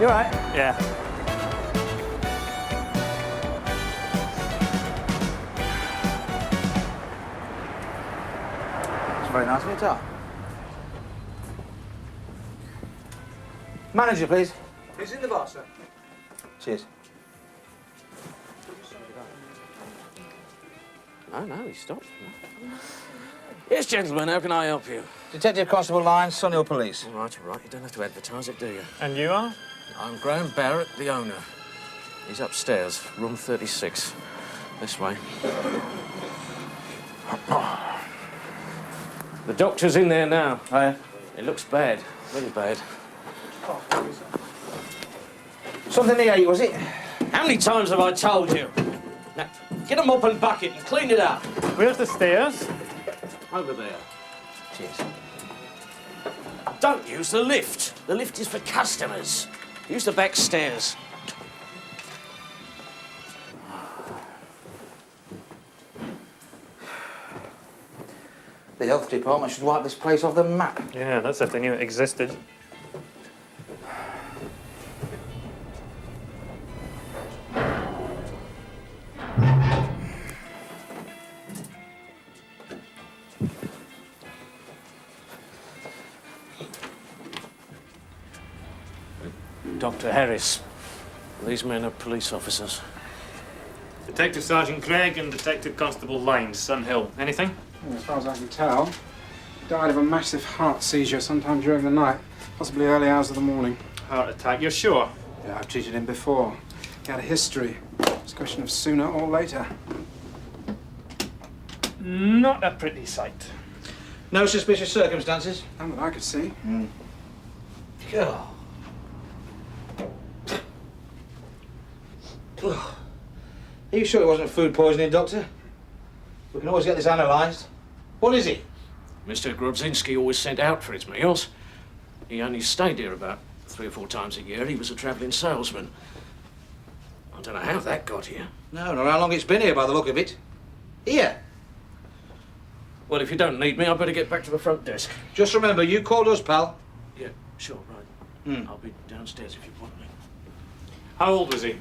You all right? Yeah. It's very nice of you, Tar. Manager, please. He's in the bar, sir. Cheers. No, he stopped. Yes, gentlemen, how can I help you? Detective Constable Lyons, Sunhill Police. All right. You don't have to advertise it, do you? And you are? I'm Graham Barrett, the owner. He's upstairs, room 36. This way. The doctor's in there now. Oh, yeah? It looks bad, really bad. Something he ate, was it? How many times have I told you? Now, get a mop and bucket and clean it up. Where's the stairs? Over there. Cheers. Don't use the lift. The lift is for customers. Use the back stairs. The health department should wipe this place off the map. Yeah, that's if they knew it existed. Dr. Harris. These men are police officers. Detective Sergeant Craig and Detective Constable Lyons, Sunhill. Anything? Well, as far as I can tell, he died of a massive heart seizure sometime during the night, possibly early hours of the morning. Heart attack, you're sure? Yeah, I've treated him before. He had a history. It's a question of sooner or later. Not a pretty sight. No suspicious circumstances? None that I could see. God. Are you sure it wasn't food poisoning, Doctor? We can always get this analysed. What is it? Mr. Grobzinski always sent out for his meals. He only stayed here about 3 or 4 times a year. He was a travelling salesman. I don't know how that got here. No, not how long it's been here by the look of it. Here. Well, if you don't need me, I'd better get back to the front desk. Just remember, you called us, pal. Yeah, sure, right. I'll be downstairs if you want me. How old was he?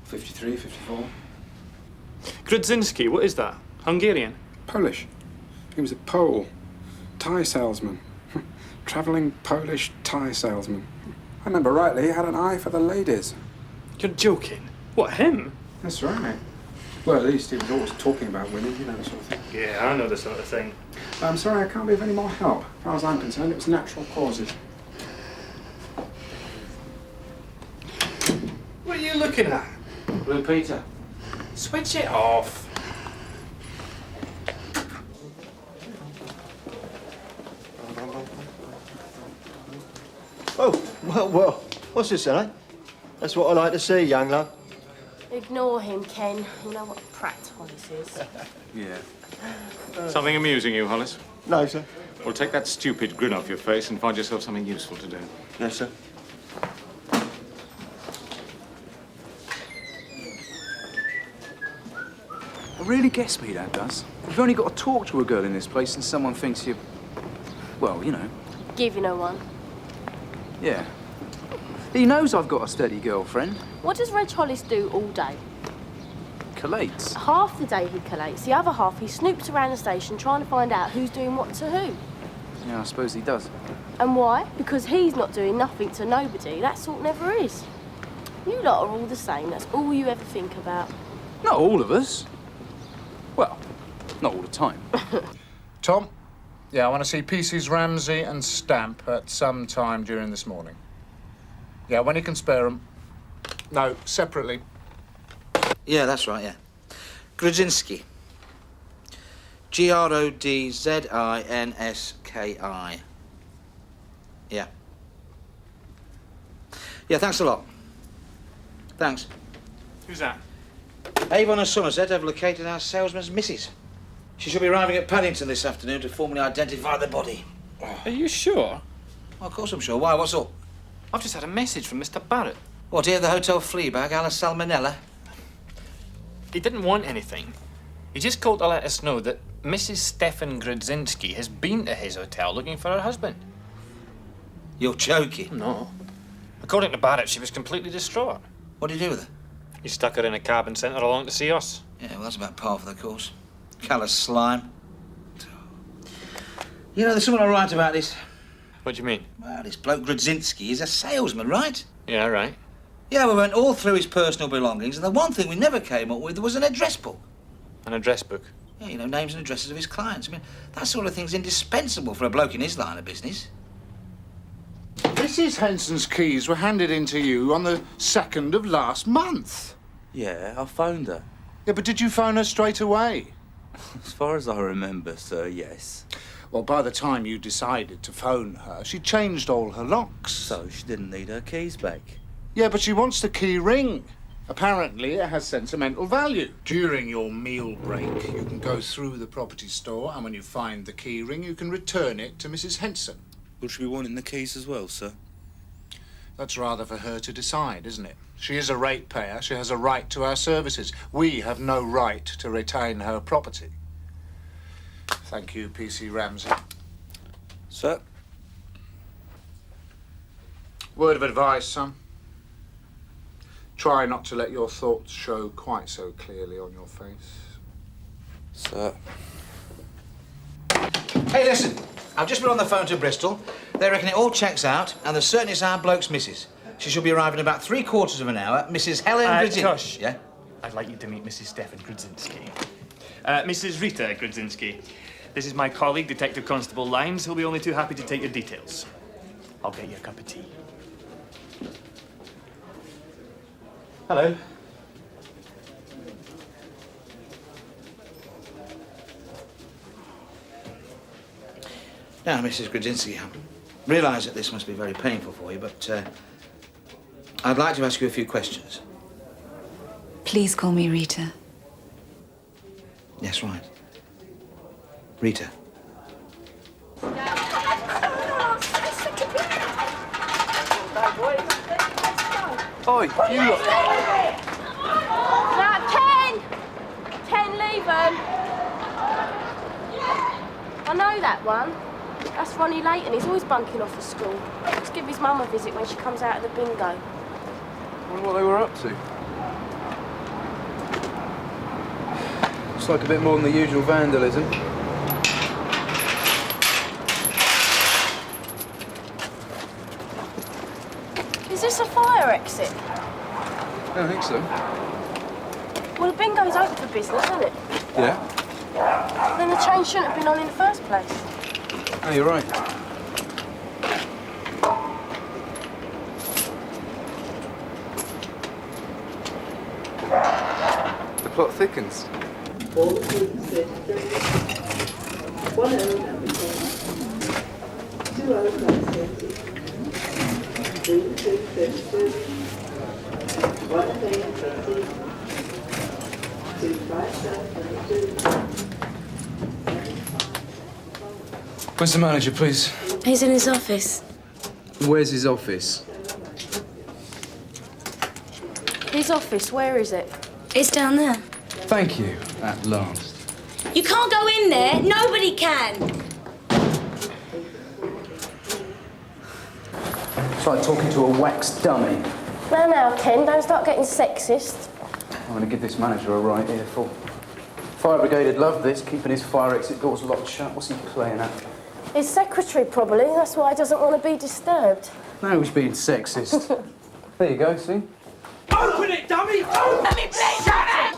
53, 54. Grudzinski, what is that? Hungarian? Polish. He was a Pole. Tie salesman. Travelling Polish tie salesman. I remember rightly, he had an eye for the ladies. You're joking. What, him? That's right. Well, at least he was always talking about women, you know, the sort of thing. Yeah, I know the sort of thing. I'm sorry, I can't be of any more help. As far as I'm concerned, it was natural causes. What are you looking at? Blue Peter. Switch it off. Oh, well, what's this, eh? That's what I like to see, young love. Ignore him, Ken. You know what a prat Hollis is. Yeah. Something amusing you, Hollis? No, sir. Well, take that stupid grin off your face and find yourself something useful to do. Yes, sir. It really gets me, that does. You've only got to talk to a girl in this place and someone thinks you... well, you know. Give you no one. Yeah. He knows I've got a steady girlfriend. What does Reg Hollis do all day? Collates. Half the day he collates, the other half he snoops around the station trying to find out who's doing what to who. Yeah, I suppose he does. And why? Because he's not doing nothing to nobody. That sort never is. You lot are all the same. That's all you ever think about. Not all of us. Well, not all the time. Tom? Yeah, I want to see PCs Ramsey and Stamp at some time during this morning. Yeah, when you can spare them. No, separately. Yeah, that's right, yeah. Grudzinski. Grodzinski. Yeah. Yeah, thanks a lot. Thanks. Who's that? Avon and Somerset have located our salesman's missus. She should be arriving at Paddington this afternoon to formally identify the body. Are you sure? Well, of course I'm sure. Why? What's up? I've just had a message from Mr. Barrett. What, here at the hotel flea bag, Alice Salmonella? He didn't want anything. He just called to let us know that Mrs. Stefan Grudzinski has been to his hotel looking for her husband. You're joking. No. I According to Barrett, she was completely distraught. What did you do with her? He stuck her in a cab and sent her along to see us. Yeah, well, that's about par for the course. Callous slime. You know, there's something I write about this. What do you mean? Well, this bloke Grodzinski is a salesman, right? Yeah, right. Yeah, we went all through his personal belongings, and the one thing we never came up with was an address book. An address book? Yeah, you know, names and addresses of his clients. I mean, that sort of thing's indispensable for a bloke in his line of business. Mrs. Henson's keys were handed in to you on the 2nd of last month. Yeah, I phoned her. Yeah, but did you phone her straight away? As far as I remember, sir, yes. Well, by the time you decided to phone her, she'd changed all her locks. So she didn't need her keys back. Yeah, but she wants the key ring. Apparently, it has sentimental value. During your meal break, you can go through the property store, and when you find the key ring, you can return it to Mrs. Henson. Will she be wanting the keys as well, sir? That's rather for her to decide, isn't it? She is a ratepayer. She has a right to our services. We have no right to retain her property. Thank you, P.C. Ramsey. Sir? Word of advice, son. Try not to let your thoughts show quite so clearly on your face. Sir? Hey, listen. I've just been on the phone to Bristol. They reckon it all checks out, and there's certainly our bloke's missus. She should be arriving in about 3/4 of an hour. Mrs. Helen Grodzinski. Tush. Yeah? I'd like you to meet Mrs. Stefan Grodzinski. Mrs. Rita Grodzinski. This is my colleague, Detective Constable Lyons, who'll be only too happy to take your details. I'll get you a cup of tea. Hello. Now, Mrs. Grodzinski, I realise that this must be very painful for you, but I'd like to ask you a few questions. Please call me Rita. Yes, right. Rita. Oi, you lot. Now, Ken! Ken, leave 'em. I know that one. That's Ronnie Litten. He's always bunking off at school. Let's give his mum a visit when she comes out of the bingo. I wonder what they were up to. Looks like a bit more than the usual vandalism. Is this a fire exit? I don't think so. Well, the bingo's open for business, isn't it? Yeah? Then the train shouldn't have been on in the first place. Oh, you're right. The plot thickens. All the students there to 1 hour application, 2 hours class 2 6 1 day and 2 5 7 Where's the manager, please? He's in his office. Where's his office? His office, where is it? It's down there. Thank you, at last. You can't go in there. Nobody can. It's like talking to a wax dummy. Now, Ken, don't start getting sexist. I'm going to give this manager a right earful. Fire brigade would love this, keeping his fire exit doors locked shut. What's he playing at? His secretary, probably. That's why he doesn't want to be disturbed. No, he's being sexist. There you go, see? Open it, dummy! Don't hurt me, please! Shut it!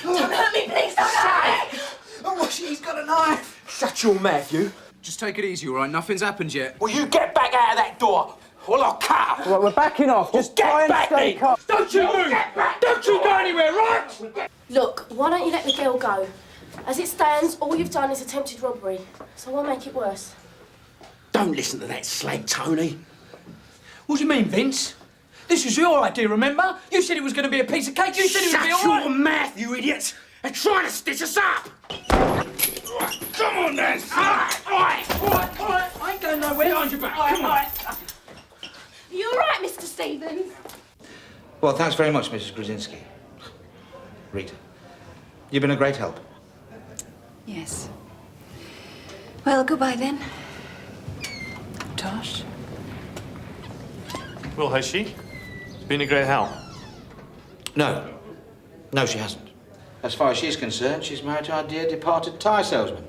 Don't hurt me, please! Don't hurt me! Oh, he's got a knife! Shut your mouth, you. Just take it easy, all right? Nothing's happened yet. Will you get back out of that door? Well, I'll cut! All right, we're backing off. Just try and stay calm. Don't you move! Don't you go anywhere, right? Look, why don't you let the girl go? As it stands, all you've done is attempted robbery. So why make it worse? Don't listen to that slag, Tony. What do you mean, Vince? This was your idea, remember? You said it was going to be a piece of cake. You said it would be all right. Shut your mouth, you idiot! They're trying to stitch us up! Come on, then! All right. I ain't going nowhere. Behind your back. Come on. Are you all right, Mr. Stevens? Well, thanks very much, Mrs. Grodzinski. Rita, you've been a great help. Yes. Well, goodbye then. Tosh. Well, has she? Been a great help? No. No, she hasn't. As far as she's concerned, she's married to our dear departed tie salesman.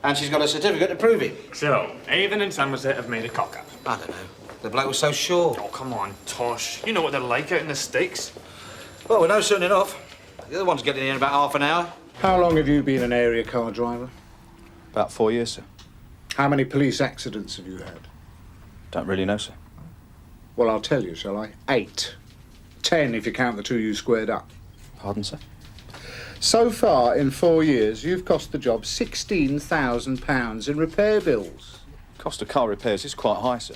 And she's got a certificate to prove it. So, Avon and Somerset have made a cock-up. I don't know. The bloke was so sure. Oh, come on, Tosh. You know what they're like out in the sticks. Well, we know soon enough. The other one's getting here in about half an hour. How long have you been an area car driver? About 4 years, sir. How many police accidents have you had? Don't really know, sir. Well, I'll tell you, shall I? 8. 10 if you count the 2 you squared up. Pardon, sir? So far, in 4 years, you've cost the job £16,000 in repair bills. Cost of car repairs is quite high, sir.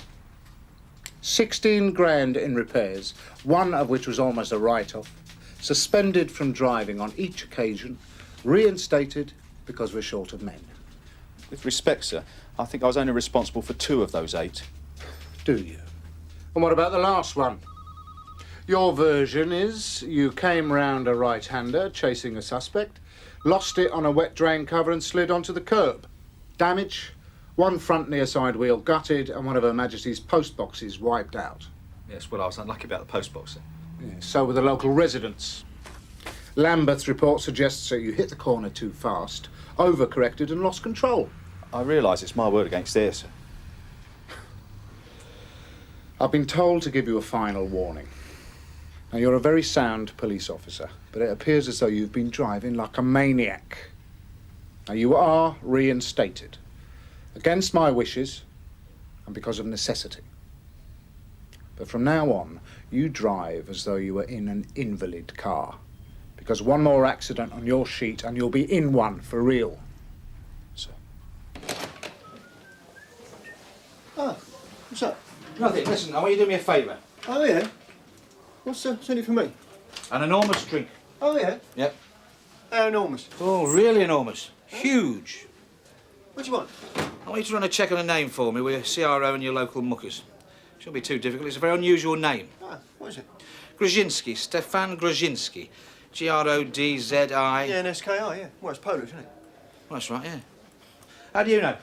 16 grand in repairs, one of which was almost a write-off, suspended from driving on each occasion, reinstated because we're short of men. With respect, sir, I think I was only responsible for 2 of those 8. Do you? And what about the last one? Your version is you came round a right-hander chasing a suspect, lost it on a wet drain cover and slid onto the curb. Damage, one front near side wheel gutted and one of Her Majesty's post boxes wiped out. Yes, well, I was unlucky about the postbox, sir. Yes, so were the local residents. Lambeth's report suggests that you hit the corner too fast, overcorrected and lost control. I realise it's my word against theirs, sir. I've been told to give you a final warning. Now, you're a very sound police officer, but it appears as though you've been driving like a maniac. Now, you are reinstated, against my wishes and because of necessity. But from now on, you drive as though you were in an invalid car, because one more accident on your sheet and you'll be in one for real. Sir. Oh, what's up? Nothing. Listen, I want you to do me a favour. Oh, yeah? What's in it for me? An enormous drink. Oh, yeah? Yep. How enormous? Oh, really enormous. Huge. What do you want? I want you to run a check on a name for me with your CRO and your local muckers. Shouldn't be too difficult. It's a very unusual name. Ah, what is it? Grozhinsky. Stefan Grozhinsky. Grodzi. Yeah, an SKI, yeah. Well, it's Polish, isn't it? Well, that's right, yeah. How do you know?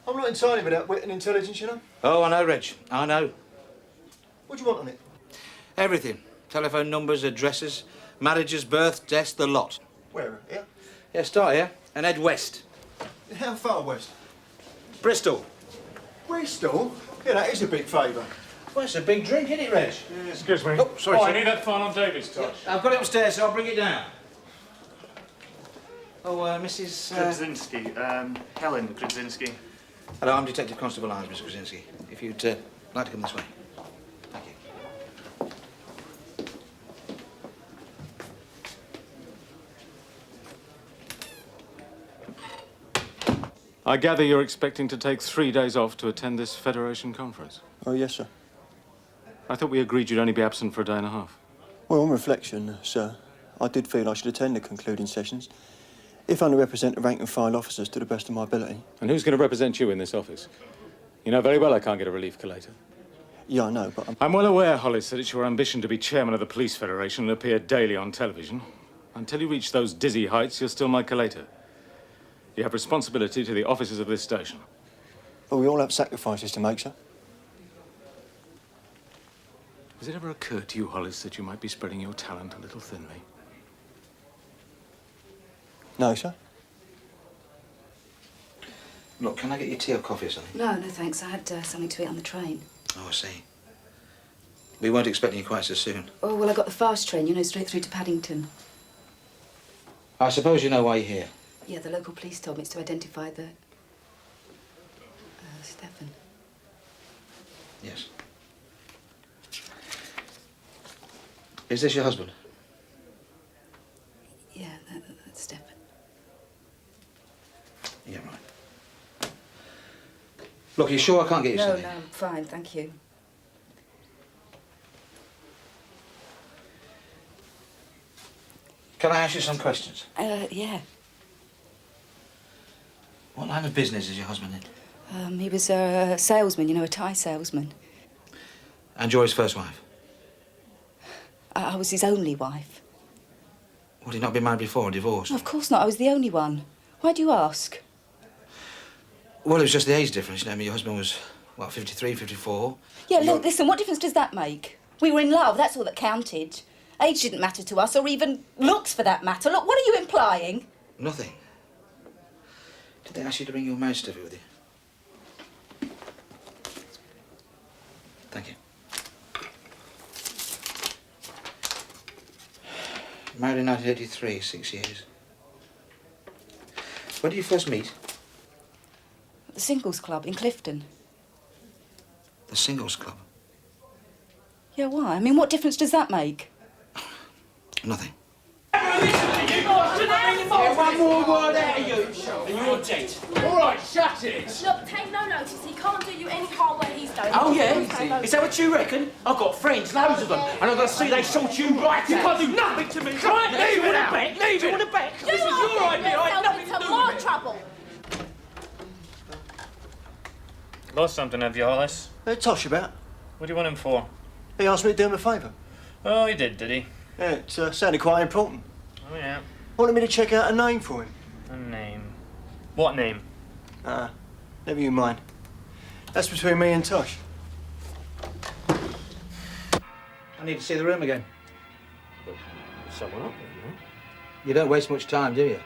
I'm not entirely without wit and intelligence, you know. Oh, I know, Reg. I know. What do you want on it? Everything. Telephone numbers, addresses, marriages, births, deaths, the lot. Where? Here? Yeah, start here and head west. How far west? Bristol. Bristol? Yeah, that is a big favour. Well, it's a big drink, isn't it, Reg? Yeah. Excuse me. Oh, sorry, I sir. need that file on David's, Tosh. I've got it upstairs, so I'll bring it down. Oh, Mrs... Grudzinski. Helen Grudzinski. Hello, I'm Detective Constable Iles, Mr. Grozhinsky. If you'd like to come this way. Thank you. I gather you're expecting to take 3 days off to attend this Federation conference. Oh, yes, sir. I thought we agreed you'd only be absent for a day and a half. Well, on reflection, sir, I did feel I should attend the concluding sessions, if only represent the rank and file officers to the best of my ability. And who's going to represent you in this office? You know very well I can't get a relief collator. Yeah, I know, but I'm well aware, Hollis, that it's your ambition to be chairman of the Police Federation and appear daily on television. Until you reach those dizzy heights, you're still my collator. You have responsibility to the officers of this station. But we all have sacrifices to make, sir. Has it ever occurred to you, Hollis, that you might be spreading your talent a little thinly? No, sir. Look, can I get you tea or coffee or something? No, no, thanks. I had something to eat on the train. Oh, I see. We weren't expecting you quite so soon. Oh, well, I got the fast train, you know, straight through to Paddington. I suppose you know why you're here. Yeah, the local police told me it's to identify the... Stefan. Yes. Is this your husband? Yeah, that's Stefan. Yeah, right. Look, you sure I can't get you something? No, I'm fine, thank you. Can I ask you some questions? Yeah. What line of business is your husband in? He was a salesman, you know, a tie salesman. And you're his first wife? I was his only wife. Would he not been married before or divorced? No, of course not. I was the only one. Why do you ask? Well, it was just the age difference. You know, I mean, your husband was What, 53, 54? Yeah, look, listen, what difference does that make? We were in love, that's all that counted. Age didn't matter to us, or even looks for that matter. Look, what are you implying? Nothing. Did they ask you to bring your marriage certificate with you? Thank you. Married in 1983, 6 years. When did you first meet? At the Singles Club in Clifton. The Singles Club? Yeah, why? I mean, what difference does that make? Nothing. One more word out of you, and you're dead. All right, shut it. Look, take no notice. He can't do you any harm where he's going. Oh, yeah? Take no Is that what you reckon? I've got friends, loads of them, and I'm going to see they sort you right out. You can't do nothing to me. Right, leave it out. Leave it. Do you want to bet? This is your idea. I had nothing to do more with it. trouble. Lost something, have you, Hollis? Tosh about. What do you want him for? He asked me to do him a favour. Oh, he did he? Yeah, it sounded quite important. Oh, yeah. Wanted me to check out a name for him. A name? What name? Never you mind. That's between me and Tosh. I need to see the room again. Someone up there, no? You don't waste much time, do you?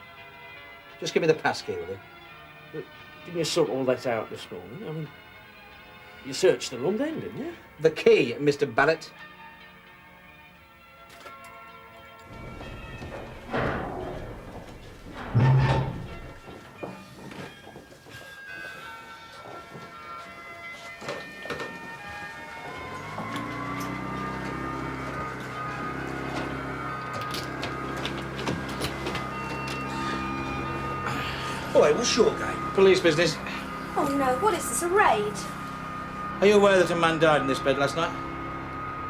Just give me the passkey, will you? Didn't you sort all that out this morning? I mean, you searched the room then, didn't you? The key, Mr. Barrett. Boy, what's your game? Police business. Oh no, what is this, a raid? Are you aware that a man died in this bed last night?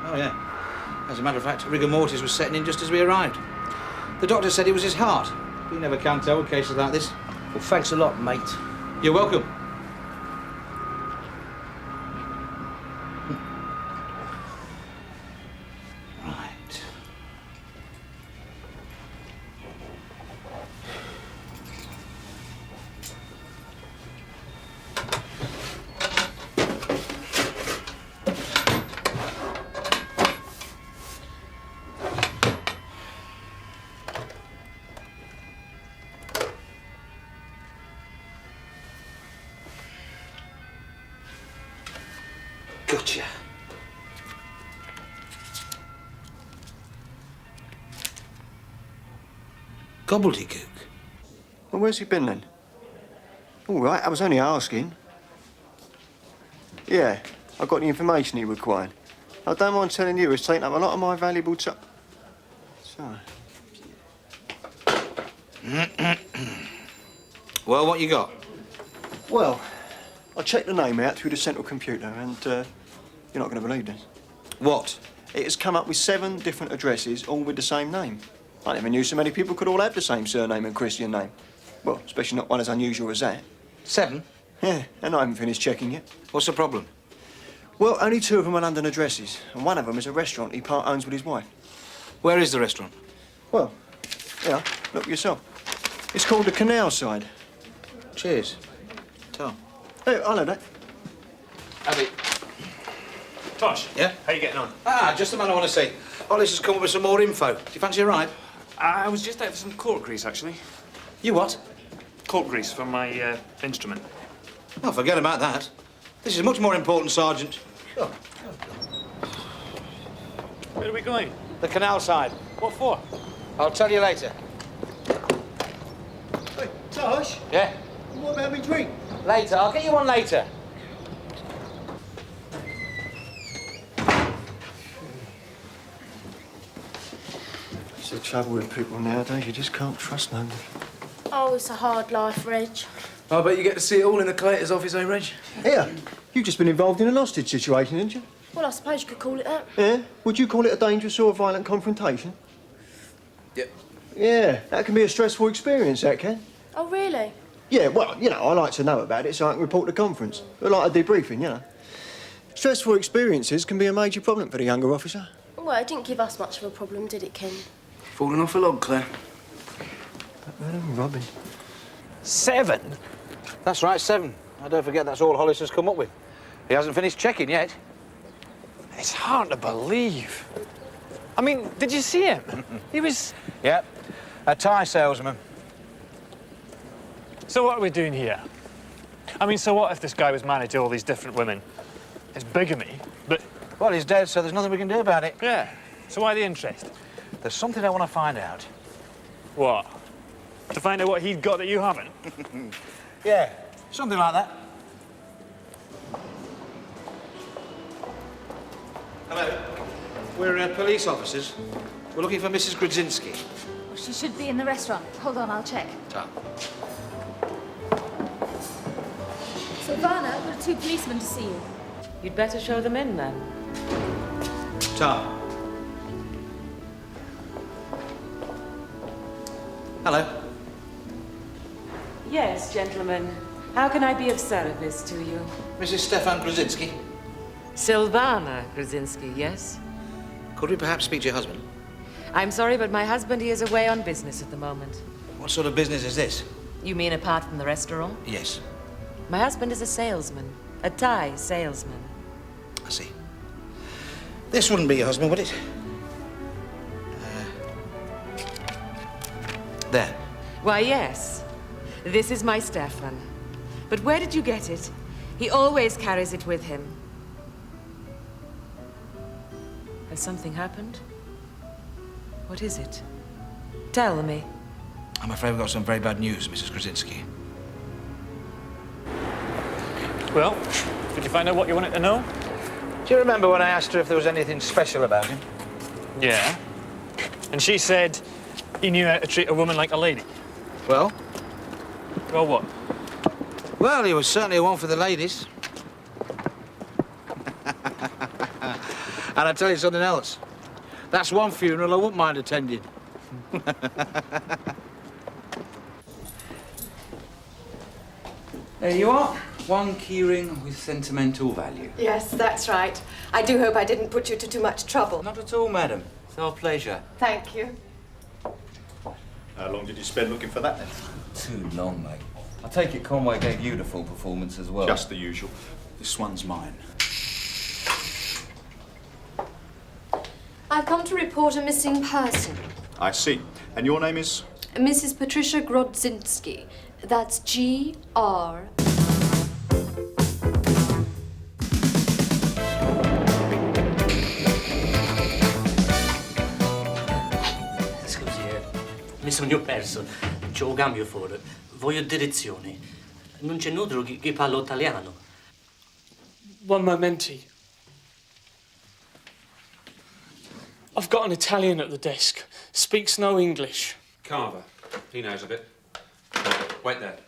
Oh, yeah. As a matter of fact, rigor mortis was setting in just as we arrived. The doctor said it was his heart. But you never can tell with cases like this. Well, thanks a lot, mate. You're welcome. Right. Gotcha. Gobbledygook. Well, where's he been then? All right, I was only asking. Yeah, I got the information he required. I don't mind telling you, it's taken up a lot of my valuable time. So. Well, what you got? Well, I checked the name out through the central computer, and you're not going to believe this. What? It has come up with 7 different addresses, all with the same name. I never knew so many people could all have the same surname and Christian name. Well, especially not one as unusual as that. 7? Yeah, and I haven't finished checking yet. What's the problem? Well, only 2 of them are London addresses, and one of them is a restaurant he part owns with his wife. Where is the restaurant? Well, yeah, look yourself. It's called the Canal Side. Cheers. Tom. Hey, hello, Dad. Abby. Tosh? Yeah? How you getting on? Ah, just the man I want to see. Hollis has come up with some more info. Do you fancy a ride? I was just out for some cork grease, actually. You what? Cork grease for my instrument. Oh, forget about that. This is much more important, Sergeant. Oh. Where are we going? The canal side. What for? I'll tell you later. Hey, Tosh, Yeah? what about me drink? Later. I'll get you one later. It's the trouble with people nowadays, you just can't trust nobody. Oh, it's a hard life, Reg. I bet you get to see it all in the collector's office, eh, Reg? Here, you've just been involved in an hostage situation, haven't you? Well, I suppose you could call it that. Yeah? Would you call it a dangerous or a violent confrontation? Yep. Yeah, that can be a stressful experience, that can. Oh, really? Yeah, well, you know, I like to know about it so I can report the conference. Like a debriefing, you know. Stressful experiences can be a major problem for the younger officer. Well, it didn't give us much of a problem, did it, Ken? Falling off a log, Claire. Robin. 7? That's right, 7. I don't forget that's all Hollis has come up with. He hasn't finished checking yet. It's hard to believe. I mean, did you see him? He was... Yep, a tie salesman. So what are we doing here? I mean, so what if this guy was married to all these different women? It's bigamy, but... Well, he's dead, so there's nothing we can do about it. Yeah. So why the interest? There's something I want to find out. What? To find out what he'd got that you haven't? Yeah, something like that. Hello. We're police officers. We're looking for Mrs. Grudzinski. She should be in the restaurant. Hold on, I'll check. Ta. Silvana, there are 2 policemen to see you. You'd better show them in, then. Ta. Hello. Yes, gentlemen. How can I be of service to you? Mrs. Stefan Grudzinski. Silvana Grudzinski, yes? Could we perhaps speak to your husband? I'm sorry, but my husband, he is away on business at the moment. What sort of business is this? You mean apart from the restaurant? Yes. My husband is a salesman. A tie salesman. I see. This wouldn't be your husband, would it? There. Why, yes. This is my Stefan. But where did you get it? He always carries it with him. Has something happened? What is it? Tell me. I'm afraid we've got some very bad news, Mrs. Grudzinski. Well, did you find out what you wanted to know? Do you remember when I asked her if there was anything special about him? Yeah. And she said he knew how to treat a woman like a lady. Well? Well, what? Well, he was certainly one for the ladies. And I'll tell you something else. That's one funeral I wouldn't mind attending. There you are. One keyring with sentimental value. Yes, that's right. I do hope I didn't put you to too much trouble. Not at all, madam. It's our pleasure. Thank you. How long did you spend looking for that then? Too long, mate. I take it Conway gave you the full performance as well. Just the usual. This one's mine. I've come to report a missing person. I see. And your name is? Mrs. Patricia Grudzinski. That's G.R. Scusi, mi sono perso. C'ho un cambio fuori. Voglio direzioni. Non c'è nulla che parlo italiano. One momenti. I've got an Italian at the desk. Speaks no English. Carver. He knows a bit. Wait there.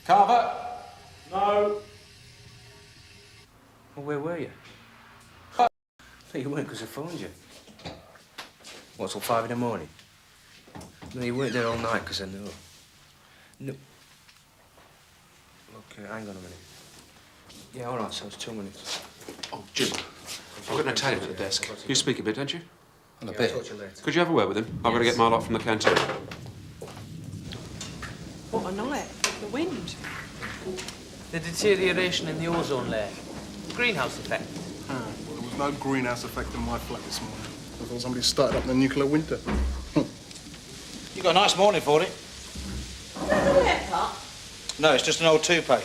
Carver? No. Well, where were you? You weren't because I phoned you. What, till 5 in the morning? No, you weren't there all night because I knew. No. Look, hang on a minute. Yeah, all right, so it's 2 minutes. Oh, Jim. I've got an Italian at the desk. You speak a bit, don't you? A bit. I'll talk to you later. Could you have a word with him? I've got to get my lot from the canteen. What a night. The wind. The deterioration in the ozone layer. Greenhouse effect. Well, there was no greenhouse effect in my flat this morning. I thought somebody started up the nuclear winter. You got a nice morning for it. No, it's just an old toupee.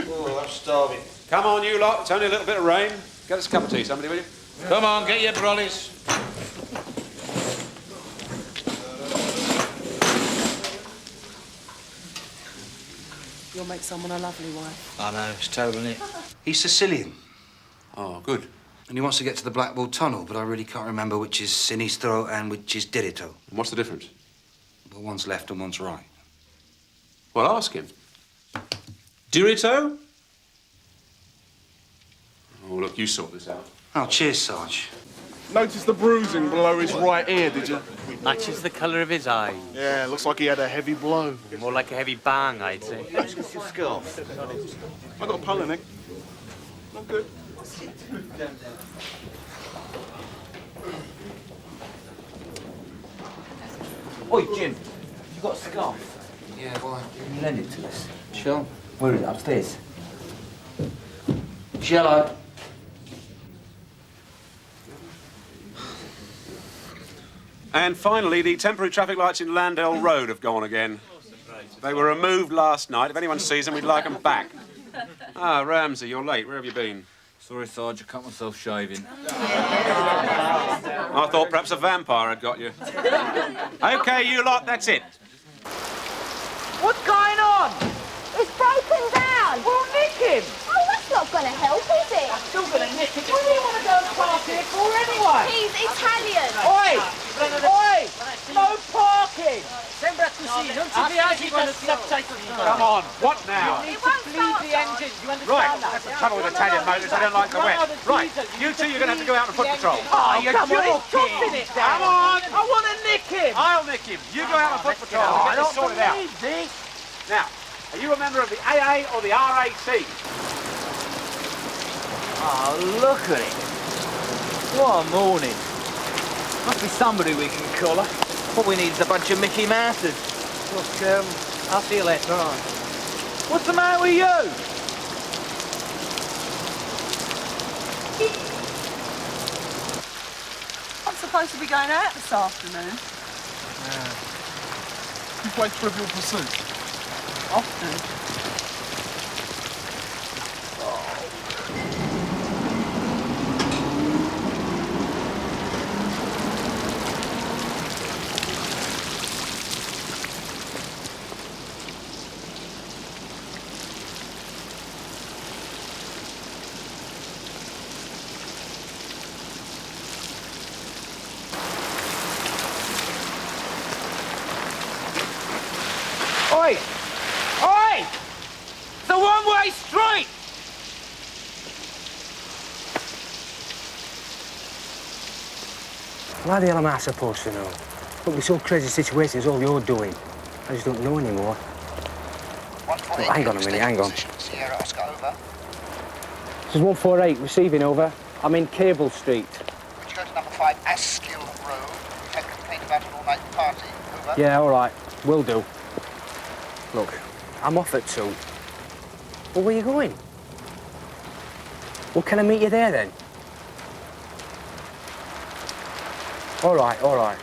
Oh, I'm starving. Come on, you lot. It's only a little bit of rain. Get us a cup of tea, somebody, will you? Come on, get your brollies. You'll make someone a lovely wife. I know, it's terrible, isn't it? He's Sicilian. Oh, good. And he wants to get to the Blackwall Tunnel, but I really can't remember which is Sinistro and which is Diritto. And what's the difference? Well, one's left and one's right. Well, ask him. Diritto? Oh, look, you sort this out. Oh, cheers, Sarge. Notice the bruising below his right ear, did you? Matches the colour of his eye. Yeah, looks like he had a heavy blow. More like a heavy bang, I'd say. What's your scarf? I got a polo neck. Not good. Oi, Jim, you got a scarf? Yeah, why? Can you lend it to us? Sure. Where is it? Upstairs? Cello. And finally, the temporary traffic lights in Landell Road have gone again. They were removed last night. If anyone sees them, we'd like them back. Ah, Ramsey, you're late. Where have you been? Sorry, Sarge, I cut myself shaving. I thought perhaps a vampire had got you. OK, you lot, that's it. What's going on? It's broken down. Well, nick him. Oh, that's not going to help, is it? I'm still going to nick him. What do you want to go and park here for anyway? He's Italian. Oi! Oi! No parking! Sembra così, non ti piace quando subtitles. Come on, what now? You need to bleed the engine, you understand Right, that? that's the trouble with Italian motors. They don't like the wet. Right, you two, you're going to have to go out on foot patrol. Oh, you're tossing it down. Come on! I want to nick him. I'll nick him. You go out on foot patrol. We'll get this sorted out. This. Now, are you a member of the AA or the RAC? Oh, look at it. What a morning. Must be somebody we can collar. What we need is a bunch of Mickey Mouses. Look, I'll see you later on. What's the matter with you? I'm supposed to be going out this afternoon. You play Trivial Pursuit? Often. Oi! Oi! It's a one-way street! Why the hell am I supposed to know? Look, this whole crazy situation is all you're doing. I just don't know anymore. Oh, hang on a minute, hang on. Sierra Oscar, over. This is 148, receiving, over. I'm in Cable Street. Would you go to number 5, Askill Road? We've had complaint about an all-night party, over. Yeah, all right, will do. Look, I'm off at 2. Well, where are you going? Well, can I meet you there, then? All right, all right.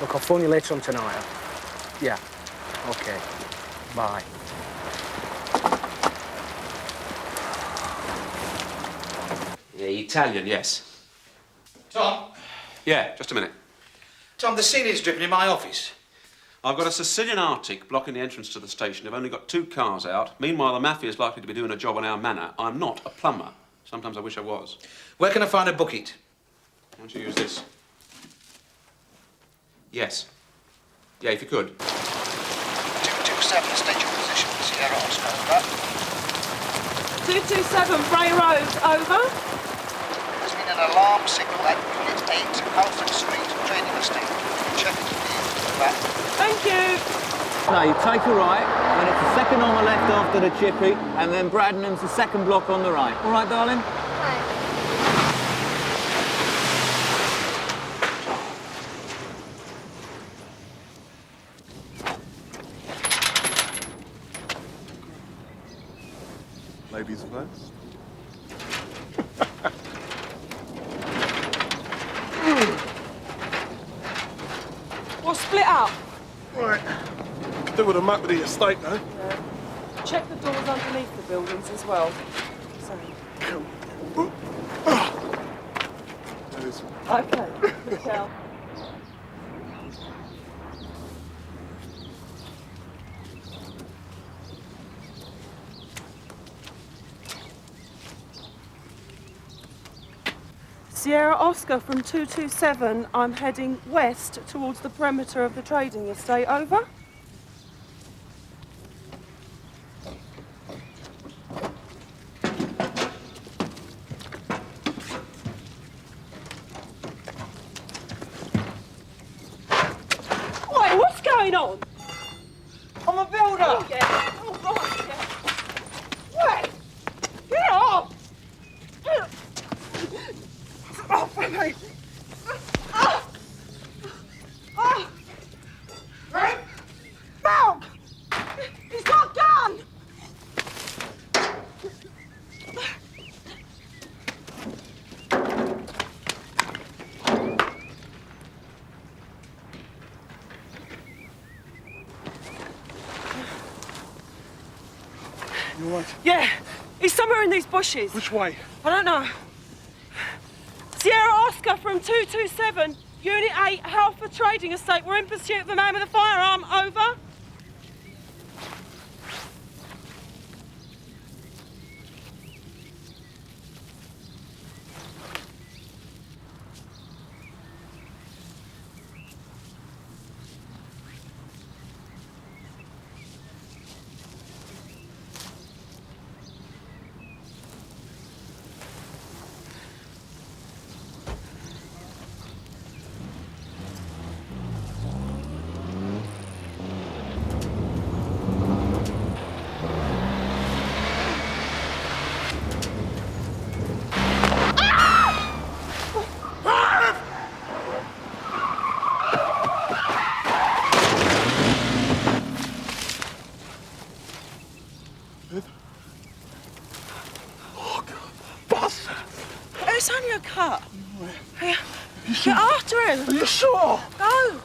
Look, I'll phone you later on tonight. Yeah, OK. Bye. Yeah, Italian, yes. Tom? Yeah, just a minute. Tom, the ceiling's dripping in my office. I've got a Sicilian Arctic blocking the entrance to the station. I've only got 2 cars out. Meanwhile, the mafia's likely to be doing a job on our manor. I'm not a plumber. Sometimes I wish I was. Where can I find a bucket? Why don't you use this? Yes. Yeah, if you could. 227, state your position, Sierra Oscar, over. 227 Bray Road, over. There's been an alarm signal at Unit 8, Alfred Street, Trading Estate. Check it, please, over. Thank you. No, you take a right, and then it's the second on the left after the chippy, and then Bradenham's the second block on the right. All right, darling? Ladies first. We'll split up. Right. Do with a map of the estate, though. Yeah. Check the doors underneath the buildings as well. Same. Okay. Good tell. Sierra Oscar from 227. I'm heading west towards the perimeter of the trading estate. Over. Wait, what's going on? I'm a builder. Oh, yeah. Oh, right, yeah. Wait. Get off. Oh, for me. Oh. Hey. Help. You all right? Yeah, he's somewhere in these bushes. Which way? I don't know. Sierra Oscar from 227, Unit 8, Halford Trading Estate. We're in pursuit of the man with the firearm. Over. It's only a cut. Here, get after him. Are you sure? Go.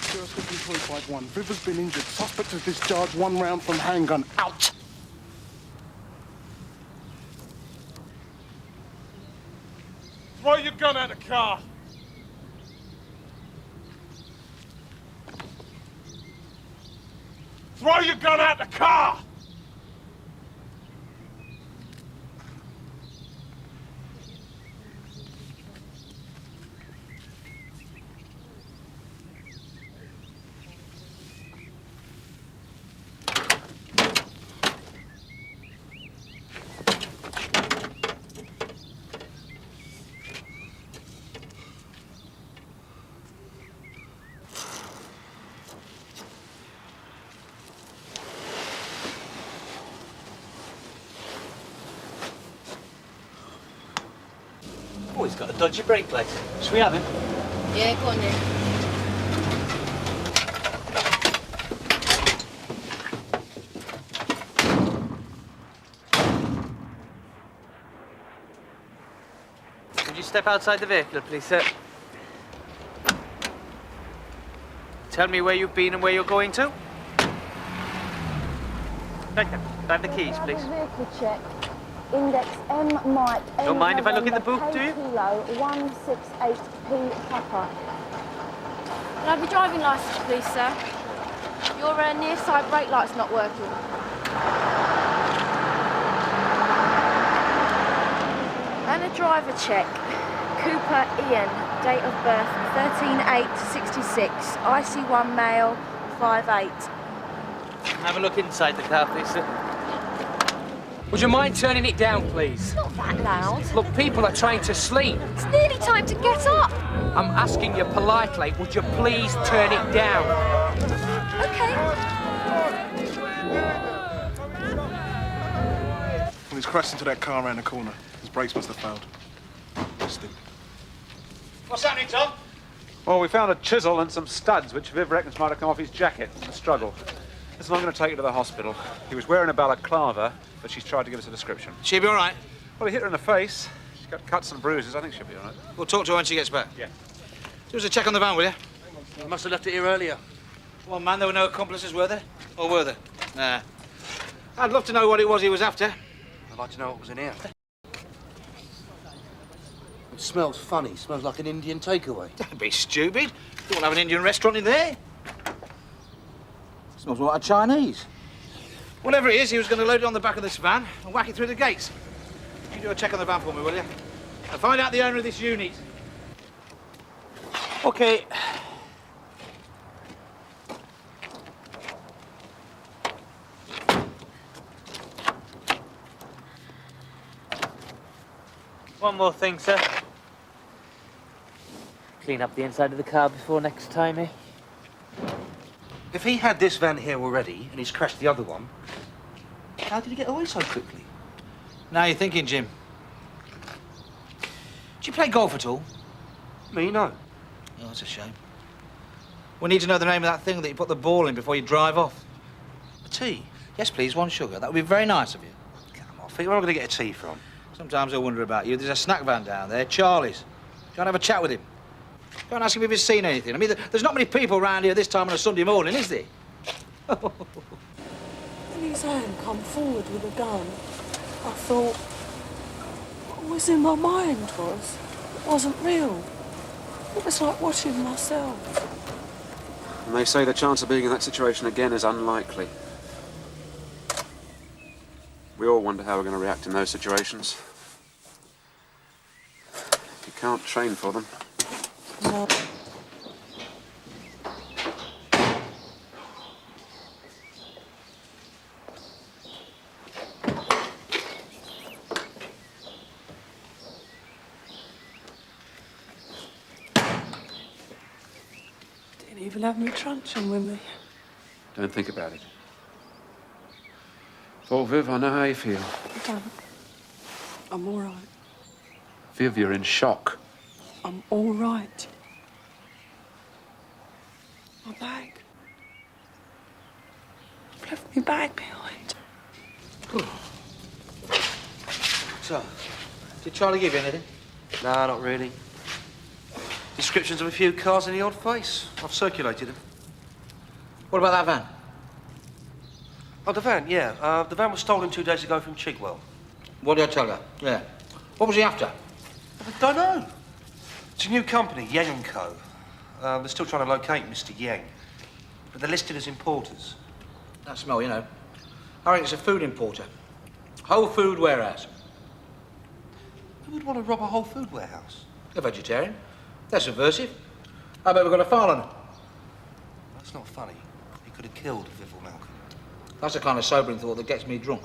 Sierra Oscar 351. Viver's been injured. Suspect has discharged 1 round from handgun. Out. Throw your gun at the car. Throw your gun at the car! Oh, he's got a dodgy brake plate. Should we have him? Yeah, go on then. Could you step outside the vehicle, please, sir? Tell me where you've been and where you're going to. Right then. Grab the keys, please. Vehicle check. Index M Mike. Don't mind if I look in the book, do you? Kilo 168P Papa. Can I have your driving licence, please, sir? Your near side brake light's not working. And a driver check. Cooper Ian, date of birth 13/8/66, IC1 male, 5'8". Have a look inside the car, please, sir. Would you mind turning it down, please? It's not that loud. Look, people are trying to sleep. It's nearly time to get up. I'm asking you politely, would you please turn it down? Okay. When he's crashed into that car around the corner, his brakes must have failed. Missed him. What's happening, Tom? Well, we found a chisel and some studs, which Viv reckons might have come off his jacket in the struggle. Listen, I'm going to take you to the hospital. He was wearing a balaclava, but she's tried to give us a description. She'll be all right? Well, he hit her in the face. She's got cuts and bruises. I think she'll be all right. We'll talk to her when she gets back. Yeah. Do us a check on the van, will you? You must have left it here earlier. Well, man, there were no accomplices, were there? Or were there? Nah. I'd love to know what it was he was after. I'd like to know what was in here. It smells funny. Smells like an Indian takeaway. Don't be stupid. You won't have an Indian restaurant in there. Smells more like a Chinese. Whatever it is, he was going to load it on the back of this van and whack it through the gates. You do a check on the van for me, will you? And find out the owner of this unit. Okay. One more thing, sir. Clean up the inside of the car before next time, eh? If he had this van here already and he's crashed the other one, how did he get away so quickly? Now you're thinking, Jim. Do you play golf at all? Me, no. Oh, that's a shame. We need to know the name of that thing that you put the ball in before you drive off. A tea? Yes, please, 1 sugar. That would be very nice of you. Come off it. Where am I going to get a tea from? Sometimes I wonder about you. There's a snack van down there, Charlie's. Go and have a chat with him. Go and ask him if he's seen anything. I mean, there's not many people around here this time on a Sunday morning, is there? When his hand come forward with a gun, I thought, what was in my mind it wasn't real. It was like watching myself. And they say the chance of being in that situation again is unlikely. We all wonder how we're going to react in those situations. You can't train for them. No. Didn't even have my truncheon with me. Don't think about it. Oh, Viv, I know how you feel. I don't. I'm all right. Viv, you're in shock. I'm all right. My bag. I've left my bag behind. So, did Charlie give you anything? No, not really. Descriptions of a few cars in the odd face. I've circulated them. What about that van? Oh, the van, yeah. The van was stolen 2 days ago from Chigwell. What did I tell you? Yeah. What was he after? I don't know. It's a new company, Yang & Co. They're still trying to locate Mr. Yang. But they're listed as importers. That smell, you know. I reckon it's a food importer. Whole food warehouse. Who would want to rob a whole food warehouse? A vegetarian. They're subversive. I bet we've got a file on them. That's not funny. He could have killed Viv or Malcolm. That's the kind of sobering thought that gets me drunk.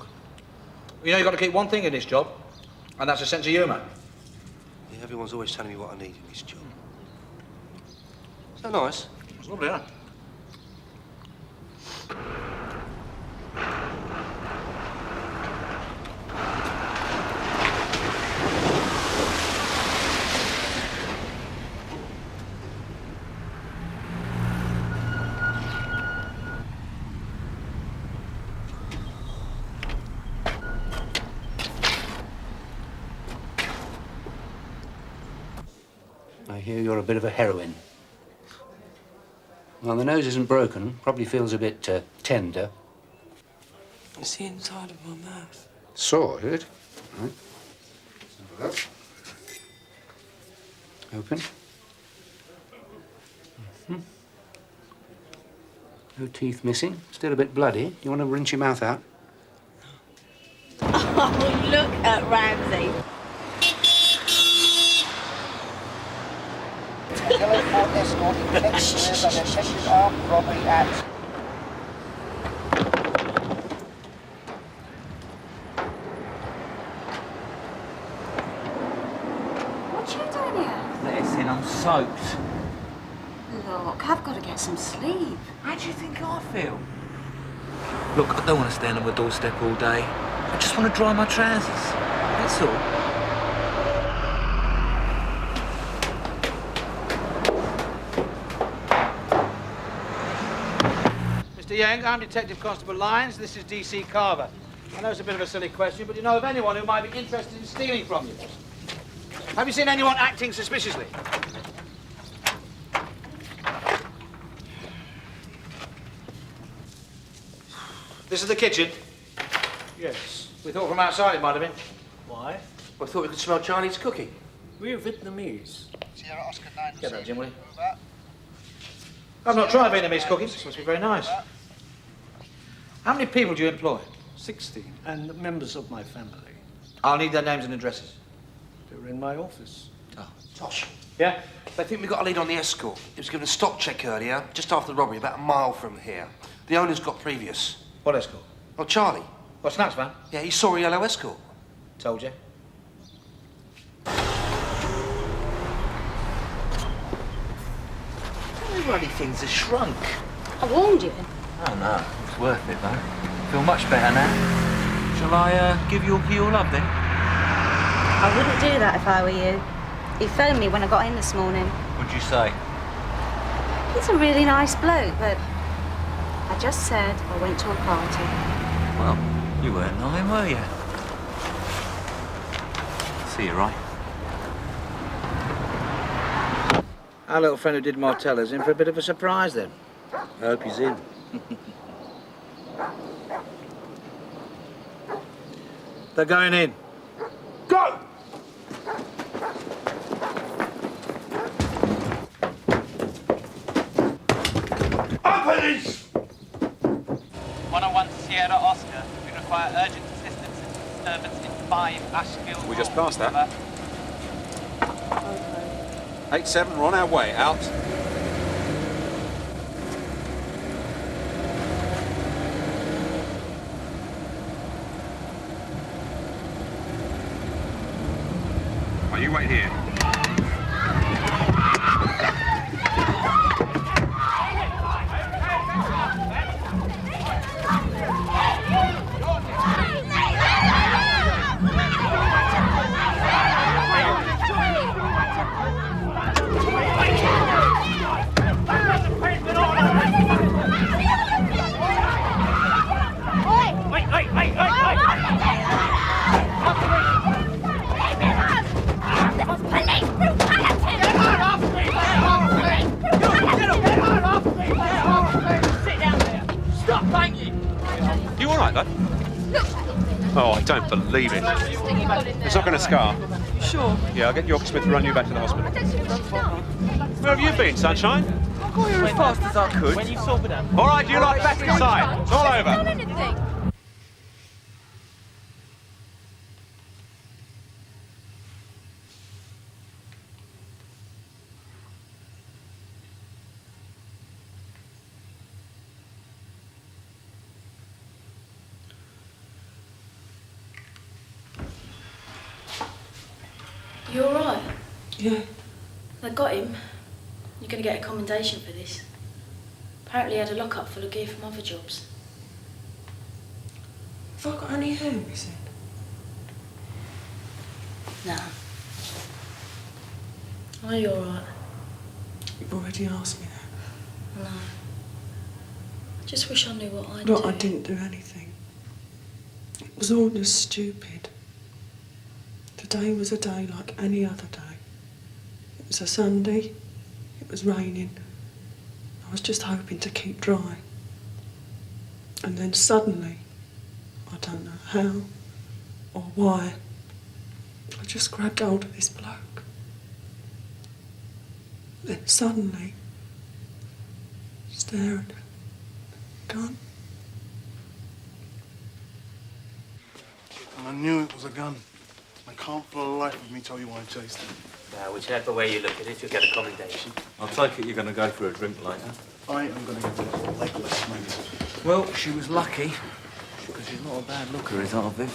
You know, you've got to keep one thing in this job, and that's a sense of humour. Yeah, everyone's always telling me what I need in this job. Is that nice? It's lovely, isn't it? I hear you're a bit of a heroine. Well, the nose isn't broken. Probably feels a bit tender. It's the inside of my mouth. Sore, is it? Right. Have a look. Open. No teeth missing. Still a bit bloody. You want to rinse your mouth out? Oh, look at Ramsey. Yellow Ford escort in connection with an attempted armed robbery at... What you doing here? Listen, I'm soaked. Look, I've got to get some sleep. How do you think I feel? Look, I don't want to stand on my doorstep all day. I just want to dry my trousers. That's all. Mr. Yang, I'm Detective Constable Lyons. This is DC Carver. I know it's a bit of a silly question, but do you know of anyone who might be interested in stealing from you? Have you seen anyone acting suspiciously? This is the kitchen? Yes. We thought from outside it might have been. Why? I thought we could smell Chinese cooking. We're Vietnamese. Sierra Oscar 9. Get that, Jim, will you? I've not tried Vietnamese cooking. This must be very nice. How many people do you employ? 60, and members of my family. I'll need their names and addresses. They're in my office. Oh, Tosh. Yeah? They think we got a lead on the escort. It was given a stock check earlier, just after the robbery, about a mile from here. The owner's got previous. What escort? Oh, Charlie. What, Snaps van? Yeah, he saw a yellow escort. Told you. Bloody things have shrunk. I warned you. Oh, no. It's worth it, though. Feel much better now. Shall I give Yorkie your love, then? I wouldn't do that if I were you. He phoned me when I got in this morning. What'd you say? He's a really nice bloke, but I just said I went to a party. Well, you weren't lying, were you? See you, right? Our little friend who did Martella's in for a bit of a surprise then. I hope he's in. They're going in. Go! Open these! 101 Sierra Oscar. We require urgent assistance and disturbance in 5 Ashfield. We just passed that. Over. 8-7, we're on our way. Out. Oh, you wait here. You all right, lad? Oh, I don't believe it. It's not going to scar. You sure? Yeah, I'll get York Smith to run you back to the hospital. Where have you been, sunshine? I got here as fast as I could. When you sobered up. All right, you lot back inside. It's all over. You all right? Yeah. I got him. You're going to get a commendation for this. Apparently he had a lockup full of gear from other jobs. Have I got any hair missing? No. Are you all right? You've already asked me that. No. I just wish I knew what I'd Look, do. I didn't do anything. It was all just stupid. Today was a day like any other day. It was a Sunday. It was raining. I was just hoping to keep dry. And then suddenly, I don't know how or why, I just grabbed hold of this bloke. Then suddenly, staring, gun. And I knew it was a gun. I can't for the life of me tell you why I chased him. Whichever way you look at it, you'll get a commendation. I'll take it you're going to go for a drink later. I am going to get a legless, mate. Well, she was lucky, because she's not a bad looker, is our Viv?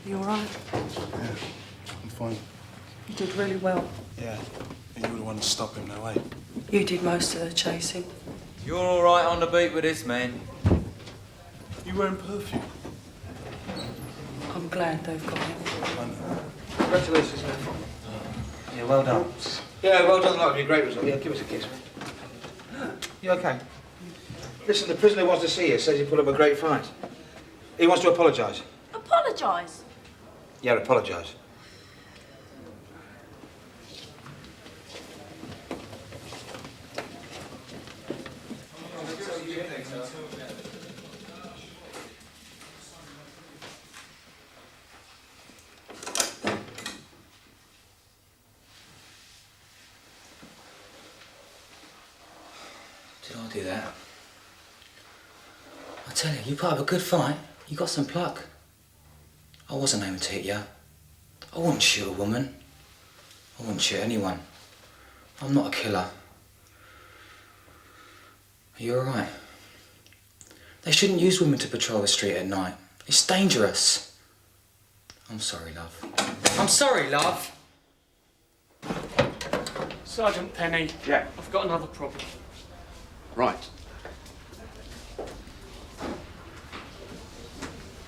You all right? Yeah, I'm fine. You did really well. Yeah, and you were the one to stop him, though, eh? You did most of the chasing. You're all right on the beat with this, man. You wearing perfume? I'm glad they've got him. Congratulations, man. Yeah, well done. Yeah, well done, lot of you. Great result. Yeah, give us a kiss, man. You okay? Listen, the prisoner wants to see you. Says you put up a great fight. He wants to apologise. Apologise? Yeah, apologise. Did I do that? I tell you, you put up a good fight. You got some pluck. I wasn't aiming to hit you. I wouldn't shoot a woman. I wouldn't shoot anyone. I'm not a killer. Are you all right? They shouldn't use women to patrol the street at night. It's dangerous. I'm sorry, love. I'm sorry, love. Sergeant Penny. Yeah. I've got another problem. Right.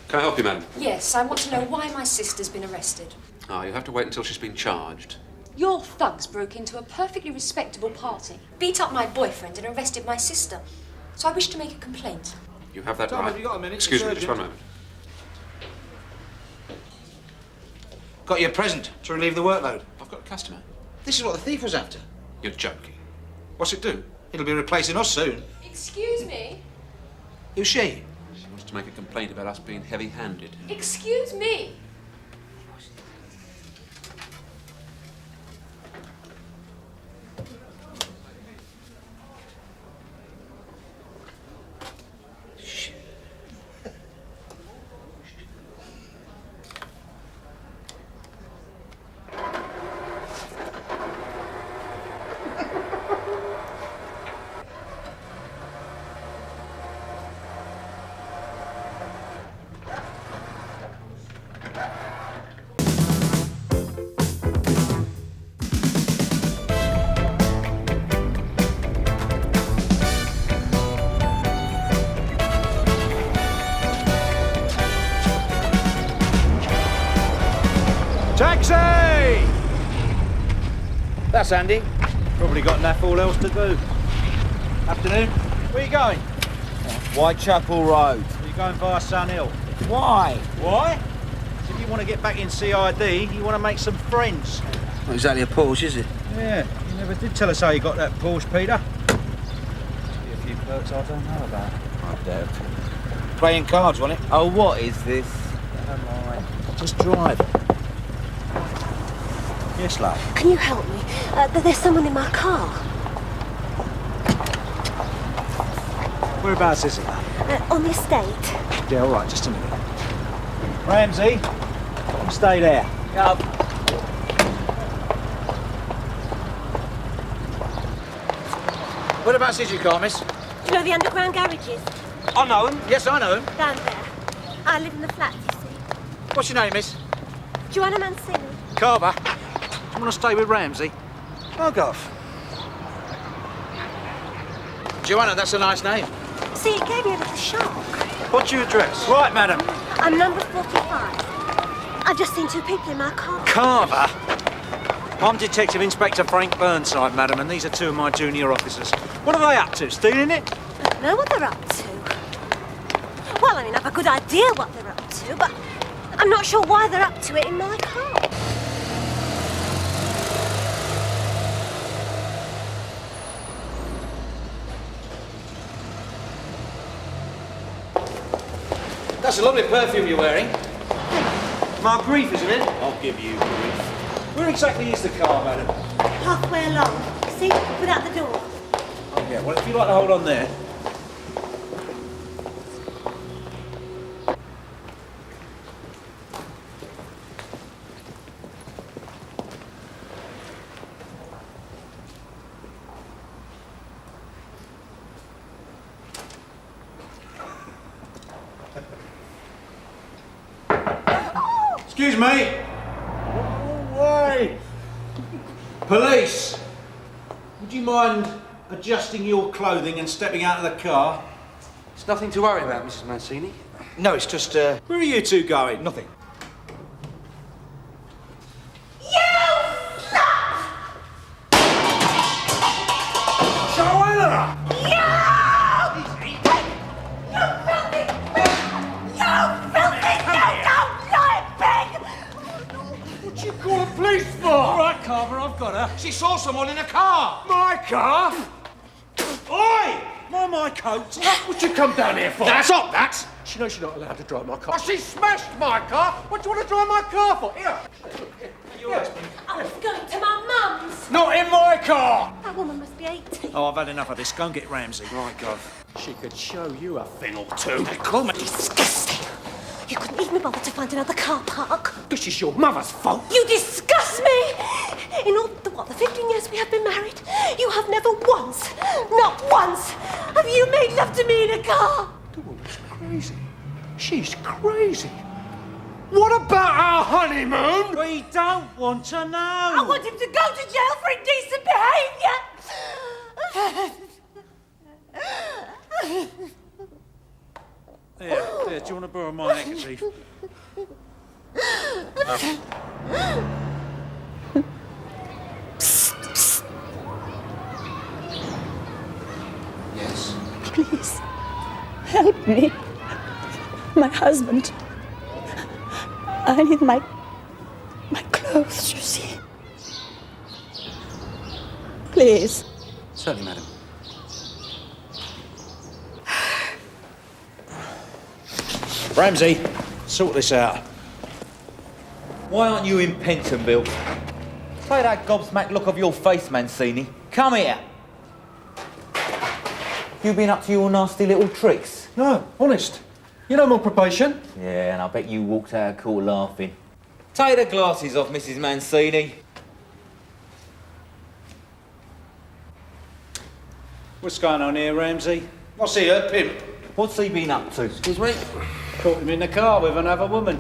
Can I help you, madam? Yes, I want to know why my sister's been arrested. Oh, you have to wait until she's been charged. Your thugs broke into a perfectly respectable party, beat up my boyfriend and arrested my sister. So I wish to make a complaint. You have that Tom, right. have you got a minute? Excuse me, It's just one urgent. moment. Got you a present to relieve the workload. I've got a customer. This is what the thief was after. You're joking. What's it do? It'll be replacing us soon. Excuse me? Who's she? She wants wanted to make a complaint about us being heavy-handed. Excuse me. Taxi! That's handy. Probably got enough all else to do. Afternoon. Where are you going? Whitechapel Road. Are you going via Sun Hill? Why? Why? If you want to get back in CID, you want to make some friends. Not exactly a Porsche, is it? Yeah, you never did tell us how you got that Porsche, Peter. Must be a few perks I don't know about. I doubt. Playing cards, wasn't it? Oh, what is this? Never mind. Just drive. Yes, love. Can you help me? There's someone in my car. Whereabouts is it? On the estate. Yeah, all right, just a minute. Ramsey, you stay there. Yup. Whereabouts is your car, miss? Do you know the underground garages? I know him. Yes, I know him. Down there. I live in the flats, you see. What's your name, miss? Joanna Mancini. Carver. You want to stay with Ramsey? I'll go off. Joanna, that's a nice name. See, it gave me a little shock. What's your address? Right, madam. I'm number 45. I've just seen two people in my car. Carver? I'm Detective Inspector Frank Burnside, madam, and these are two of my junior officers. What are they up to? Stealing it? I don't know what they're up to. Well, I mean, I've a good idea what they're up to, but I'm not sure why they're up to it in my car. That's a lovely perfume you're wearing. Mark Grief, isn't it? I'll give you grief. Where exactly is the car, madam? Halfway along. See? Without the door. Oh, yeah, well, if you'd like to hold on there. Excuse me. Why? Police. Would you mind adjusting your clothing and stepping out of the car? It's nothing to worry about, Mrs. Mancini. No, it's just, Where are you two going? Nothing. Joanna! What you call the police for? All right, Carver, I've got her. She saw someone in a car. My car? Oi! My coat. What you come down here for? That's up, that. She knows she's not allowed to drive my car. Oh, she smashed my car. What do you want to drive my car for? Here. I was going to my mum's. Not in my car. That woman must be 80. Oh, I've had enough of this. Go and get Ramsey. Right, Gov. She could show you a thing or two. They call me. Disgusting. You couldn't even bother to find another car park. This is your mother's fault. You disgust me! In all the 15 years we have been married, you have never once, not once, have you made love to me in a car. The woman's crazy. She's crazy. What about our honeymoon? We don't want to know. I want him to go to jail for indecent behaviour. There, do you want to borrow my handkerchief? Yes. Please, help me. My husband. I need my clothes, you see. Please. Certainly, madam. Ramsey, sort this out. Why aren't you in Pentonville? Take that gobsmacked look off your face, Mancini. Come here. You been up to your nasty little tricks? No, honest. You know I'm on probation. Yeah, and I bet you walked out of court laughing. Take the glasses off, Mrs. Mancini. What's going on here, Ramsey? What's he, a pimp? What's he been up to? Excuse me? Caught him in the car with another woman.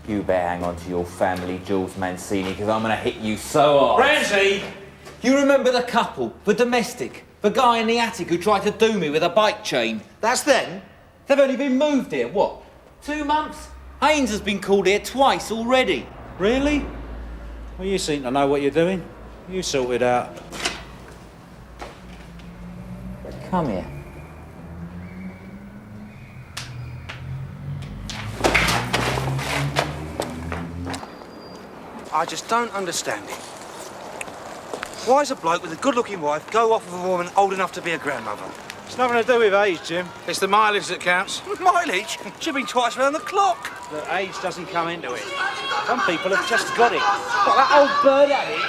You better hang on to your family jewels, Mancini, because I'm going to hit you so hard. Ramsey! You remember the couple, the domestic, the guy in the attic who tried to do me with a bike chain? That's them? They've only been moved here, what, 2 months? Haynes has been called here twice already. Really? Well, you seem to know what you're doing. You sort it out. Come here. I just don't understand it. Why does a bloke with a good-looking wife go off with a woman old enough to be a grandmother? It's nothing to do with age, Jim. It's the mileage that counts. Mileage? She's been twice round the clock. The age doesn't come into it. Some people have just got it. What, that old bird at it?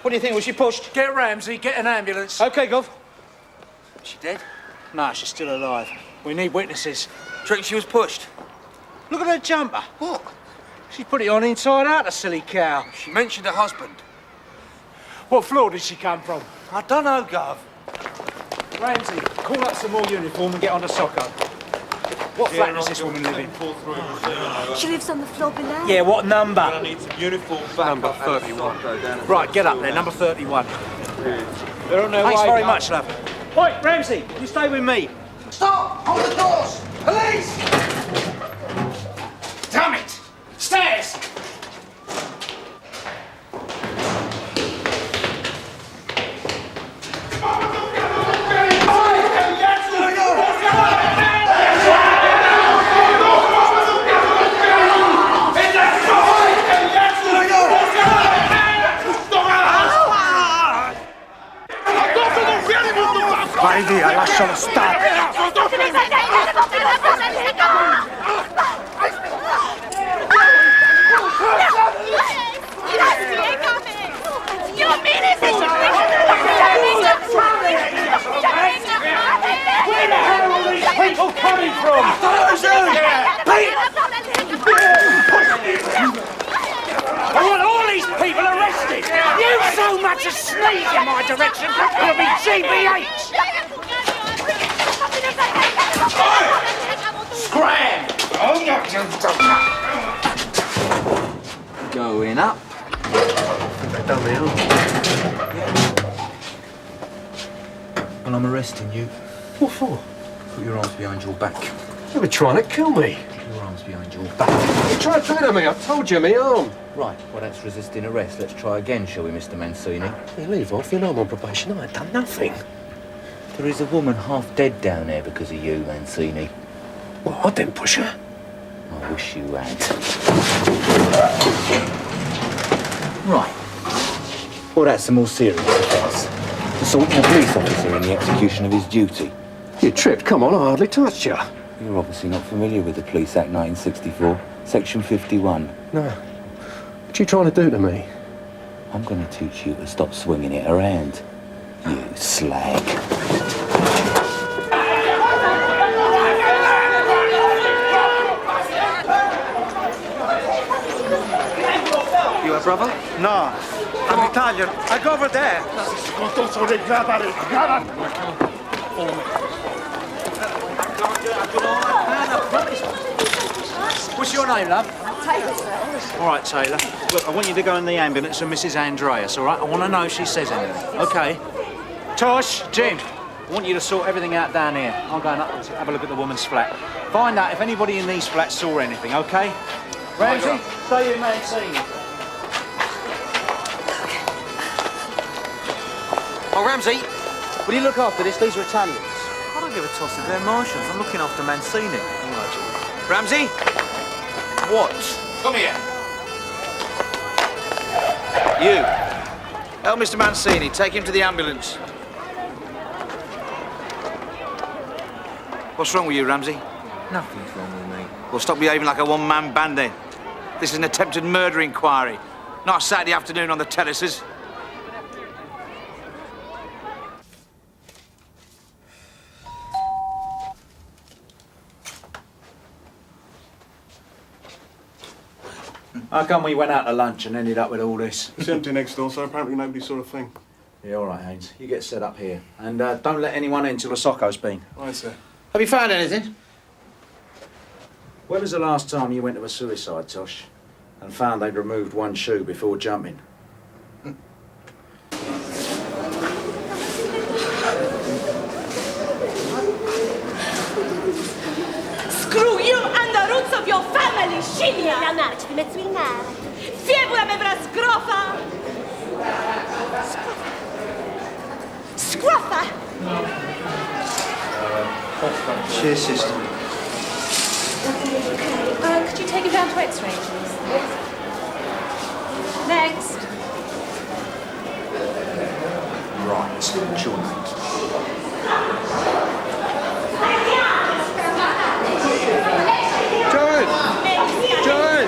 What do you think? Was she pushed? Get Ramsey, get an ambulance. OK, Gov. Is she dead? No, she's still alive. We need witnesses. Do you reckon she was pushed? Look at her jumper. What? She put it on inside out, the silly cow. She mentioned her husband. What floor did she come from? I don't know, Gov. Ramsey, call up some more uniform and get on the Socko. What flat does this woman live in? She lives on the floor below. Yeah, what number? I need some uniform. Number 31. Right, get up there, number 31. They're on their Thanks way, very Gov. much, love. Oi, Ramsey, you stay with me. Stop! Hold the doors! Police! Damn it! Stairs! Vai via, lascialo stare! Where the hell are these people coming from? I want all these people arrested! You so much as sneeze in my direction, you'll be GBH! Scram! Going up. Well, I'm arresting you. What for? Put your arms behind your back. You were trying to kill me. Put your arms behind your back. You tried to do to me, I told you, me arm. Right, well, that's resisting arrest. Let's try again, shall we, Mr. Mancini? Hey, leave off. You know I'm on probation. I ain't done nothing. There is a woman half dead down there because of you, Mancini. Well, I didn't push her. I wish you had. Right. Well, that's a more serious offence. Assaulting a police officer in the execution of his duty. You tripped. Come on, I hardly touched you. You're obviously not familiar with the Police Act 1964, Section 51. No. What are you trying to do to me? I'm going to teach you to stop swinging it around, you slag. You a brother? No. I'm Italian. I go over there. What's your name, love? Taylor, sir. All right, Taylor. Look, I want you to go in the ambulance with Mrs. Andreas, all right? I want to know if she says anything. OK. Tosh, Jim, I want you to sort everything out down here. I'm going up to have a look at the woman's flat. Find out if anybody in these flats saw anything, OK? Ramsey, stay with Mancini. Oh, Ramsey, will you look after this? These are Italians. I don't give a toss if they're Martians. I'm looking after Mancini. Ramsey? What? Come here. You. Help Mr. Mancini. Take him to the ambulance. What's wrong with you, Ramsey? Nothing's wrong with me. Well, stop behaving like a one-man band then. This is an attempted murder inquiry, not a Saturday afternoon on the terraces. How come we went out to lunch and ended up with all this? It's empty next door, so apparently nobody saw a thing. Yeah, all right, Haynes. You get set up here. And don't let anyone in till the socko's been. Right, sir. Have you found anything? When was the last time you went to a suicide, Tosh, and found they'd removed one shoe before jumping? Screw you and the roots of your family, Shinia! Ranarci di mezz'inare. Fiebula bevra scrofa! Scroffa! Cheers, sister. Could you take him down to X-ray, please? Next. Right, what's your name? John! John!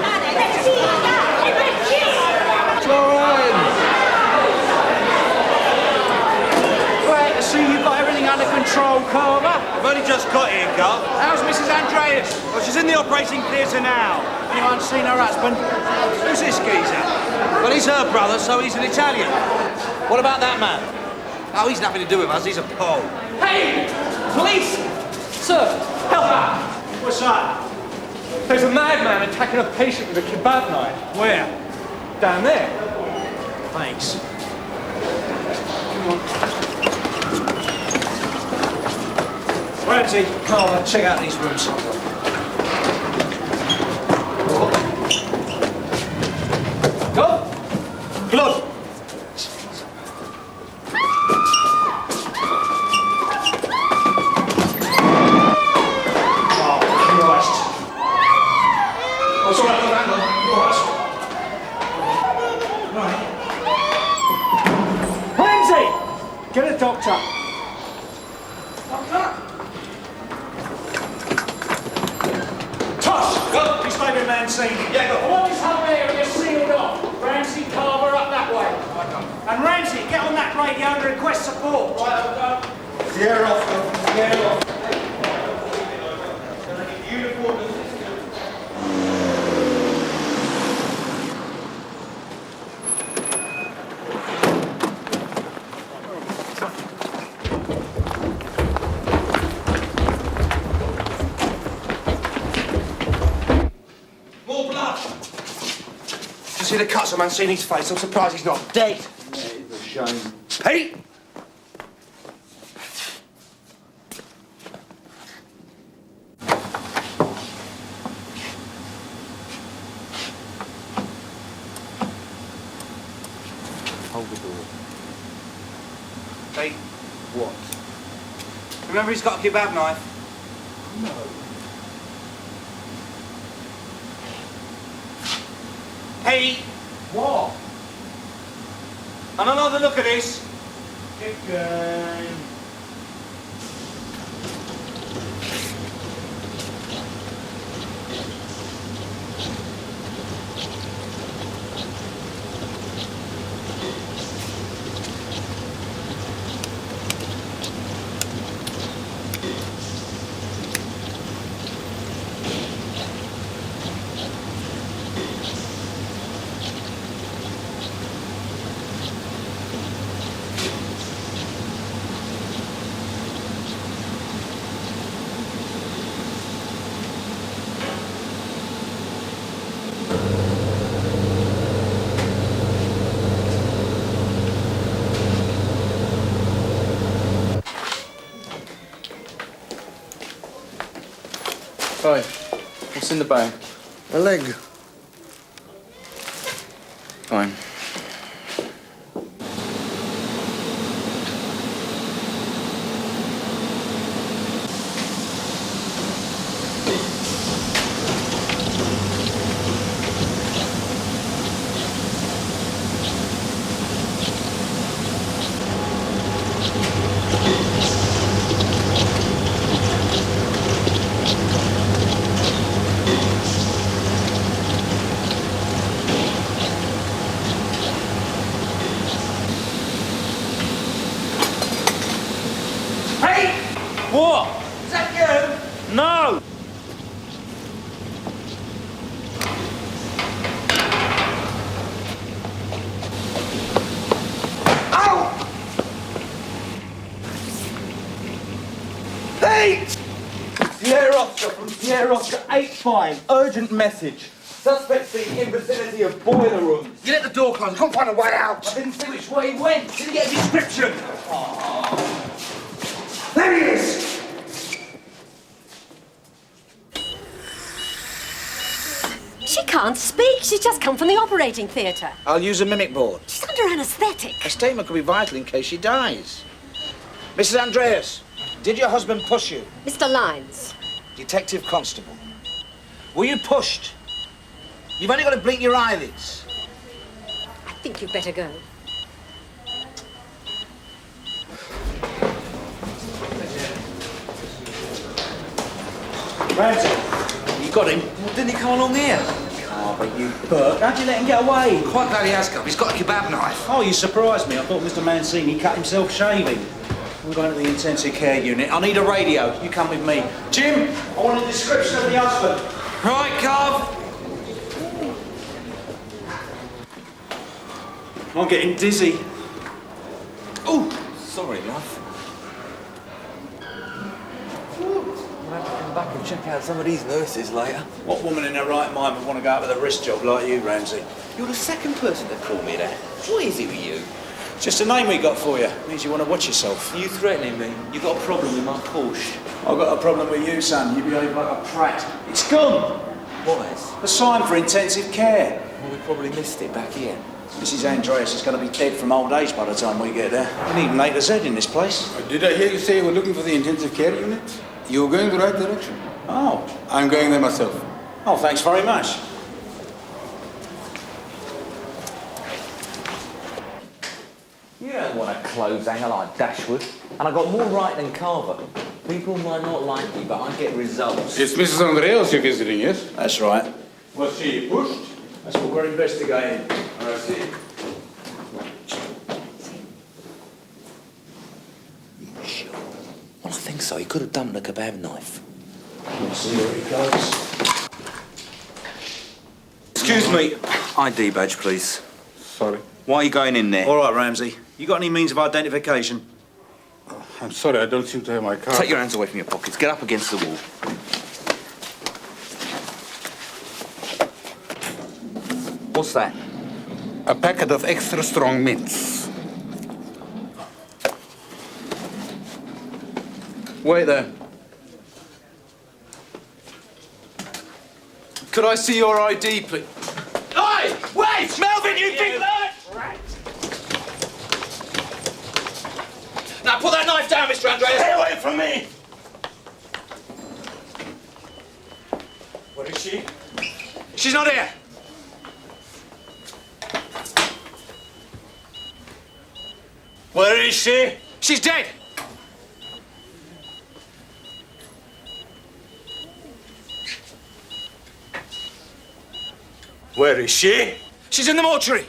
John! Great to see you've got everything under control, Carver. I've only just got here, Carl. How's Mrs. Andreas? Well, she's in the operating theatre now. Anyone seen her husband? Who's this geezer? Well, he's her brother, so he's an Italian. What about that man? Oh, he's nothing to do with us. He's a Pole. Hey! Police! Sir, help out! What's that? There's a madman attacking a patient with a kebab knife. Where? Down there. Thanks. Ramsey, Carver, check out these rooms. Go! Blood! Get a doctor. Tosh! Go! He's maybe Mancini. Yeah, go. I want this whole area sealed off. Ramsey, Carver, up that way. And Ramsey, get on that radio and request support. Right, I'll go. Gear off, gear off. Uniform. See the cuts on Mancini's face. I'm surprised he's not dead. Yeah, it's a shame. Pete! Hold the door. Pete, What? remember he's got a kebab knife? No. Pete! What? And another look at this. Keep going. Hi. What's in the bag? A leg. Fine. What? Is that you? No! Pete! Sierra Oscar from Sierra Oscar 8-5. Urgent message. Suspect seen in vicinity of boiler rooms. You let the door close. I can't find a way out. I didn't see which way he went. Didn't get a description. Oh. There he is! She can't speak. She's just come from the operating theatre. I'll use a mimic board. She's under anaesthetic. A statement could be vital in case she dies. Mrs. Andreas, did your husband push you? Mr. Lyons. Detective Constable. Were you pushed? You've only got to blink your eyelids. I think you'd better go. Ramsey, you got him? Well, didn't he come along here? Oh, but you Burke, how'd you let him get away? Quite glad he has come. He's got a kebab knife. Oh, you surprised me. I thought Mr. Mancini cut himself shaving. I'm going to the intensive care unit. I need a radio. You come with me. Jim, I want a description of the husband. Right, Carver. I'm getting dizzy. Oh, sorry, love. I'll have to come back and check out some of these nurses later. What woman in her right mind would want to go out with a wrist job like you, Ramsey? You're the second person to call me that. What is it with you? Just a name we got for you. Means you want to watch yourself. Are you threatening me? You got a problem with my Porsche? I've got a problem with you, son. You behave like a prat. It's gone. What is? A sign for intensive care. Well, we probably missed it back here. Mrs. Andreas is going to be dead from old age by the time we get there. We need an A to Z in this place. Did I hear you say you were looking for the intensive care unit? You were going the right direction. Oh. I'm going there myself. Oh, thanks very much. You don't want a clothes hanger like Dashwood. And I got more right than Carver. People might not like me, but I get results. It's Mrs. Andreas you're visiting, yes? That's right. Was she pushed? That's what we're investigating. I see. Sure. Well, I think so. He could have dumped the kebab knife. Let's see where he goes. Excuse me. ID badge, please. Sorry. Why are you going in there? All right, Ramsey. You got any means of identification? I'm sorry, I don't seem to have my card. Take your hands away from your pockets. Get up against the wall. What's that? A packet of extra strong mints. Wait there. Could I see your ID, please? Oi! Wait! Melvin, you big lad! Right. Now put that knife down, Mr. Andreas. Stay away from me! Where is she? She's not here. Where is she? She's dead. Where is she? She's in the mortuary.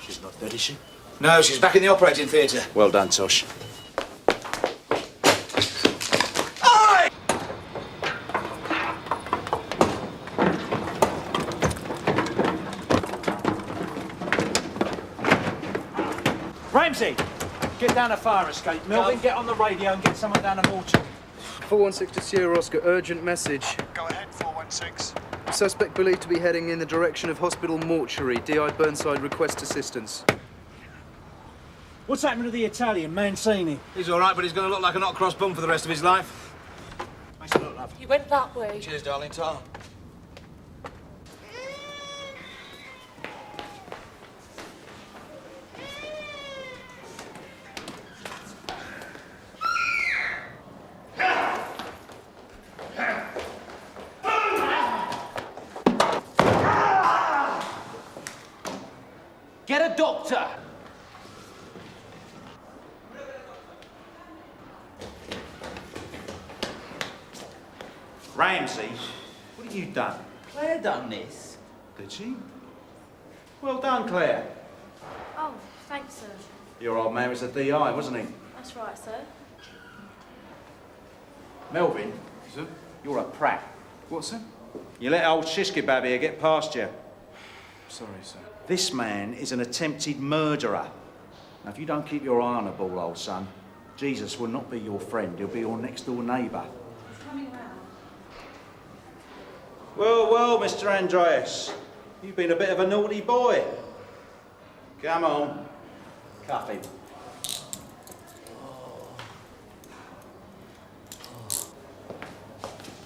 She's not dead, is she? No, she's back in the operating theatre. Well done, Tosh. Ramsey, get down a fire escape. Melvin, get on the radio and get someone down a mortuary. 416 to Sierra Oscar, urgent message. Go ahead, 416. Suspect believed to be heading in the direction of hospital mortuary. DI Burnside requests assistance. What's happened to the Italian, Mancini? He's all right, but he's going to look like a knock-cross bum for the rest of his life. Makes it look lovely. He went that way. Cheers, darling. Ta. Get a doctor. Ramsey, what have you done? Claire done this. Did she? Well done, Claire. Oh, Thanks, sir. Your old man was a DI, wasn't he? That's right, sir. Melvin, Sir? you're a prat. What, sir? You let old shish kebab here get past you. Sorry, sir. This man is an attempted murderer. Now, if you don't keep your eye on the ball, old son, Jesus will not be your friend. He'll be your next-door neighbour. He's coming round. Well, well, Mr. Andreas, you've been a bit of a naughty boy. Come on, cuff him.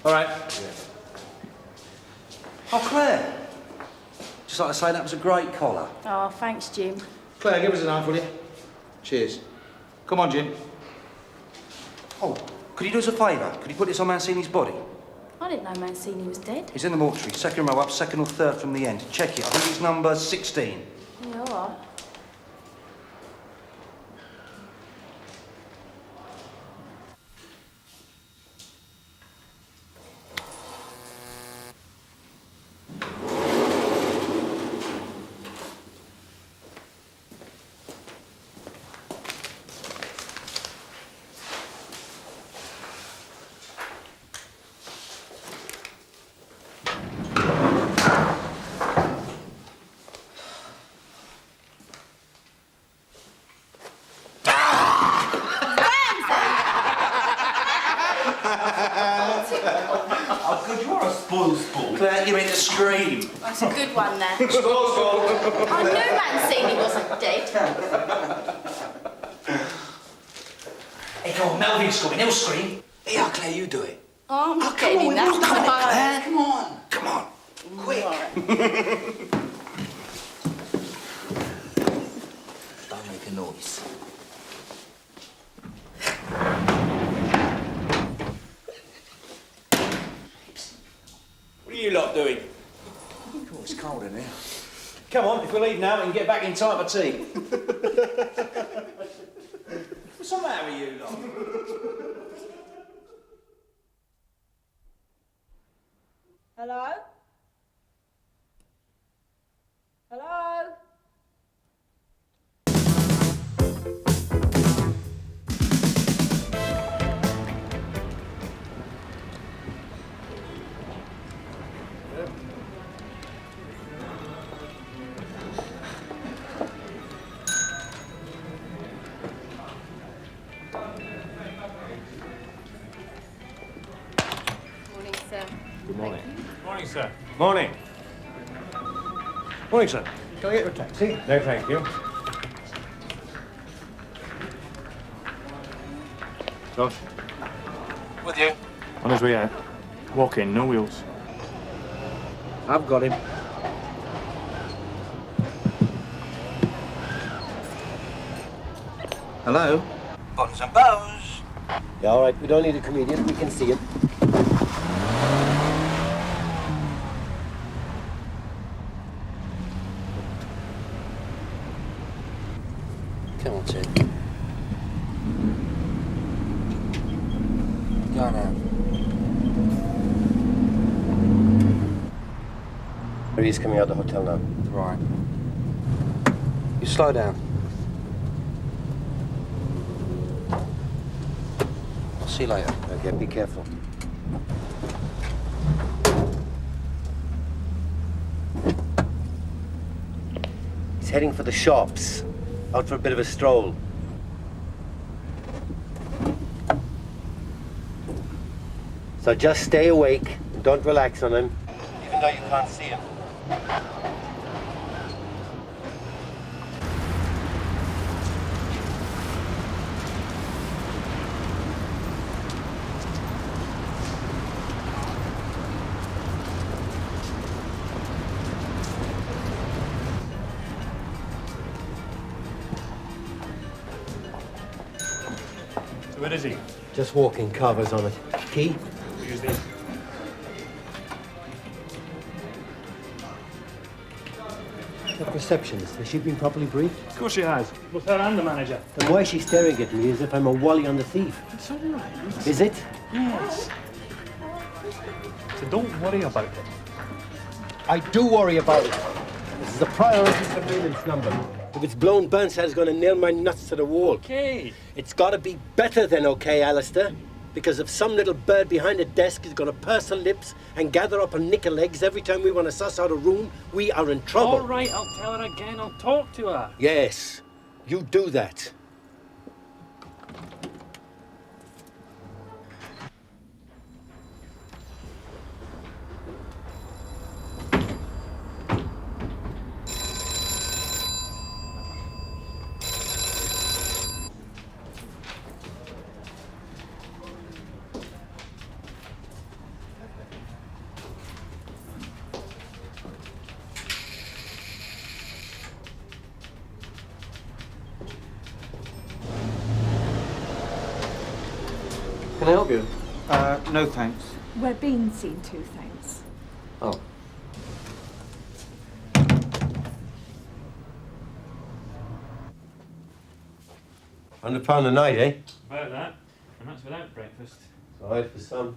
All right. Oh, Claire. Just like to say that was a great collar. Oh, thanks, Jim. Claire, give us a knife, will you? Cheers. Come on, Jim. Oh, could you do us a favour? Could you put this on Mancini's body? I didn't know Mancini was dead. He's in the mortuary, second row up, second or third from the end. Check it. I think it's number 16. Yeah, all right. Oh, good, you are a spoil sport. Claire, you mean to scream. That's a good one, there. Spoil. I knew Mancini wasn't dead. Hey, come on, Melvin's coming. He'll scream. Here, Claire, you do it. Oh, I'm not come getting on, in that. we've done it, Claire. Come on. Come on. Quick. Don't make a noise. What are you lot doing? Oh, it's cold in here. Come on, if we leave now, we can get back in time for tea. What's the matter with you lot? Hello? Hello? Morning, sir. Good morning. Morning, sir. Morning. Morning, sir. Can I get a taxi? No, thank you. Josh, With you. on his way out. Walk in, no wheels. I've got him. Hello? Buttons and bows. Yeah, all right, we don't need a comedian, we can see him. Come on, Sid. Go now. He's coming out of the hotel now. Right. You slow down. I'll see you later. Okay, be careful. He's heading for the shops. Out for a bit of a stroll. So just stay awake and don't relax on him, even though you can't see him. Where is he? Just walking, Carver's on it. Key? Use this. The receptionist, has she been properly briefed? Of course she has. What's her and the manager? Then why is she staring at me as if I'm a wally on the thief? It's all right. Is it? Yes. So don't worry about it. I do worry about it. This is a priority surveillance number. If it's blown, Burnside's going to nail my nuts to the wall. Okay. It's got to be better than okay, Alistair. Because if some little bird behind a desk is going to purse her lips and gather up her nickel eggs every time we want to suss out a room, we are in trouble. All right, I'll tell her again. I'll talk to her. Yes, you do that. Can I help you? No thanks. We're being seen to, thanks. Oh. £100 a night, eh? About that. And that's without breakfast. It's all right for some.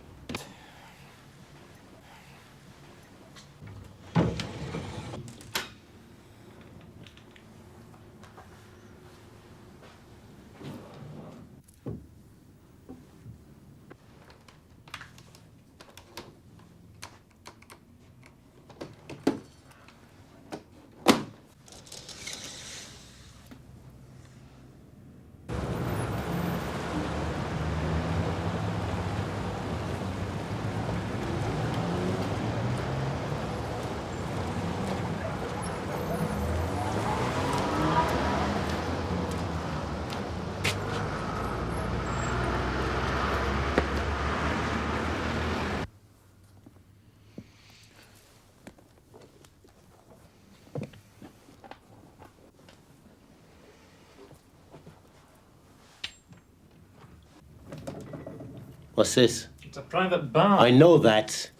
What's this? It's a private bar. I know that.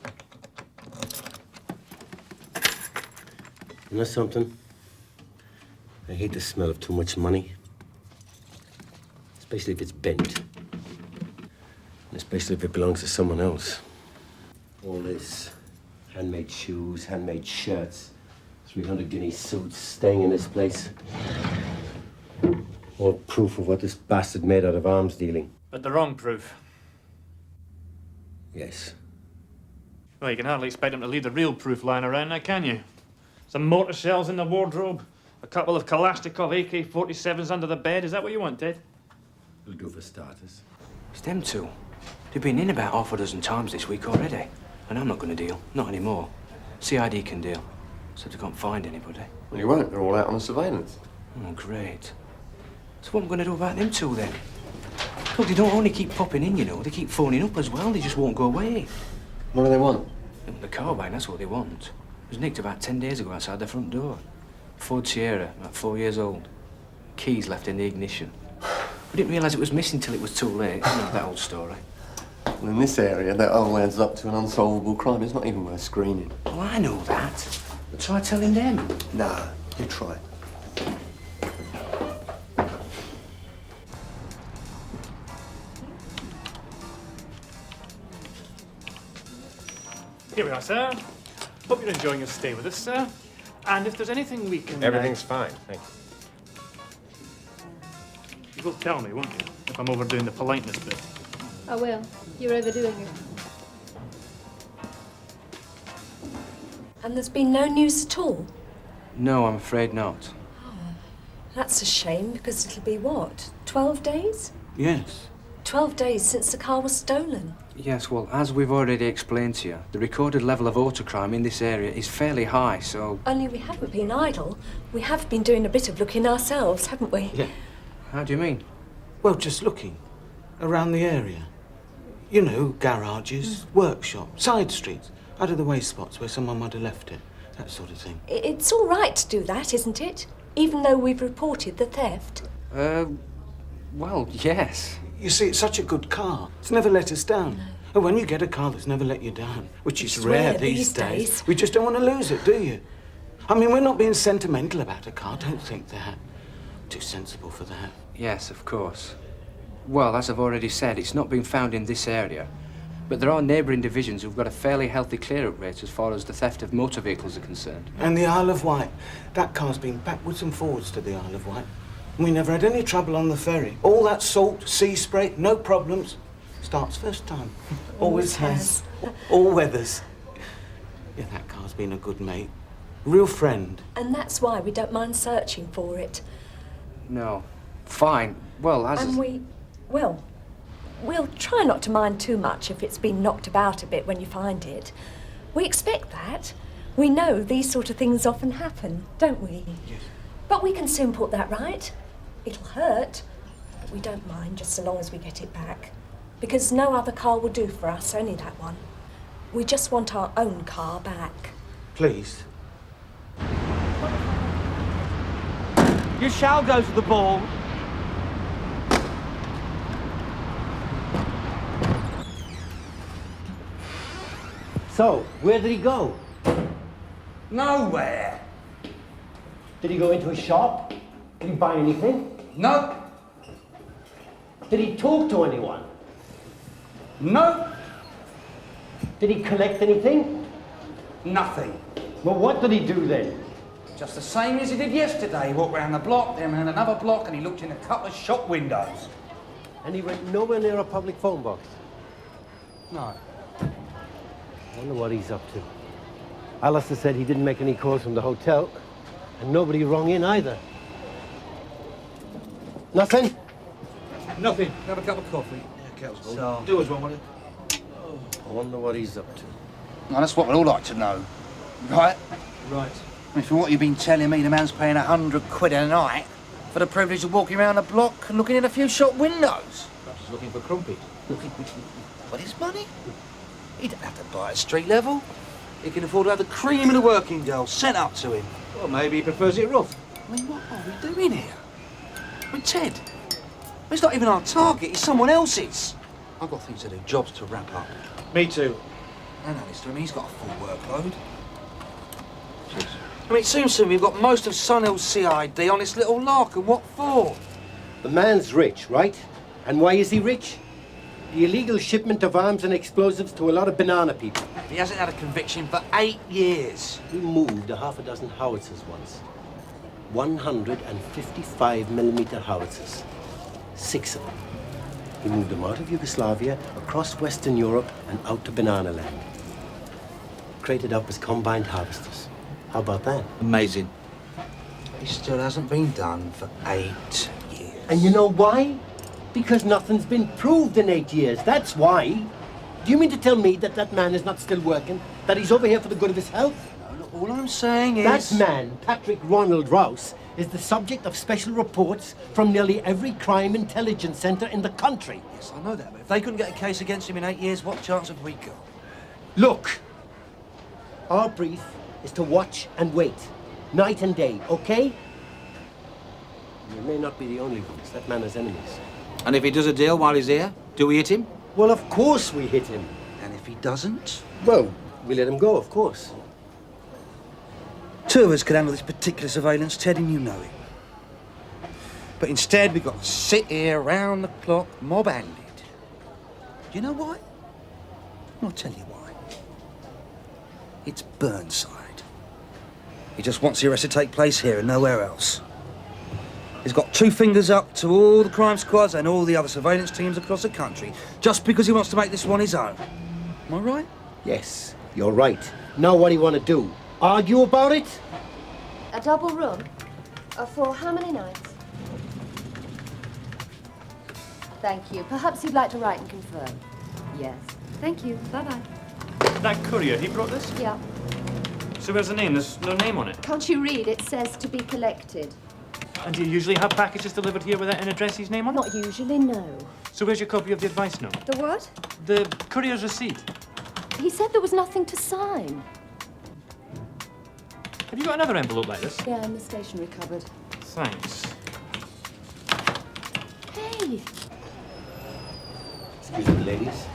You know something? I hate the smell of too much money. Especially if it's bent. And especially if it belongs to someone else. All this. Handmade shoes, handmade shirts, 300 guinea suits staying in this place. All proof of what this bastard made out of arms dealing. But the wrong proof. Yes. Well, you can hardly expect him to leave the real proof lying around now, can you? Some mortar shells in the wardrobe, a couple of Kalashnikov AK-47s under the bed. Is that what you want, Ted? It'll do for starters. It's them two. They've been in about half a dozen times this week already. And I'm not going to deal. Not anymore. CID can deal. So they can't find anybody. Well, you won't. They're all out on surveillance. Oh, great. So what am I going to do about them two, then? Look, they don't only keep popping in, you know. They keep phoning up as well. They just won't go away. What do they want? The carbine, that's what they want. It was nicked about 10 days ago outside their front door. Ford Sierra, about 4 years old. Keys left in the ignition. We didn't realise it was missing till it was too late. You know that old story. Well, in this area, that all adds up to an unsolvable crime. It's not even worth screening. Well, I know that. But try telling them. Nah, you try. Here we are, sir. Hope you're enjoying your stay with us, sir. And if there's anything we can... Everything's fine, thank you. You will tell me, won't you, if I'm overdoing the politeness bit? I will. You're overdoing it. And there's been no news at all? No, I'm afraid not. That's a shame, because it'll be what, 12 days? Yes. 12 days since the car was stolen. Yes, well, as we've already explained to you, the recorded level of autocrime in this area is fairly high, so... Only we haven't been idle. We have been doing a bit of looking ourselves, haven't we? Yeah. How do you mean? Well, just looking around the area. You know, garages, workshops, side streets, out-of-the-way spots where someone might have left it, that sort of thing. It's all right to do that, isn't it? Even though we've reported the theft. Well, yes. You see, it's such a good car. It's never let us down. And when you get a car that's never let you down, which is rare these days, we just don't want to lose it, do you? I mean, we're not being sentimental about a car, don't think that. Too sensible for that. Yes, of course. Well, as I've already said, it's not been found in this area. But there are neighbouring divisions who've got a fairly healthy clear-up rate as far as the theft of motor vehicles are concerned. And the Isle of Wight. That car's been backwards and forwards to the Isle of Wight. We never had any trouble on the ferry. All that salt, sea spray, no problems. Starts first time. Always has. All weathers. Yeah, that car's been a good mate. Real friend. And that's why we don't mind searching for it. No. Fine. Well, as... And we'll try not to mind too much if it's been knocked about a bit when you find it. We expect that. We know these sort of things often happen, don't we? Yes. But we can soon put that right. It'll hurt, but we don't mind just so long as we get it back. Because no other car will do for us, only that one. We just want our own car back. Please. You shall go to the ball. So, where did he go? Nowhere. Did he go into a shop? Did he buy anything? No. Did he talk to anyone? No. Did he collect anything? Nothing. Well, what did he do then? Just the same as he did yesterday. He walked round the block, then round another block, and he looked in a couple of shop windows. And he went nowhere near a public phone box? No. I wonder what he's up to. Ellison said he didn't make any calls from the hotel, and nobody rung in either. Nothing? Nothing. Have a cup of coffee. Yeah, kettle's full. So- Do us one, will you? I wonder what he's up to. Well, that's what we'd all like to know. Right? Right. I mean, from what you've been telling me, the man's paying £100 a night for the privilege of walking around the block and looking in a few shop windows. Perhaps he's looking for crumpet. What is money? He don't have to buy at street level. He can afford to have the cream of the working girls sent up to him. Well, maybe he prefers it rough. I mean, what are we doing here? I mean, Ted, he's not even our target, he's someone else's. I've got things to do, jobs to wrap up. Me too. And Alistair, I mean, he's got a full workload. I mean, it seems to me we've got most of Sunhill's CID on this little lark, and what for? The man's rich, right? And why is he rich? The illegal shipment of arms and explosives to a lot of banana people. He hasn't had a conviction for 8 years. He moved a half a dozen howitzers once. 155mm howitzers. 6 of them. He moved them out of Yugoslavia, across Western Europe, and out to Banana Land. Crated up as combined harvesters. How about that? Amazing. He still hasn't been done for 8 years. And you know why? Because nothing's been proved in 8 years. That's why. Do you mean to tell me that that man is not still working? That he's over here for the good of his health? No, look, all I'm saying is... That man, Patrick Ronald Rouse, is the subject of special reports from nearly every crime intelligence centre in the country. Yes, I know that, but if they couldn't get a case against him in 8 years, what chance have we got? Look, our brief is to watch and wait, night and day, okay? You may not be the only ones. That man has enemies. And if he does a deal while he's here, do we hit him? Well, of course we hit him. And if he doesn't? Well, we let him go, of course. 2 of us could handle this particular surveillance, Ted, and you know it. But instead, we've got to sit here round the clock, mob-handed. Do you know why? I'll tell you why. It's Burnside. He just wants the arrest to take place here and nowhere else. He's got 2 fingers up to all the crime squads and all the other surveillance teams across the country, just because he wants to make this one his own. Am I right? Yes, you're right. Now what do you want to do? Argue about it? A double room? For how many nights? Thank you. Perhaps you'd like to write and confirm. Yes. Thank you. Bye-bye. That courier, he brought this? Yeah. So where's the name? There's no name on it. Can't you read? It says to be collected. And do you usually have packages delivered here without an address his name on it? Not usually, no. So where's your copy of the advice note? The what? The courier's receipt. He said there was nothing to sign. Have you got another envelope like this? Yeah, in the stationery cupboard. Thanks. Hey! Excuse me, ladies.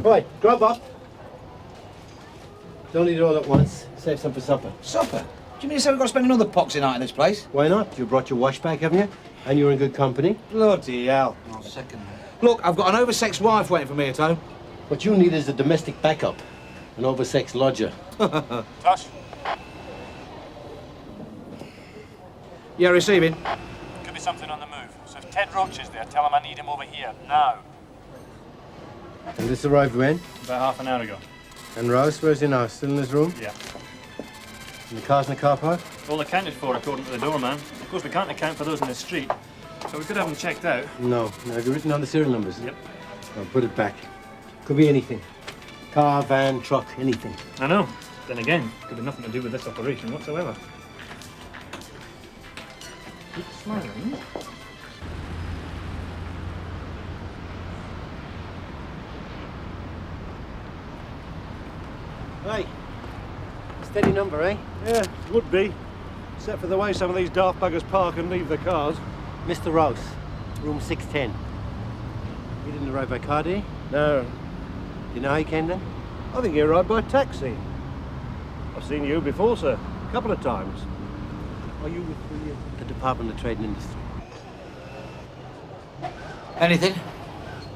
Right, grub up. Don't eat it all at once. Save some for supper. Supper? Do you mean to say we've got to spend another poxy night in this place? Why not? You brought your wash bag, haven't you? And you're in good company? Bloody hell. I'll second that. Look, I've got an oversexed wife waiting for me at home. What you need is a domestic backup. An oversexed lodger. Tosh? Yeah, receiving. Could be something on the move. So if Ted Roach is there, tell him I need him over here, now. And this arrived when? About half an hour ago. And Rouse, where's he now? Still in his room? Yeah. And the car's in the car park? All accounted for, according to the doorman. Of course, we can't account for those in the street. So we could have them checked out. No. Have you written down the serial numbers? Yep. I'll put it back. Could be anything. Car, van, truck, anything. I know. Then again, could be nothing to do with this operation whatsoever. Keep smiling. Hey. Steady number, eh? Yeah, would be. Except for the way some of these daft buggers park and leave their cars. Mr. Rouse, room 610. He didn't arrive by car, did he? No. Do you know how he came then? I think he arrived by taxi. I've seen you before, sir. A couple of times. Are you with the Department of Trade and Industry? Anything?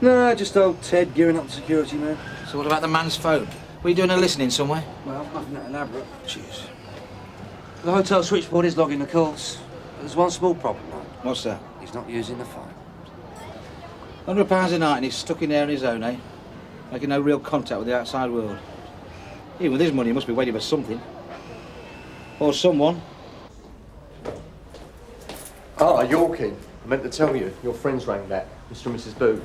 No, just old Ted gearing up the security man. So what about the man's phone? Were you doing a listening somewhere? Well, nothing that elaborate. Jeez. The hotel switchboard is logging the calls. But there's one small problem, right? What's that? He's not using the phone. £100 a night and he's stuck in there on his own, eh? Making no real contact with the outside world. Even with his money, he must be waiting for something. Or someone. Ah, Yorkie. I meant to tell you, your friends rang back, Mr. and Mrs. Booth.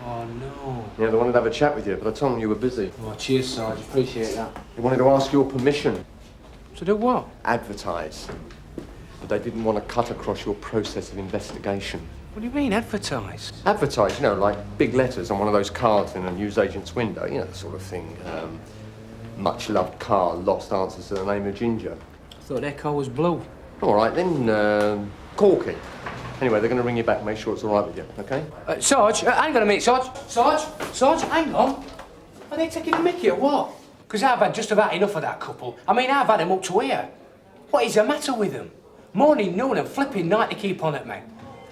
Oh, no. Yeah, they wanted to have a chat with you, but I told them you were busy. Oh, cheers, Sarge. Appreciate that. They wanted to ask your permission. To do what? Advertise. But they didn't want to cut across your process of investigation. What do you mean, advertise? Advertise, you know, like big letters on one of those cards in a newsagent's window, you know, the sort of thing. Much loved car, lost answers to the name of Ginger. I thought their car was blue. All right, then, Corky. Anyway, they're going to ring you back and make sure it's all right with you, OK? Sarge, hang on a minute, Sarge. Sarge, hang on. Are they taking a mickey or what? Because I've had just about enough of that couple. I mean, I've had them up to here. What is the matter with them? Morning, noon and flipping night to keep on at me.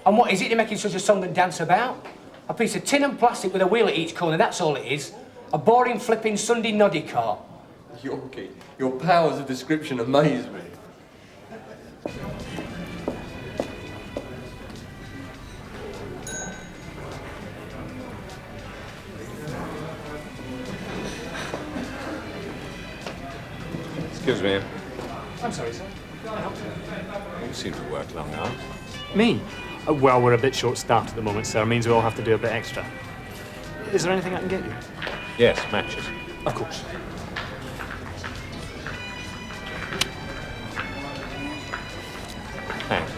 And what is it they're making such a song and dance about? A piece of tin and plastic with a wheel at each corner, that's all it is. A boring flipping Sunday noddy car. Yorkie, your powers of description amaze me. Excuse me. I'm sorry, sir. Can I help you? You seem to work long hours. Me? Well, we're a bit short-staffed at the moment, sir. It means we all have to do a bit extra. Is there anything I can get you? Yes, matches. Of course. Thanks.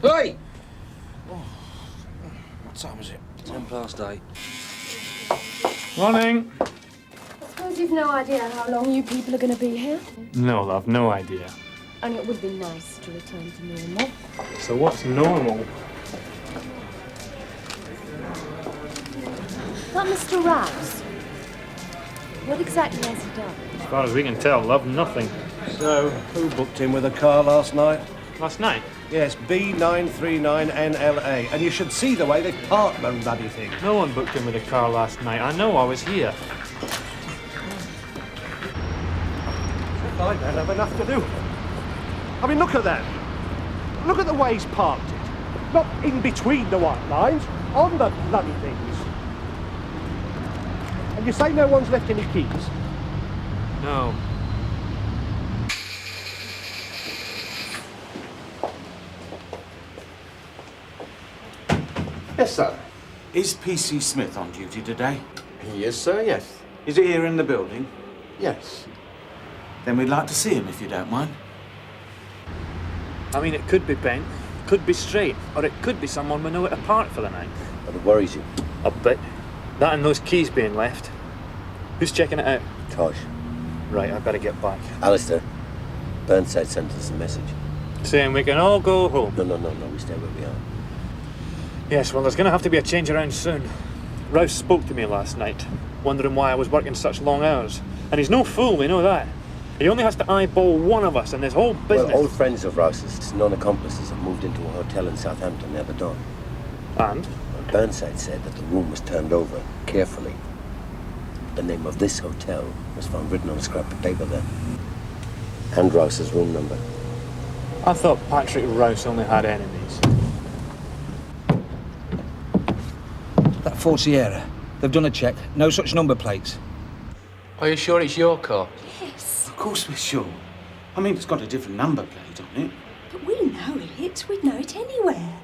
Hey! Oh, what time is it? 8:10. Morning. I suppose you've no idea how long you people are going to be here? No, love, no idea. And it would be nice to return to normal. So what's normal? That Mr. Rouse. What exactly has he done? As far as we can tell, love, nothing. So, who booked him with a car last night? Last night? Yes, B939NLA. And you should see the way they park the bloody thing. No one booked him with a car last night. I know, I was here. I don't have enough to do. I mean, look at that. Look at the way he's parked it. Not in between the white lines, on the bloody things. And you say no one's left any keys? No. Yes, sir. Is PC Smith on duty today? He is, sir, yes. Is he here in the building? Yes. Then we'd like to see him, if you don't mind. I mean, it could be bent, could be straight, or it could be someone we know it apart for the night. But it worries you. A bit. That and those keys being left. Who's checking it out? Tosh. Right, I better get back. Alistair, Burnside sent us a message. Saying we can all go home. No, we stay where we are. Yes, well, there's going to have to be a change around soon. Rouse spoke to me last night, wondering why I was working such long hours. And he's no fool, we know that. He only has to eyeball one of us in this whole business. Well, old friends of Rouse's, non-accomplices, have moved into a hotel in Southampton near the dawn. And? Well, Burnside said that the room was turned over carefully. The name of this hotel was found written on a scrap of paper there. And Rouse's room number. I thought Patrick Rouse only had enemies. That Ford Sierra. They've done a check. No such number plates. Are you sure it's your car? Yes. Of course we're sure. I mean, it's got a different number plate on it. But we know it. We'd know it anywhere.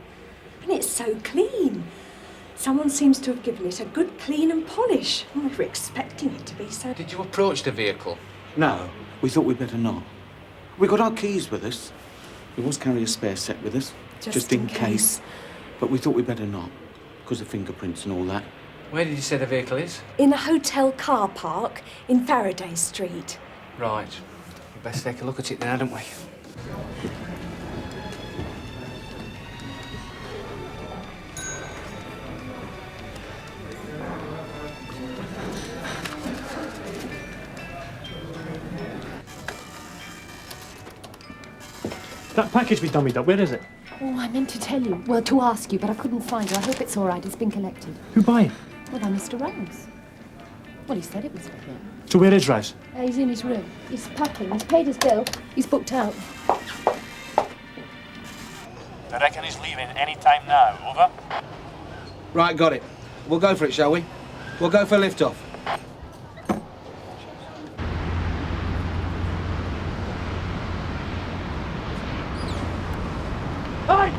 And it's so clean. Someone seems to have given it a good clean and polish. And we were expecting it to be so... Did you approach the vehicle? No, we thought we'd better not. We got our keys with us. We always carry a spare set with us, just in case. But we thought we'd better not, because of fingerprints and all that. Where did you say the vehicle is? In a hotel car park in Faraday Street. Right. We best take a look at it now, don't we? That package we dummied up, where is it? Oh, I meant to tell you. Well, to ask you, but I couldn't find it. I hope it's all right. It's been collected. Who by it? Well, by Mr. Rouse. Well, he said it was for him. So where is Rouse? He's in his room. He's packing. He's paid his bill. He's booked out. I reckon he's leaving any time now. Over? Right, got it. We'll go for it, shall we? We'll go for liftoff. Hey!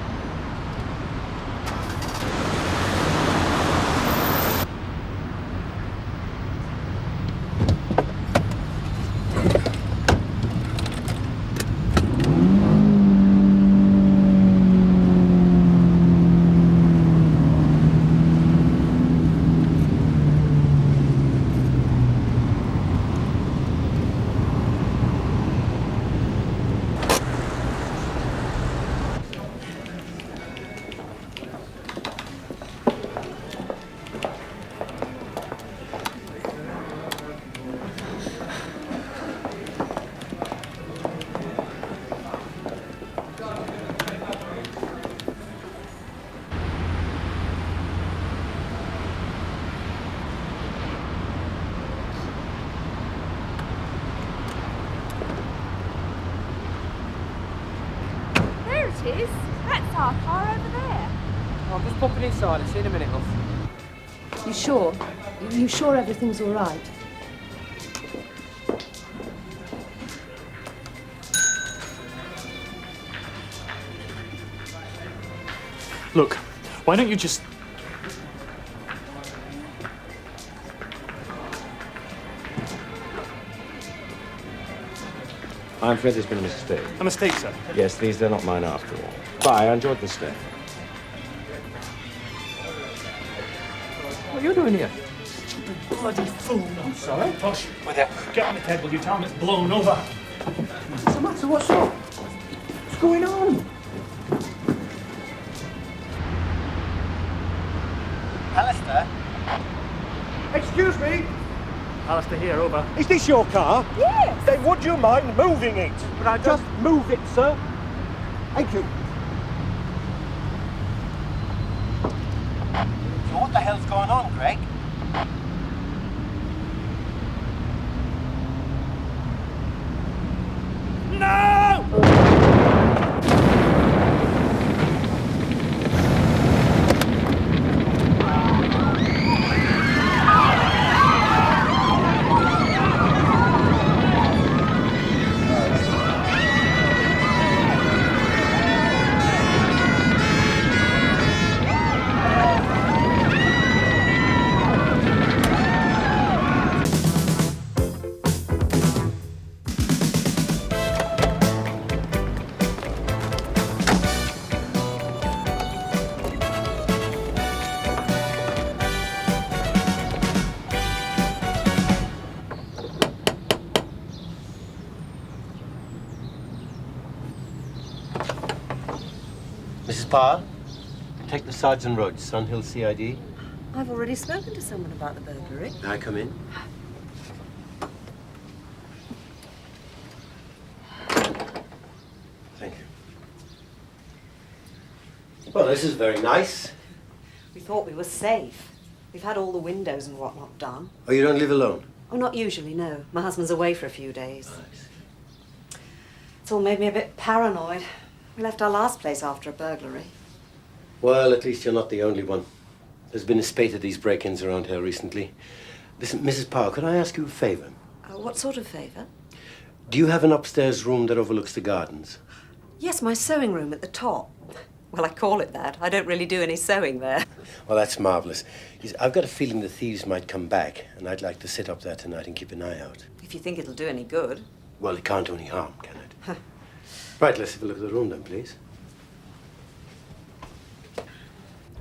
It is. That's our car over there. I'm just popping inside. I'll see you in a minute, love. You sure? You sure everything's all right? Look, why don't you just... I'm afraid there's been a mistake. A mistake, sir? Yes, these are not mine after all. Bye, I enjoyed the stay. What are you doing here? Stupid bloody fool. I'm sorry. Tosh, with it. Get on the table, you tell him it's blown over. What's the matter? What's wrong? What's going on? Alistair? Excuse me? Alistair here, over. Is this your car? Yes. Then would you mind moving it? But I just move it, sir. Thank you. So what the hell's going on, Greg? Parr, Detective Sergeant Roach, Sunhill CID. I've already spoken to someone about the burglary. May I come in? Thank you. Well, this is very nice. We thought we were safe. We've had all the windows and whatnot done. Oh, you don't live alone? Oh, not usually, no. My husband's away for a few days. It's all made me a bit paranoid. We left our last place after a burglary. Well, at least you're not the only one. There's been a spate of these break-ins around here recently. Listen, Mrs. Parr, could I ask you a favour? What sort of favour? Do you have an upstairs room that overlooks the gardens? Yes, my sewing room at the top. Well, I call it that. I don't really do any sewing there. Well, that's marvellous. I've got a feeling the thieves might come back, and I'd like to sit up there tonight and keep an eye out. If you think it'll do any good. Well, it can't do any harm, can it? Right, let's have a look at the room then, please.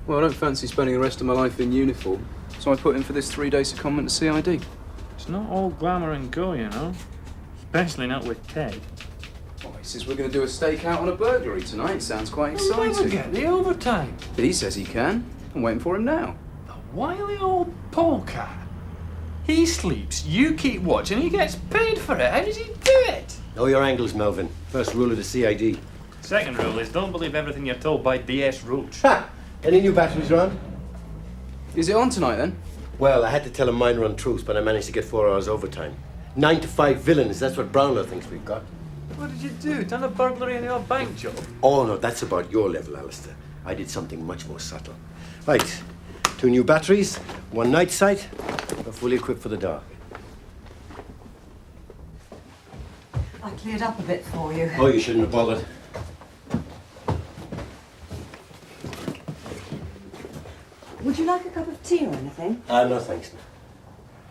Well, I don't fancy spending the rest of my life in uniform, so I put in for this 3-day secondment to CID. It's not all glamour and go, you know. Especially not with Ted. Oh, he says we're going to do a stakeout on a burglary tonight. Sounds quite We'll exciting. never get the overtime. But he says he can. I'm waiting for him now. Wily old polecat. He sleeps, you keep watch, and he gets paid for it. How does he do it? Know your angles, Melvin. First rule of the CID. Second rule is don't believe everything you're told by DS Roach. Ha! Any new batteries round? Is it on tonight, then? Well, I had to tell a minor untruth, but I managed to get 4 hours overtime. 9 to 5 villains, that's what Brownlow thinks we've got. What did you do? Done a burglary in your bank job? Oh, no, that's about your level, Alistair. I did something much more subtle. Right, 2 new batteries, 1 night sight, we're fully equipped for the dark. I cleared up a bit for you. Oh, you shouldn't have bothered. Would you like a cup of tea or anything? No thanks.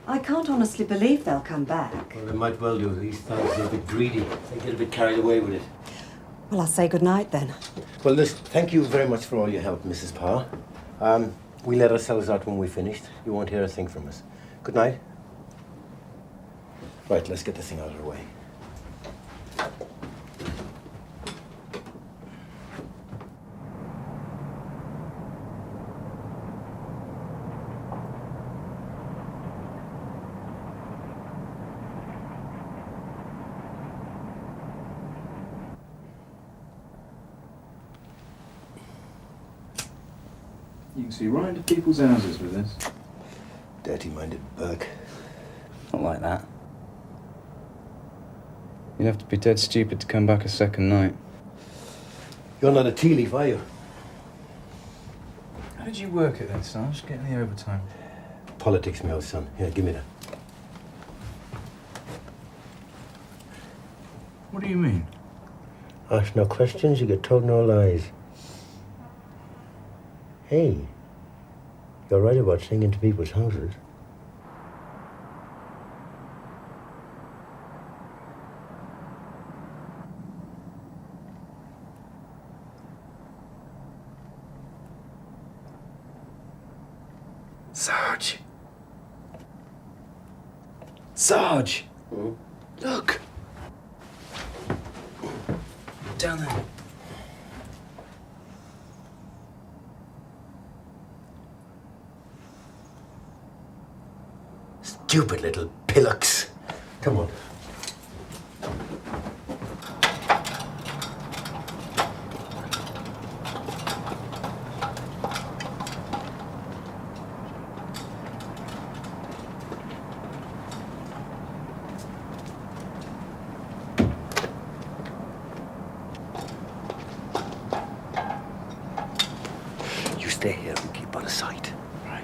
I can't honestly believe they'll come back. Well, they might well do. These thugs are a bit greedy. They get a bit carried away with it. Well, I'll say good night then. Well, listen, thank you very much for all your help, Mrs. Parr. We let ourselves out when we finished. You won't hear a thing from us. Good night. Right, let's get this thing out of the way. You can see right into people's houses with this. Dirty-minded Burke. Not like that. You'd have to be dead stupid to come back a second night. You're not a tea leaf, are you? How did you work it then, Sarge? Getting the overtime? Politics, my old son. Here, give me that. What do you mean? Ask no questions, you get told no lies. Hey, you're right about singing into people's houses. Sarge. Sarge. Look. Down there. Stupid little pillocks. Come on. You stay here and keep out of sight. Right.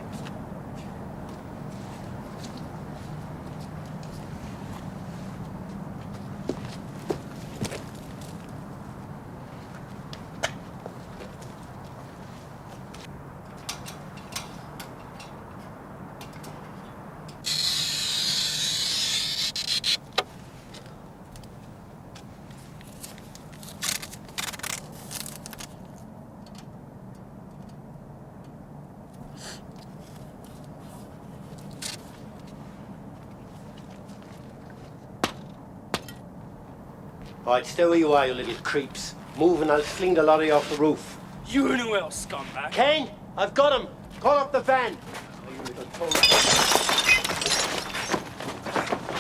All right, stay where you are, you little creeps. Move and I'll fling the lot of you off the roof. You and who else, scumbag? Kane, I've got him. Call up the van.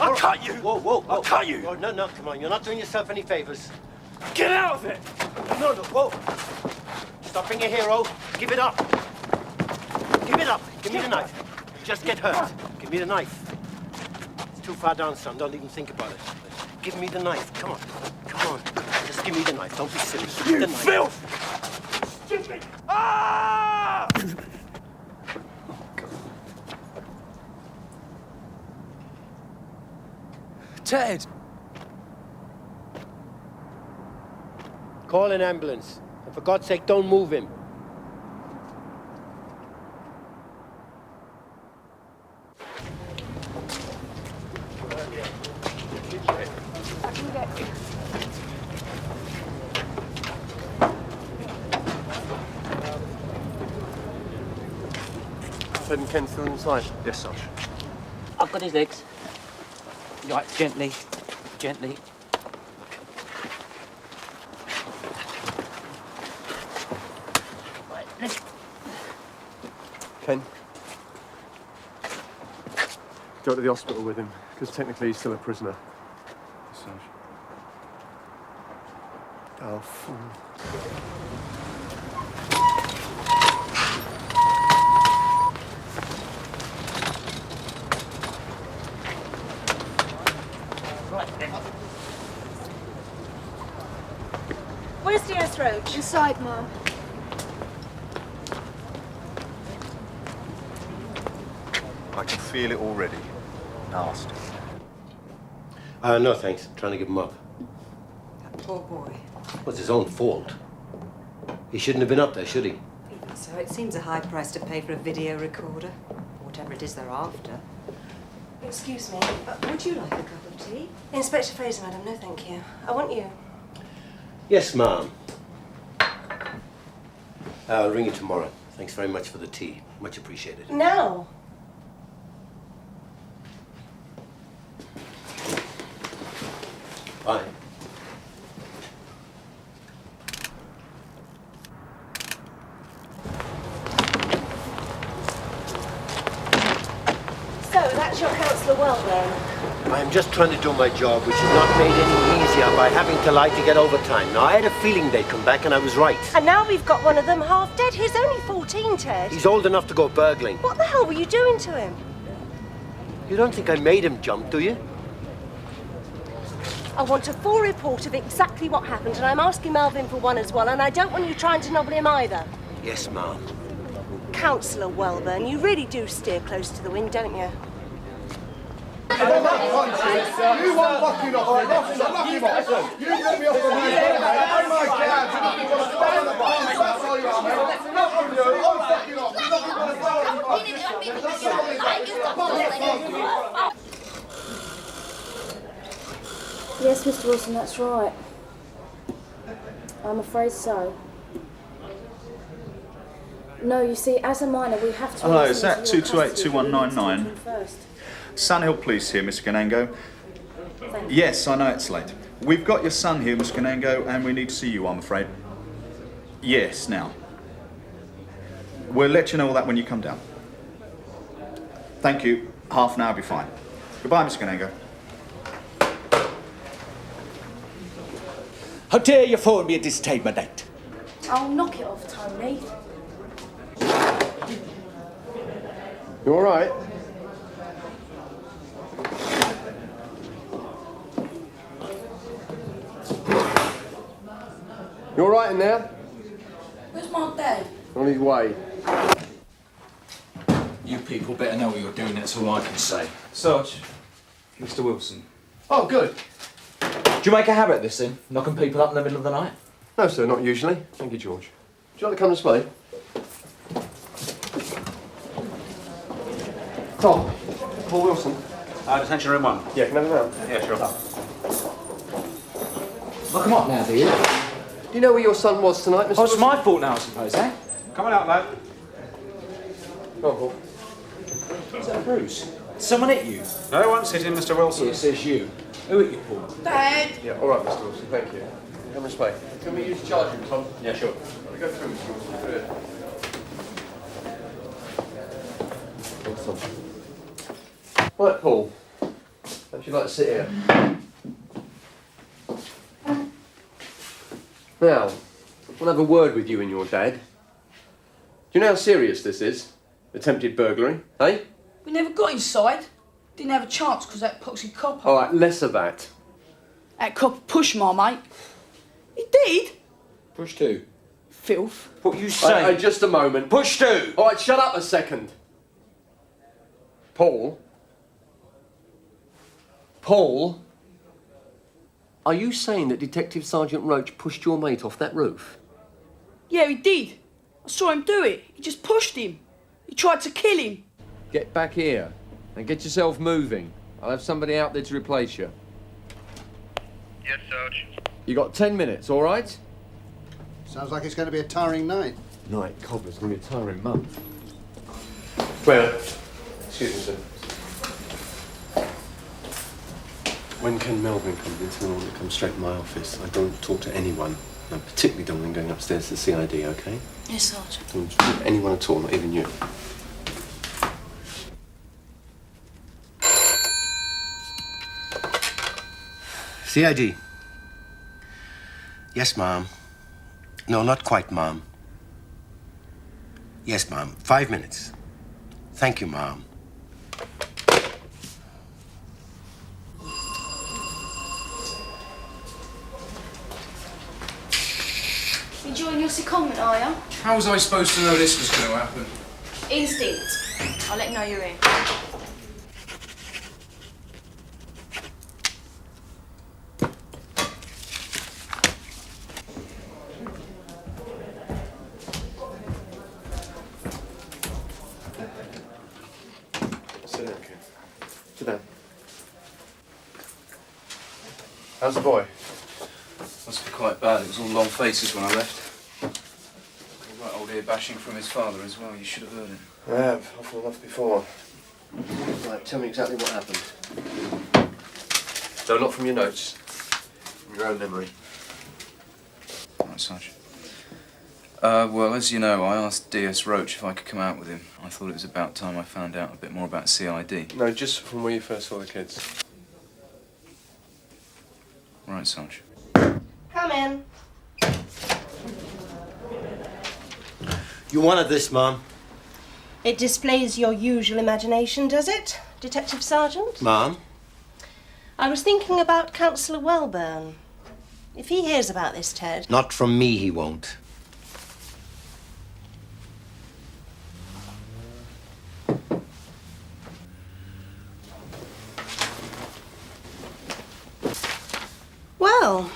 I'll cut you. Whoa. I'll cut you. Oh, no, come on. You're not doing yourself any favors. Get out of it. No, whoa. Stop being a hero. Give it up. Give it up. Give me the knife. Just get hurt. Give me the knife. It's too far down, son. Don't even think about it. Give me the knife. Come on. Just give me the knife. Don't be silly. Give me the knife. Filth! Stupid! Ah! Ted! Call an ambulance. And for God's sake, don't move him. Ted and Ken still inside? Yes, Sarge. I've got his legs. Right, gently. Ken? Go to the hospital with him, because technically he's still a prisoner. Yes, Sarge. Oh, fool. Where's DS Roach? Inside, Mum. I can feel it already. Nasty. No, thanks. I'm trying to give him up. That poor boy. Well, it's his own fault. He shouldn't have been up there, should he? Even so, it seems a high price to pay for a video recorder. Whatever it is they're after. Excuse me. Would you like a cup of tea? Inspector Fraser, madam. No, thank you. I want you. Yes, ma'am. I'll ring you tomorrow. Thanks very much for the tea. Much appreciated. Now. Bye. So, that's your Councillor Wellburn. I'm just trying to do my job, which is not made any easier by having to lie to get overtime. Now, I had a feeling they'd come back, and I was right. And now we've got one of them half dead. He's only 14, Ted. He's old enough to go burgling. What the hell were you doing to him? You don't think I made him jump, do you? I want a full report of exactly what happened, and I'm asking Melvin for one as well, and I don't want you trying to nobble him either. Yes, ma'am. Councillor Wellburn, you really do steer close to the wind, don't you? You want locking off? Lock him off. You let me off the main road, mate. Oh my God! You want to stand on the box? That's all you are, mate. Not from you. I'm fucking off. You're not going to stand on the box. Yes, Mr. Wilson, that's right. I'm afraid so. No, you see, as a minor, we have to... Hello, is that 228-2199? Sunhill Police here, Mr. Ganango. Yes, I know it's late. We've got your son here, Mr. Ganango, and we need to see you, I'm afraid. Yes, now. We'll let you know all that when you come down. Thank you. Half an hour will be fine. Goodbye, Mr. Ganango. How dare you phone me at this time of night? Oh, knock it off, Tony. You all right? You all right in there? Where's my dad? On his way. You people better know what you're doing, that's all I can say. Sarge, Mr. Wilson. Oh, good. Do you make a habit of this then? Knocking people up in the middle of the night? No, sir, not usually. Thank you, George. Would you like to come this way? Tom, Paul Wilson. Detention room 1. Yeah, can I have him out? Yeah, sure. Look him up now, do you? Do you know where your son was tonight, Mr. Oh, it's my fault now, I suppose, eh? Come on out, lad. Go on, Paul. Is that Bruce? Someone hit you? No one's hitting Mr. Wilson. It says you. Who hit you, Paul? Dad! Yeah, all right, Mr. Wilson, thank you. Come this way. Can we use charging, Tom? Yeah, sure. Go through, Mr. Wilson. Through it. Right, Paul. How'd you like to sit here? Now, we'll have a word with you and your dad. Do you know how serious this is? Attempted burglary, eh? We never got inside. Didn't have a chance because that poxy copper. All right, less of that. That copper pushed my mate. He did. Push two. Filth. What you say? Just a moment. Push two. All right, shut up a second. Paul? Paul? Are you saying that Detective Sergeant Roach pushed your mate off that roof? Yeah, he did. I saw him do it. He just pushed him. He tried to kill him. Get back here and get yourself moving. I'll have somebody out there to replace you. Yes, Sarge. You got 10 minutes, all right? Sounds like it's going to be a tiring night. Night, Cobbler's going to be a tiring month. Well, excuse me, sir. When Ken Melvin comes in tomorrow, come straight to my office. I don't talk to anyone. I particularly don't want going upstairs to the CID, okay? Yes, Sergeant. Don't talk to anyone at all, not even you. CID. Yes, Mom. No, not quite, Mom. Yes, Mom. 5 minutes. Thank you, Mom. Enjoying your secondment, are you? How was I supposed to know this was going to happen? Instinct. I'll let you know you're in. Sit down, Ken. Sit down. How's the boy? Must be quite bad. It was all long faces when I left. Right old ear bashing from his father as well. You should have heard him. I have. Often enough before. Right, tell me exactly what happened. No, not from your notes. From your own memory. Right, Sarge. Well, as you know, I asked DS Roach if I could come out with him. I thought it was about time I found out a bit more about CID. No, just from where you first saw the kids. Right, Sarge. Come in. You wanted this, Mom. It displays your usual imagination, does it, Detective Sergeant? Mom? I was thinking about Councillor Welburn. If he hears about this, Ted... Not from me, he won't. Well,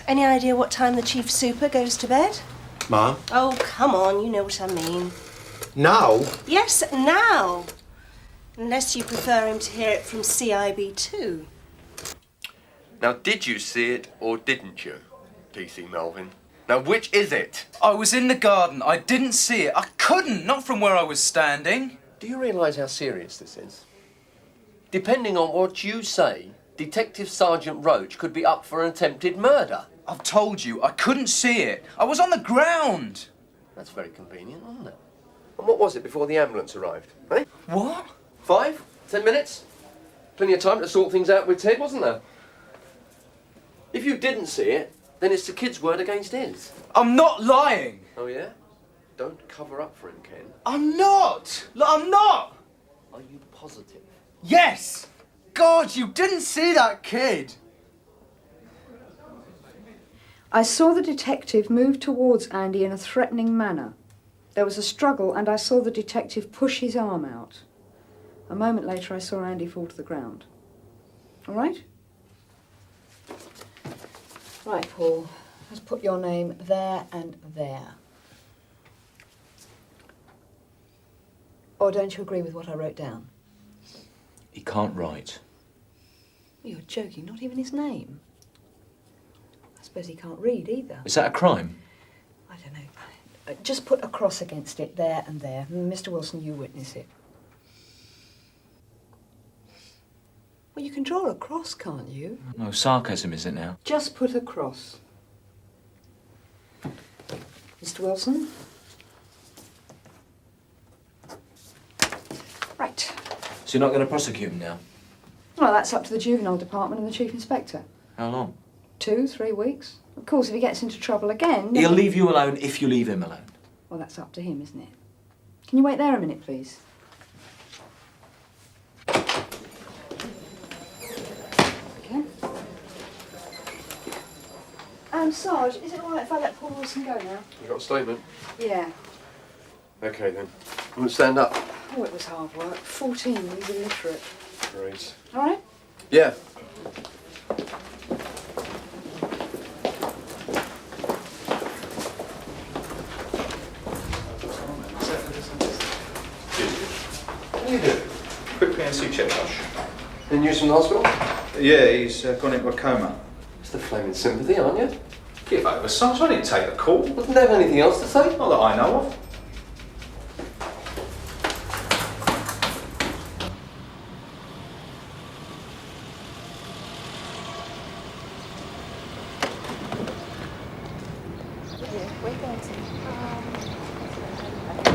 any idea what time the Chief Super goes to bed? Mom? Oh, come on, you know what I mean. Now? Yes, now. Unless you prefer him to hear it from CIB too. Now, did you see it or didn't you, PC Melvin? Now, which is it? I was in the garden. I didn't see it. I couldn't, not from where I was standing. Do you realise how serious this is? Depending on what you say, Detective Sergeant Roach could be up for an attempted murder. I've told you, I couldn't see it. I was on the ground. That's very convenient, isn't it? And what was it before the ambulance arrived, eh? What? 5? 10 minutes? Plenty of time to sort things out with Ted, wasn't there? If you didn't see it, then it's the kid's word against his. I'm not lying. Oh, yeah? Don't cover up for him, Ken. I'm not. Look, I'm not. Are you positive? Yes. God, you didn't see that kid. I saw the detective move towards Andy in a threatening manner. There was a struggle and I saw the detective push his arm out. A moment later I saw Andy fall to the ground. All right? Right, Paul. Let's put your name there and there. Or don't you agree with what I wrote down? He can't write. You're joking, not even his name. I suppose he can't read either. Is that a crime? I don't know. Just put a cross against it, there and there. Mr. Wilson, you witness it. Well, you can draw a cross, can't you? No, sarcasm is it now? Just put a cross. Mr. Wilson. Right. So you're not going to prosecute him now? Well, that's up to the juvenile department and the chief inspector. How long? 2, 3 weeks. Of course, if he gets into trouble again... He'll leave you alone if you leave him alone. Well, that's up to him, isn't it? Can you wait there a minute, please? Okay. Sarge, is it all right if I let Paul Wilson go now? You got a statement? Yeah. Okay, then. You want to stand up? Oh, it was hard work. 14, he's illiterate. Great. All right? Yeah. What are you doing? Quick PNC check, Josh. Any news from the hospital? Yeah, he's gone into a coma. It's the flaming sympathy, aren't you? Give over, Sarge. I didn't take the call. Doesn't they have anything else to say? Not that I know of.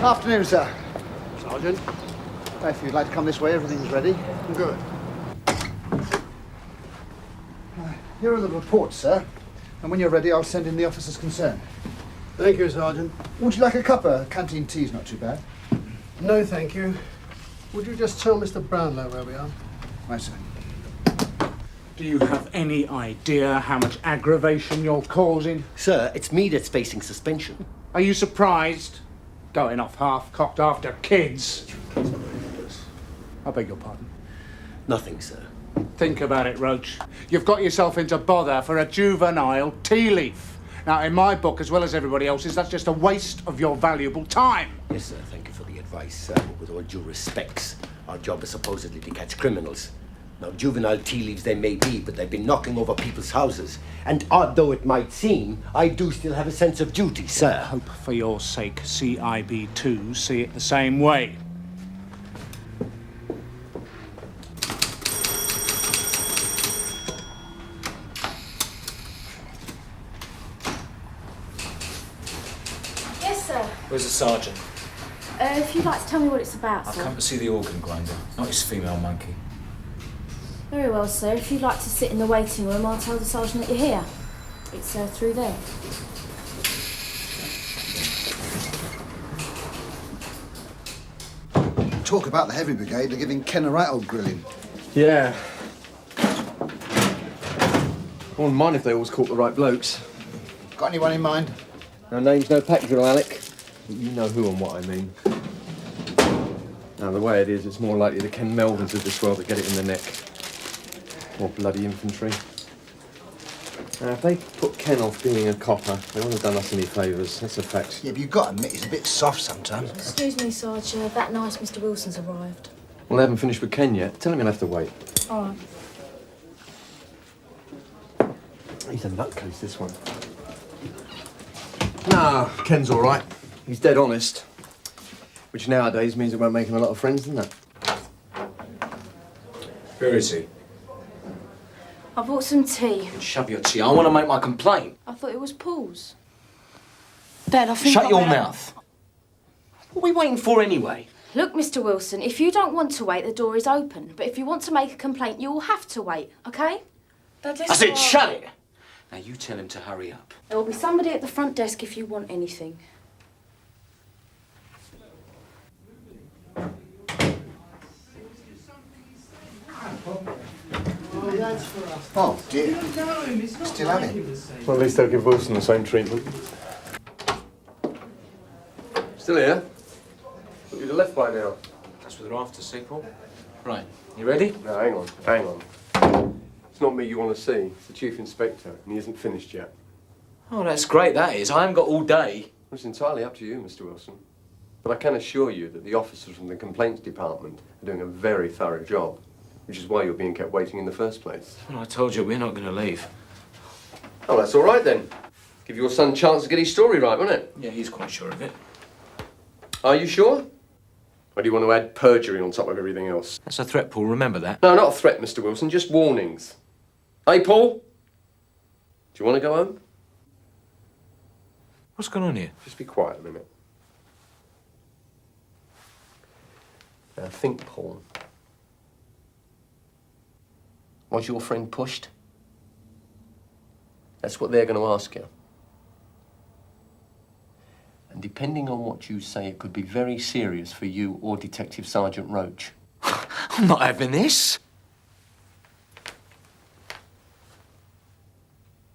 Afternoon, sir. Sergeant. If you'd like to come this way, everything's ready. Good. Here are the reports, sir. And when you're ready, I'll send in the officers concerned. Thank you, Sergeant. Would you like a cuppa? Canteen tea's not too bad. No, thank you. Would you just tell Mr. Brownlow where we are? Right, sir. Do you have any idea how much aggravation you're causing? Sir, it's me that's facing suspension. Are you surprised? Going off half-cocked after kids. I beg your pardon. Nothing, sir. Think about it, Roach. You've got yourself into bother for a juvenile tea leaf. Now, in my book, as well as everybody else's, that's just a waste of your valuable time. Yes, sir. Thank you for the advice. With all due respects, our job is supposedly to catch criminals. Now, juvenile tea leaves they may be, but they've been knocking over people's houses. And odd though it might seem, I do still have a sense of duty, sir. I hope for your sake CIB2 see it the same way. Yes, sir. Where's the sergeant? If you'd like to tell me what it's about, I've sir. come to see the organ grinder, not his female monkey. Very well, sir. If you'd like to sit in the waiting room, I'll tell the sergeant that you're here. It's through there. Talk about the Heavy Brigade. They're giving Ken a right old grilling. Yeah. I wouldn't mind if they always caught the right blokes. Got anyone in mind? No name's no pack drill, Alec. But you know who and what I mean. Now, the way it is, it's more likely the Ken Melvins of this world that get it in the neck. Or bloody infantry. Now, if they put Ken off being a copper, they won't have done us any favours. That's a fact. Yeah, but you've got to admit he's a bit soft sometimes. Excuse me, Sarge. That nice Mr. Wilson's arrived. Well, they haven't finished with Ken yet. Tell him he'll have to wait. All right. He's a nutcase, this one. Nah, Ken's all right. He's dead honest. Which nowadays means it won't make him a lot of friends, doesn't it? Where is he? I bought some tea. Shove your tea. I want to make my complaint. I thought it was Paul's. Dad, I think Shut I your better- mouth. What are we waiting for anyway? Look, Mr. Wilson, if you don't want to wait, the door is open. But if you want to make a complaint, you will have to wait, OK? Dad, I said shut it! Now you tell him to hurry up. There will be somebody at the front desk if you want anything. Oh, dear. Still having? Well, at least they'll give Wilson the same treatment. Still here? Thought you'd have left by now. That's what they're after, see, Paul? Right, you ready? No, hang on. It's not me you want to see. It's the Chief Inspector, and he isn't finished yet. Oh, that's great, that is. I haven't got all day. Well, it's entirely up to you, Mr. Wilson. But I can assure you that the officers from the Complaints Department are doing a very thorough job, which is why you're being kept waiting in the first place. Well, I told you, we're not going to leave. Oh, that's all right then. Give your son a chance to get his story right, won't it? Yeah, he's quite sure of it. Are you sure? Or do you want to add perjury on top of everything else? That's a threat, Paul, remember that? No, not a threat, Mr. Wilson, just warnings. Hey, Paul? Do you want to go home? What's going on here? Just be quiet a minute. Now think, Paul. Was your friend pushed? That's what they're going to ask you. And depending on what you say, it could be very serious for you or Detective Sergeant Roach. I'm not having this.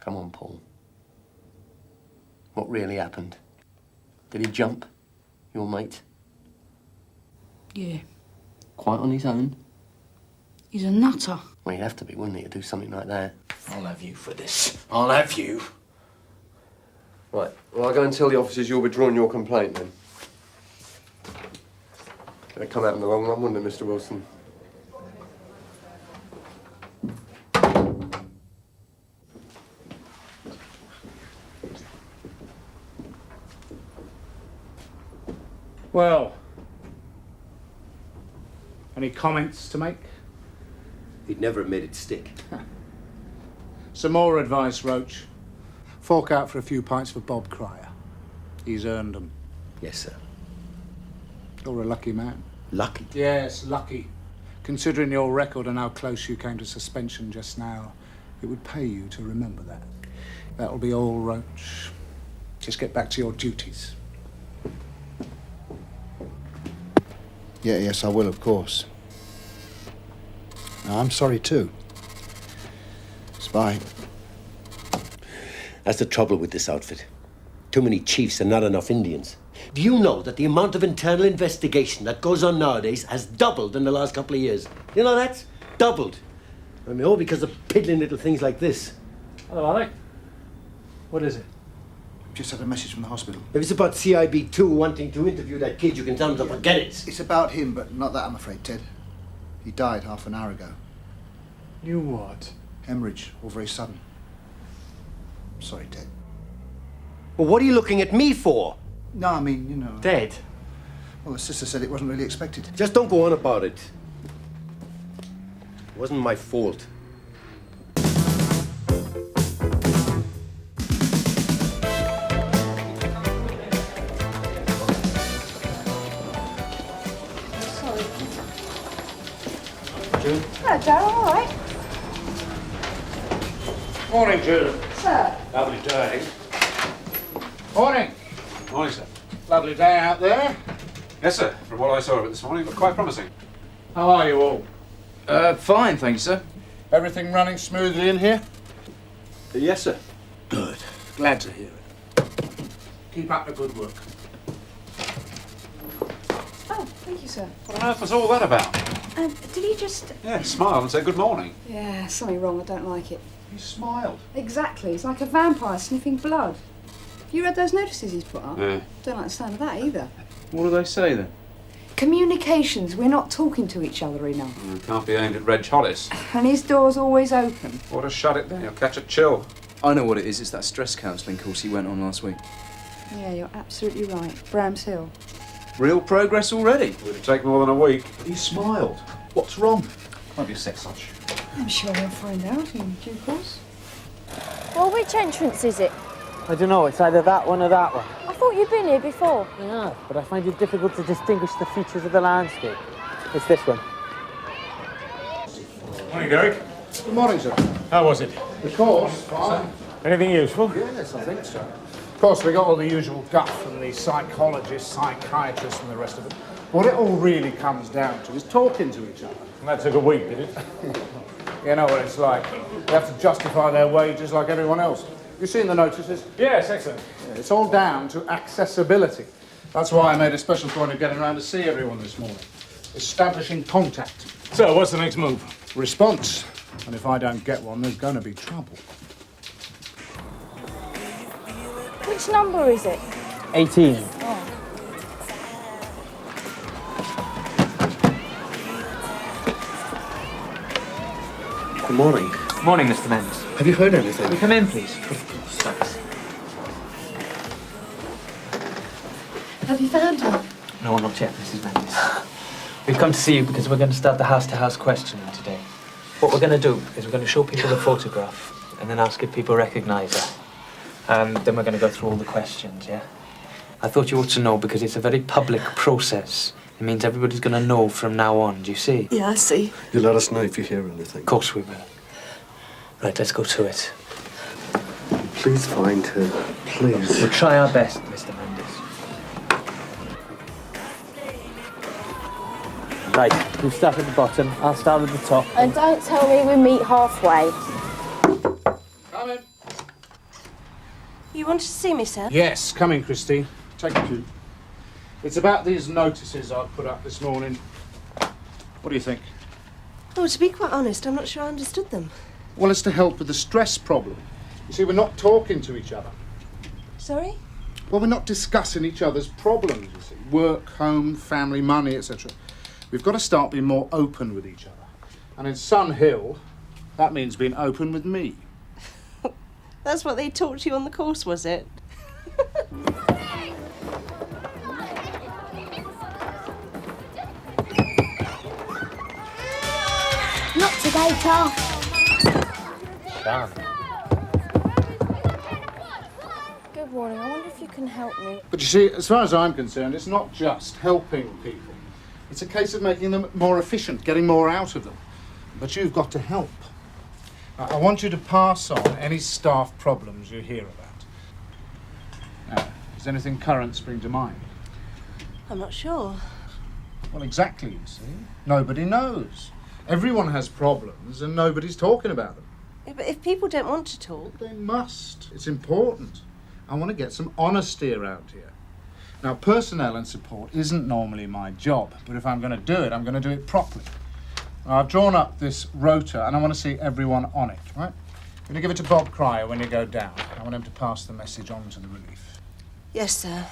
Come on, Paul. What really happened? Did he jump, your mate? Yeah. Quite on his own? He's a nutter. Well, he'd have to be, wouldn't he, to do something like that? I'll have you for this. I'll have you. Right. Well, I'll go and tell the officers you're withdrawing your complaint, then. They'd come out in the long run, wouldn't it, Mr. Wilson? Well, any comments to make? He'd never have made it stick. Some more advice, Roach. Fork out for a few pints for Bob Cryer. He's earned them. Yes, sir. You're a lucky man. Lucky? Yes, lucky. Considering your record and how close you came to suspension just now, it would pay you to remember that. That'll be all, Roach. Just get back to your duties. Yeah, yes, I will, of course. No, I'm sorry, too. Spy. That's the trouble with this outfit. Too many chiefs and not enough Indians. Do you know that the amount of internal investigation that goes on nowadays has doubled in the last couple of years? You know that? Doubled. I mean, all because of piddling little things like this. Hello, Alec. What is it? Just had a message from the hospital. If it's about CIB2 wanting to interview that kid, you can tell them to forget it. It's about him, but not that, I'm afraid, Ted. He died half an hour ago. You what? Hemorrhage, all very sudden. Sorry, Ted. Well, what are you looking at me for? No, I mean, you know... Dead? Well, the sister said it wasn't really expected. Just don't go on about it. It wasn't my fault. June? Hello, Joe, all right? Morning, June. Sir? Lovely day. Morning. Morning, sir. Lovely day out there. Yes, sir. From what I saw of it this morning, it looked quite promising. How are you all? Fine, thank you, sir. Everything running smoothly in here? Yes, sir. Good. Glad to hear it. Keep up the good work. Oh, thank you, sir. What on earth was all that about? Did he just... Yeah, smile and say good morning. Yeah, something wrong. I don't like it. He smiled. Exactly. It's like a vampire sniffing blood. You read those notices he's put up? Yeah. Don't like the sound of that either. What do they say then? Communications. We're not talking to each other enough. It can't be aimed at Reg Hollis. And his door's always open. Ought to shut it down. You'll catch a chill. I know what it is. It's that stress counselling course he went on last week. Yeah, you're absolutely right. Brams Hill. Real progress already. Would take more than a week. He smiled. What's wrong? Might be a sex touch. I'm sure we'll find out in due course. Well, which entrance is it? I don't know, it's either that one or that one. I thought you'd been here before. Yeah, but I find it difficult to distinguish the features of the landscape. It's this one. Morning, Derek. Good morning, sir. How was it? The course, fine. Anything useful? Yes, I think so. Of course, we got all the usual guff from the psychologists, psychiatrists, and the rest of it. What it all really comes down to is talking to each other. And that took a week, did it? You know what it's like. They have to justify their wages like everyone else. You seen the notices? Yes, excellent. Yeah, it's all down to accessibility. That's why I made a special point of getting around to see everyone this morning. Establishing contact. So, what's the next move? Response. And if I don't get one, there's going to be trouble. Which number is it? 18. Oh. Good morning. Morning, Mr. Mendes. Have you heard anything? Will you come in, please? Thanks. Have you found him? No, not yet, Mrs. Mendes. We've come to see you because we're going to start the house-to-house questioning today. What we're going to do is we're going to show people the photograph and then ask if people recognise her. And then we're going to go through all the questions, yeah? I thought you ought to know because it's a very public process. It means everybody's going to know from now on, do you see? Yeah, I see. You let us know if you hear anything. Of course we will. Right, let's go to it. Please find her. Please. We'll try our best, Mr. Mendes. Right, you start at the bottom. I'll start at the top. And don't tell me we meet halfway. Come in. You wanted to see me, sir? Yes, come in, Christine. Take it to. It's about these notices I put up this morning. What do you think? Oh, to be quite honest, I'm not sure I understood them. Well, it's to help with the stress problem. You see, we're not talking to each other. Sorry? Well, we're not discussing each other's problems, you see. Work, home, family, money, etc. We've got to start being more open with each other. And in Sun Hill, that means being open with me. That's what they taught you on the course, was it? Not today, Carl. Damn. Good morning. I wonder if you can help me. But you see, as far as I'm concerned, it's not just helping people. It's a case of making them more efficient, getting more out of them. But you've got to help. I want you to pass on any staff problems you hear about. Now, does anything current spring to mind? I'm not sure. Well, exactly, you see. Nobody knows. Everyone has problems and nobody's talking about them. Yeah, but if people don't want to talk... They must. It's important. I want to get some honesty around here. Now, personnel and support isn't normally my job, but if I'm going to do it, I'm going to do it properly. Now, I've drawn up this rota and I want to see everyone on it, right? I'm going to give it to Bob Cryer when you go down. I want him to pass the message on to the relief. Yes, sir.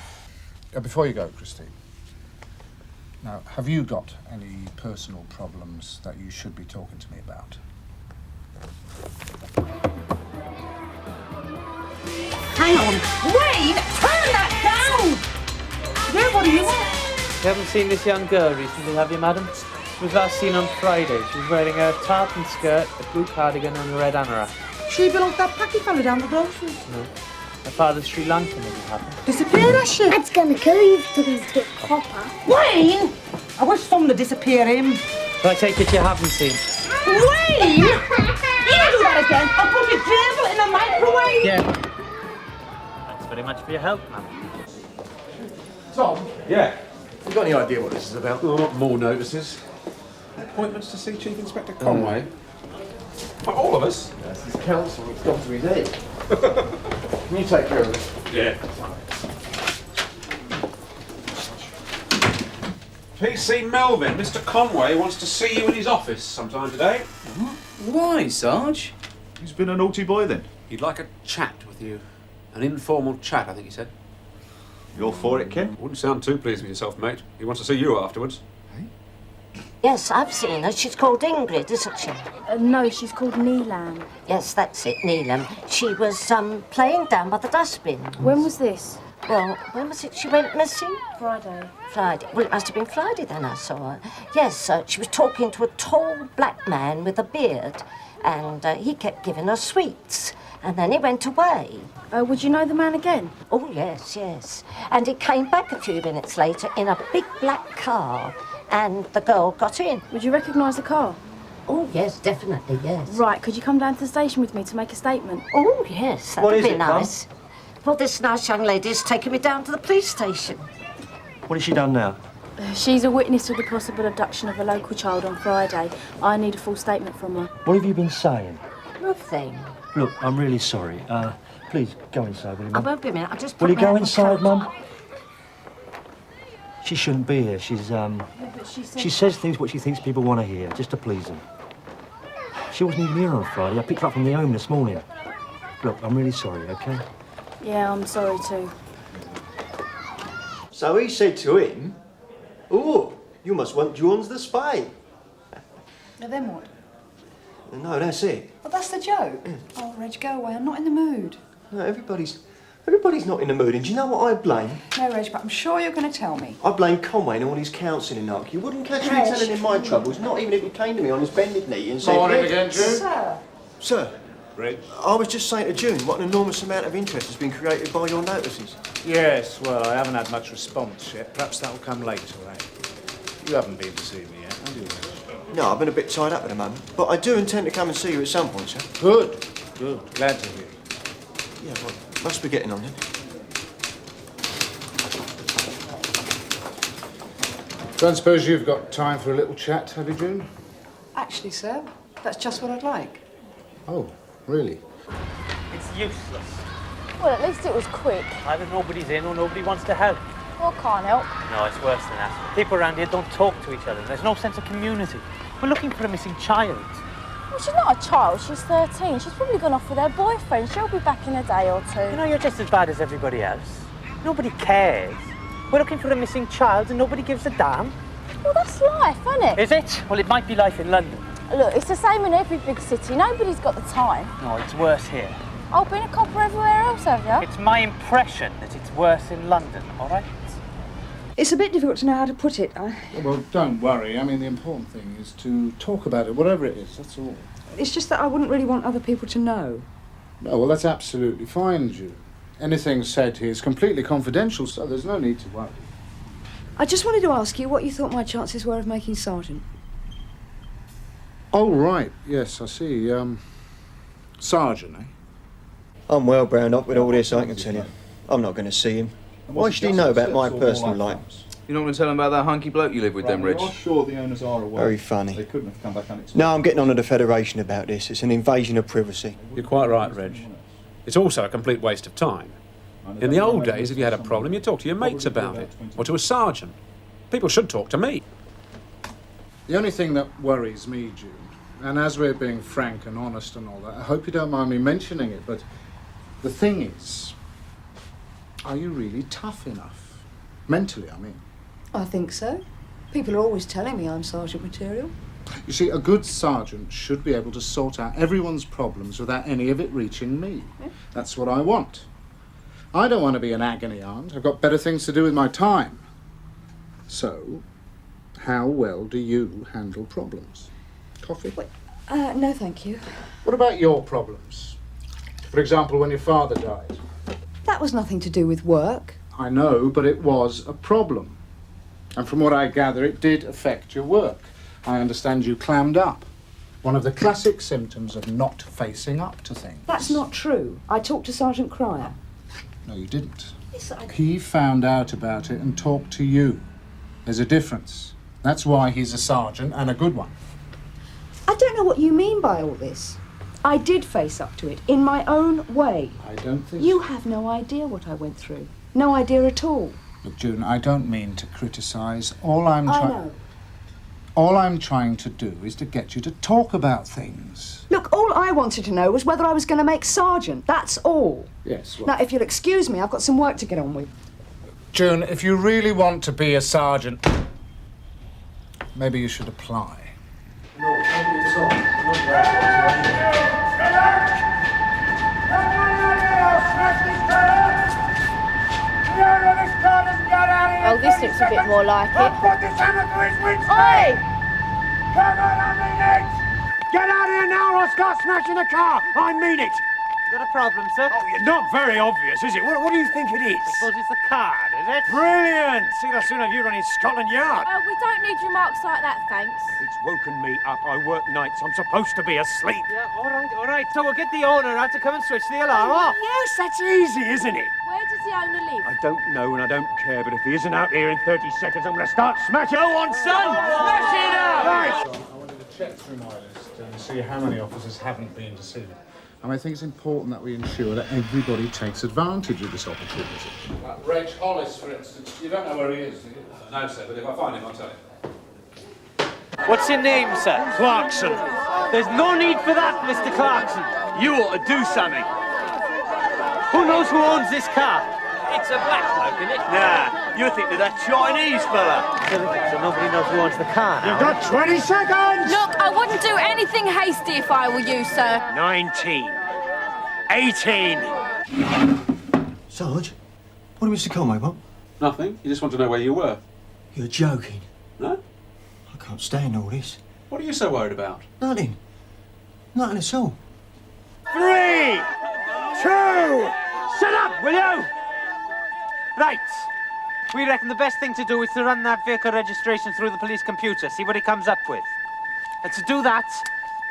Before you go, Christine. Now, have you got any personal problems that you should be talking to me about? Hang on. Wait! Turn that down! Yeah, what do you want? You haven't seen this young girl recently, have you, madam? She was last seen on Friday. She was wearing a tartan skirt, a blue cardigan and a red anorak. She belonged to that packy fella down the grocery. No. Her father's Sri Lankan, if it happened. Disappeared, has she? That's gonna kill you if you took his copper. Wayne! I wish someone to disappear him. So I take it you haven't seen? Wayne! You do that again, I'll put your gerbil in the microwave! Yeah. Thanks very much for your help, ma'am. Tom? Yeah. You got any idea what this is about? No, not more notices. Appointments to see Chief Inspector Conway. Well, all of us? That's his counsel. It's gone to his head. Can you take care of it? Yeah. PC Melvin, Mr. Conway wants to see you in his office sometime today. Why, Sarge? He's been a naughty boy then. He'd like a chat with you. An informal chat, I think he said. You're for it, Ken? Wouldn't sound too pleased with yourself, mate. He wants to see you afterwards. Yes, I've seen her. She's called Ingrid, isn't she? No, she's called Neelam. Yes, that's it, Neelam. She was playing down by the dustbin. When was this? Well, when was it she went missing? Friday. Friday. Well, it must have been Friday then I saw her. Yes, she was talking to a tall black man with a beard, and he kept giving her sweets. And then he went away. Would you know the man again? Oh, yes, yes. And he came back a few minutes later in a big black car, and the girl got in. Would you recognise the car? Oh, yes, definitely, yes. Right, could you come down to the station with me to make a statement? Oh, yes, that would be nice. Well, this nice young lady's taken me down to the police station. What has she done now? She's a witness to the possible abduction of a local child on Friday. I need a full statement from her. What have you been saying? Nothing. Look, I'm really sorry. Please, go inside, will you, I Mum? won't be a minute. I'll just Will put you my go hat and inside, coat Mum? on. She shouldn't be here. She says things what she thinks people want to hear, just to please them. She wasn't even here on Friday. I picked her up from the home this morning. Look, I'm really sorry, OK? Yeah, I'm sorry too. So he said to him, "Oh, you must want Jones the spy." Now then what? No, that's it. Well, that's the joke. Oh, Reg, go away. I'm not in the mood. No, everybody's not in the mood. And do you know what I blame? No, Reg, but I'm sure you're going to tell me. I blame Conway and all his counselling knock. You wouldn't catch me Reg. telling him my troubles, not even if he came to me on his bended knee and said... Morning "Reg, again, Jude. Sir. Sir, Reg? I was just saying to June what an enormous amount of interest has been created by your notices. Yes, well, I haven't had much response yet. Perhaps that'll come later, eh? You haven't been to see me yet, have you, Reg? No, I've been a bit tied up at the moment, but I do intend to come and see you at some point, sir. Good, good. Glad to hear. Yeah, well, must be getting on then. Don't suppose you've got time for a little chat, have you, June? Actually, sir, that's just what I'd like. Oh, really? It's useless. Well, at least it was quick. Either nobody's in or nobody wants to help. Or can't help. No, it's worse than that. People around here don't talk to each other. There's no sense of community. We're looking for a missing child. Well, she's not a child. She's 13. She's probably gone off with her boyfriend. She'll be back in a day or two. You know, you're just as bad as everybody else. Nobody cares. We're looking for a missing child and nobody gives a damn. Well, that's life, isn't it? Is it? Well, it might be life in London. Look, it's the same in every big city. Nobody's got the time. No, it's worse here. Oh, been a copper everywhere else, have you? It's my impression that it's worse in London, all right? It's a bit difficult to know how to put it. Well, don't worry. I mean, the important thing is to talk about it, whatever it is, that's all. It's just that I wouldn't really want other people to know. No, well, that's absolutely fine, June. Anything said here is completely confidential, so there's no need to worry. I just wanted to ask you what you thought my chances were of making sergeant. Oh, right. Yes, I see. Sergeant, eh? I'm well bound up with all this, I can tell you. I'm not going to see him. Why should he know about my personal life? You're not going to tell him about that hunky bloke you live with then, Reg? I'm sure the owners are aware. Very funny. They couldn't have come back unexpected. No, I'm getting on to the Federation about this. It's an invasion of privacy. You're quite right, Reg. It's also a complete waste of time. In the old days, if you had a problem, you'd talk to your mates about it, or to a sergeant. People should talk to me. The only thing that worries me, June, and as we're being frank and honest and all that, I hope you don't mind me mentioning it, but the thing is, are you really tough enough? Mentally, I mean. I think so. People are always telling me I'm sergeant material. You see, a good sergeant should be able to sort out everyone's problems without any of it reaching me. Yeah. That's what I want. I don't want to be an agony aunt. I've got better things to do with my time. So, how well do you handle problems? Coffee? No, thank you. What about your problems? For example, when your father died. That was nothing to do with work. I know, but it was a problem. And from what I gather, it did affect your work. I understand you clammed up. One of the classic symptoms of not facing up to things. That's not true. I talked to Sergeant Cryer. No, you didn't. Yes, I... He found out about it and talked to you. There's a difference. That's why he's a sergeant, and a good one. I don't know what you mean by all this. I did face up to it in my own way. I don't think You have no idea what I went through. No idea at all. Look, June, I don't mean to criticise. I know. All I'm trying to do is to get you to talk about things. Look, all I wanted to know was whether I was going to make sergeant. That's all. Yes, well... Now, if you'll excuse me, I've got some work to get on with. June, if you really want to be a sergeant, maybe you should apply. Oh, this looks a bit more like it. Oi! Come on, I mean it! Get out of here now or I'll start smashing the car! I mean it! Got a problem, sir? Oh, you're not very obvious, is it? What do you think it is? I suppose it's the card, is it? Brilliant! See, the sooner you running Scotland Yard. We don't need remarks like that, thanks. It's woken me up. I work nights. I'm supposed to be asleep. Yeah, all right. So we'll get the owner out to come and switch the alarm off. Yes, that's easy, isn't it? Where does the owner live? I don't know and I don't care, but if he isn't out here in 30 seconds, I'm going to start smashing. Go on, son! Smash it up! Right. I wanted to check through my list and see how many officers haven't been to see me. And I think it's important that we ensure that everybody takes advantage of this opportunity. Reg Hollis, for instance. You don't know where he is, do you? No, sir, but if I find him, I'll tell you. What's your name, sir? Clarkson. There's no need for that, Mr. Clarkson. You ought to do something. Who knows who owns this car? It's a black bloke, isn't it? Nah, you think that Chinese fella. So nobody knows who owns the car now. You've got 20 seconds! Look, I wouldn't do anything hasty if I were you, sir. 19. 18. Sarge, what did Mr. Conway want? Nothing. You just want to know where you were. You're joking. No? I can't stand all this. What are you so worried about? Nothing. Nothing at all. 3, 2... Shut up, will you? Right. We reckon the best thing to do is to run that vehicle registration through the police computer, see what he comes up with. And to do that,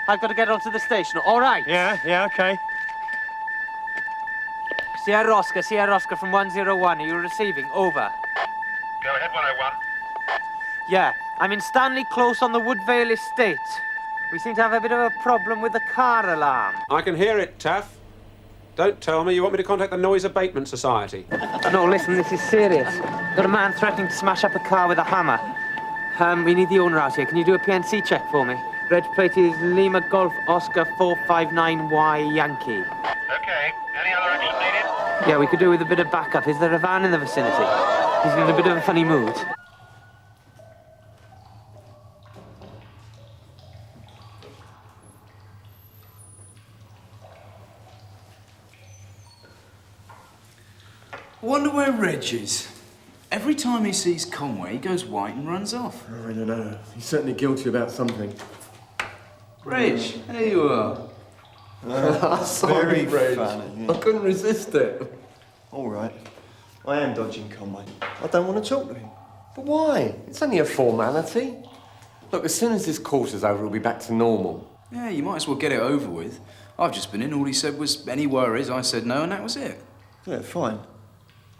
I've got to get onto the station, all right? Yeah, okay. Sierra Oscar from 101. Are you receiving? Over. Go ahead, 101. Yeah, I'm in Stanley Close on the Woodvale estate. We seem to have a bit of a problem with the car alarm. I can hear it, Taff. Don't tell me you want me to contact the Noise Abatement Society. No, listen, this is serious. Got a man threatening to smash up a car with a hammer. We need the owner out here. Can you do a PNC check for me? Reg plate is Lima Golf Oscar 459Y Yankee. Okay. Any other action needed? Yeah, we could do with a bit of backup. Is there a van in the vicinity? He's in a bit of a funny mood. I wonder where Reg is. Every time he sees Conway, he goes white and runs off. I don't know. He's certainly guilty about something. Reg, there you are. Sorry, Very Reg. funny, yeah. I couldn't resist it. All right. I am dodging Conway. I don't want to talk to him. But why? It's only a formality. Look, as soon as this quarter's over, we'll be back to normal. Yeah, you might as well get it over with. I've just been in. All he said was, any worries? I said no, and that was it. Yeah, fine.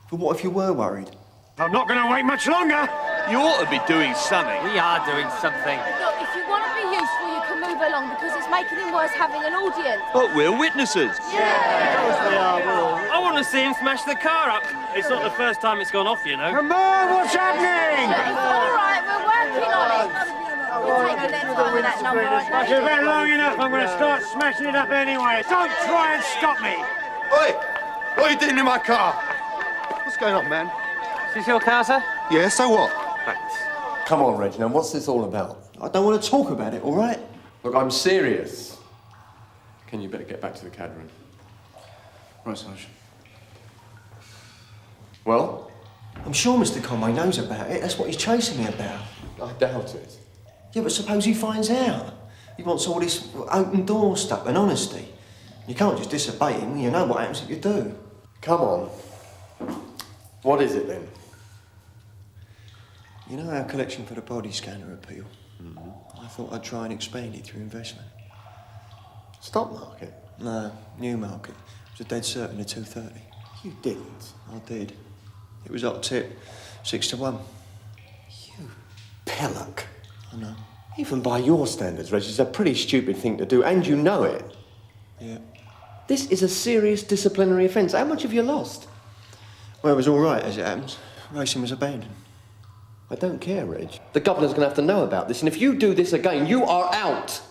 But what if you were worried? I'm not going to wait much longer. You ought to be doing something. We are doing something. Look, if you want to be useful, you can move along because it's making him worse having an audience. But we're witnesses. I want to see him smash the car up. It's not the first time it's gone off, you know. Come on, what's happening? It's all right, we're working on it. We're taking their time with that number, aren't You've been long enough, I'm going to start smashing it up anyway. Don't try and stop me. Oi! What are you doing in my car? What's going on, man? Is this your car, sir? Yeah, so what? Right. Come on, Reg, now what's this all about? I don't want to talk about it, all right? Look, I'm serious. Ken, you better get back to the CAD room. Right, Sergeant. Well? I'm sure Mr. Conway knows about it. That's what he's chasing me about. I doubt it. Yeah, but suppose he finds out. He wants all this open door stuff and honesty. You can't just disobey him. You know what happens if you do. Come on. What is it, then? You know our collection for the body scanner appeal? Mm-hmm. I thought I'd try and expand it through investment. Stock market? No, new market. It was a dead certain of 230. You didn't. I did. It was up tip, 6 to 1. You pillock. I know. Even by your standards, Reg, it's a pretty stupid thing to do, and you know it. Yeah. This is a serious disciplinary offence. How much have you lost? Well, it was all right, as it happens. Racing was abandoned. I don't care, Reg. The governor's going to have to know about this, and if you do this again, you are out.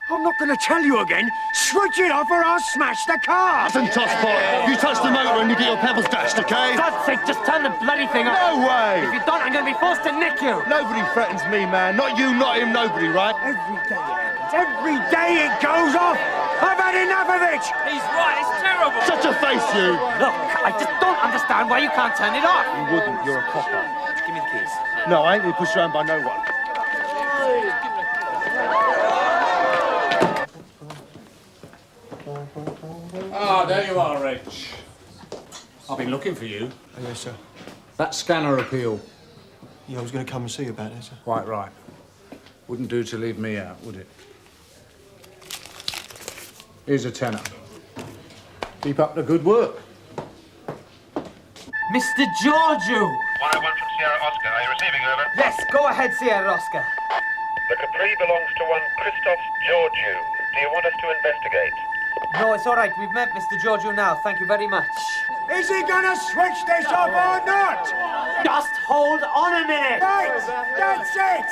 I'm not going to tell you again. Switch it off or I'll smash the car. Listen, tosspot, you touch the motor and you get your pebbles dashed, okay? For God's sake, just turn the bloody thing off. No way! If you don't, I'm going to be forced to nick you. Nobody threatens me, man. Not you, not him, nobody, right? Every day it happens. Every day it goes off. I've had enough of it. He's right, it's terrible. Shut your face, you! Look, I just don't understand why you can't turn it off. You wouldn't, you're a copper. Give me the keys. No, I ain't gonna be pushed around by no one. Ah, there you are, Reg. I've been looking for you. Oh, yes, sir. That scanner appeal. Yeah, I was going to come and see you about it, sir. Quite right. Wouldn't do to leave me out, would it? Here's a tenner. Keep up the good work. Mr. Giorgio! 101 from Sierra Oscar. Are you receiving, over? Yes, go ahead, Sierra Oscar. The Capri belongs to one Christoph Georgiou. Do you want us to investigate? No, it's all right. We've met Mr. Giorgio now. Thank you very much. Is he going to switch this off or not? Just hold on a minute. Right, that's it.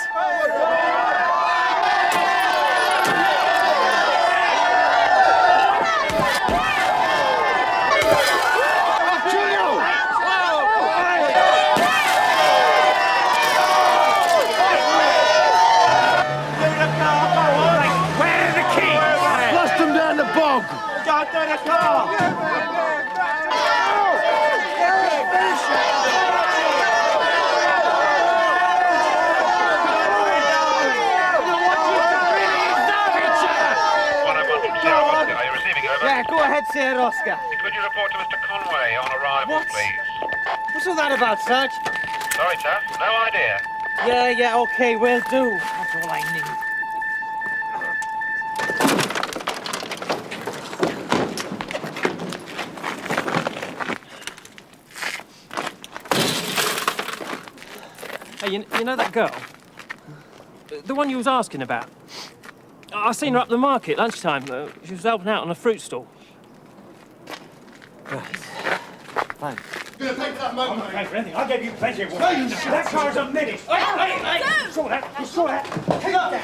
ahead, Sir Oscar. Could you report to Mr. Conway on arrival, please? What's all that about, Sarge? Sorry, Taff, no idea. Yeah, okay, will do. That's all I need. Hey, you know that girl? The one you was asking about? I seen her up the market lunchtime. She was helping out on a fruit stall. Right. Fine. You're gonna pay for that motor? I'm not paying for anything. I gave you plenty of No, you That car's a minute. Hey! You saw that? You saw that? Take it down.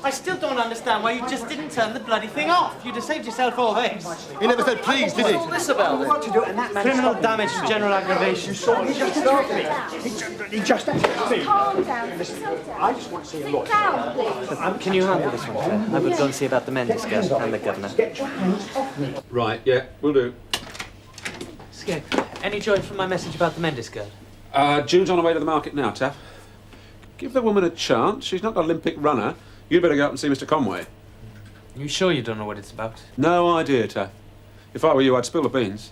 I still don't understand why you just didn't turn the bloody thing off. You'd have saved yourself all this. He never said please, did he? What's all this about then? What to do, and that man Criminal stopped damage to general aggravation. You saw he just stopped me. He just see. Calm down. I just want to see a lawyer. Sit down, please. Can you handle this one, sir? I would go and see about the Mendes girl and the governor. Get your hands off me. Right, yeah, we'll do. Skip, any joy from my message about the Mendes girl? June's on her way to the market now, Taff. Give the woman a chance. She's not an Olympic runner. You'd better go up and see Mr. Conway. You sure you don't know what it's about? No idea, Taff. If I were you, I'd spill the beans.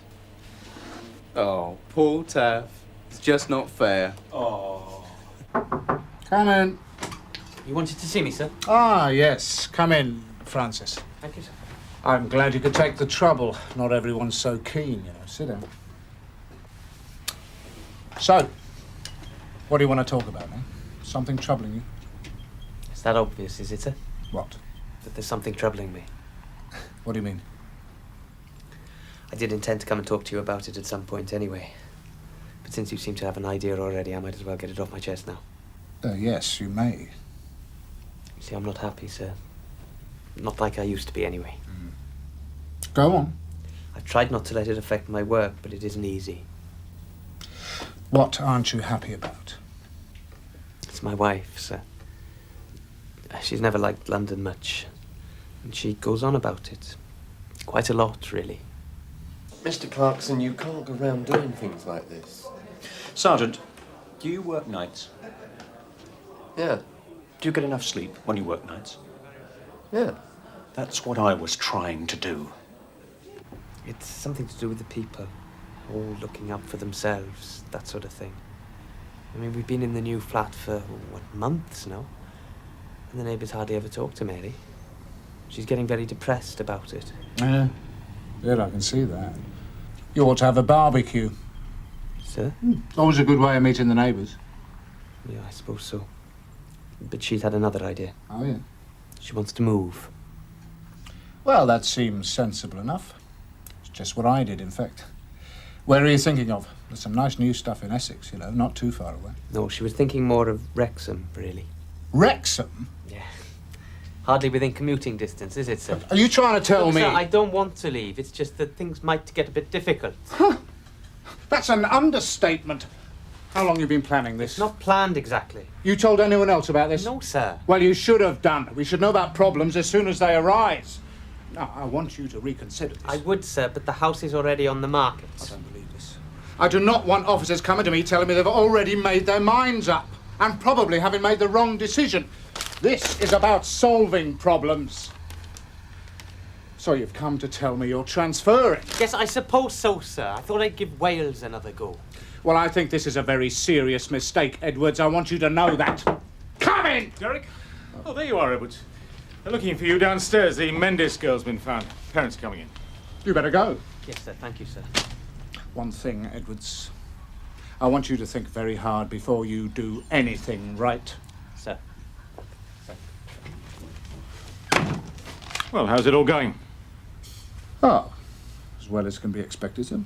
Oh, poor Taff. It's just not fair. Oh. Come in. You wanted to see me, sir? Ah, yes. Come in, Francis. Thank you, sir. I'm glad you could take the trouble. Not everyone's so keen, you know. Sit down. So, what do you want to talk about now? Something troubling you? It's that obvious, is it, sir? What? That there's something troubling me. What do you mean? I did intend to come and talk to you about it at some point anyway. But since you seem to have an idea already, I might as well get it off my chest now. Yes, you may. You see, I'm not happy, sir. Not like I used to be anyway. Go on. I've tried not to let it affect my work, but it isn't easy. What aren't you happy about? It's my wife, sir. She's never liked London much. And she goes on about it. Quite a lot, really. Mr. Clarkson, you can't go around doing things like this. Sergeant, do you work nights? Yeah. Do you get enough sleep when you work nights? Yeah. That's what I was trying to do. It's something to do with the people. All looking out for themselves, that sort of thing. I mean, we've been in the new flat for, what, months now? And the neighbours hardly ever talk to Mary. She's getting very depressed about it. Yeah, I can see that. You ought to have a barbecue. Sir? Always a good way of meeting the neighbours. Yeah, I suppose so. But she's had another idea. Oh, yeah? She wants to move. Well, that seems sensible enough. It's just what I did, in fact. Where are you thinking of? There's some nice new stuff in Essex, you know, not too far away. No, she was thinking more of Wrexham, really. Wrexham? Yeah. Hardly within commuting distance, is it, sir? Are you trying to tell Look, me... Sir, I don't want to leave. It's just that things might get a bit difficult. That's an understatement. How long have you been planning this? It's not planned exactly. You told anyone else about this? No, sir. Well, you should have done. We should know about problems as soon as they arise. Now, I want you to reconsider this. I would, sir, but the house is already on the market. I don't believe this. I do not want officers coming to me telling me they've already made their minds up and probably having made the wrong decision. This is about solving problems. So you've come to tell me you're transferring? Yes, I suppose so, sir. I thought I'd give Wales another go. Well, I think this is a very serious mistake, Edwards. I want you to know that. Come in! Derek? Oh, there you are, Edwards. They're looking for you downstairs. The Mendes girl's been found. Parents are coming in. You better go. Yes, sir. Thank you, sir. One thing, Edwards. I want you to think very hard before you do anything, right? Sir. Well, how's it all going? Oh, as well as can be expected, sir.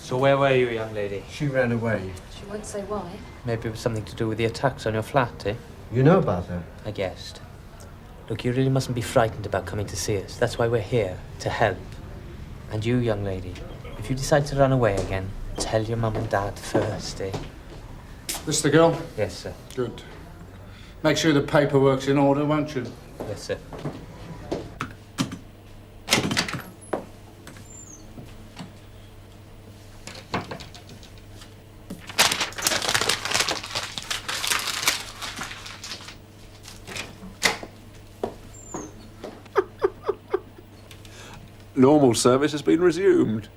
So where were you, young lady? She ran away. She won't say why. Maybe it was something to do with the attacks on your flat, eh? You know about her? I guessed. Look, you really mustn't be frightened about coming to see us. That's why we're here, to help. And you, young lady, if you decide to run away again, tell your mum and dad first, eh? This the girl? Yes, sir. Good. Make sure the paperwork's in order, won't you? Yes, sir. Normal service has been resumed.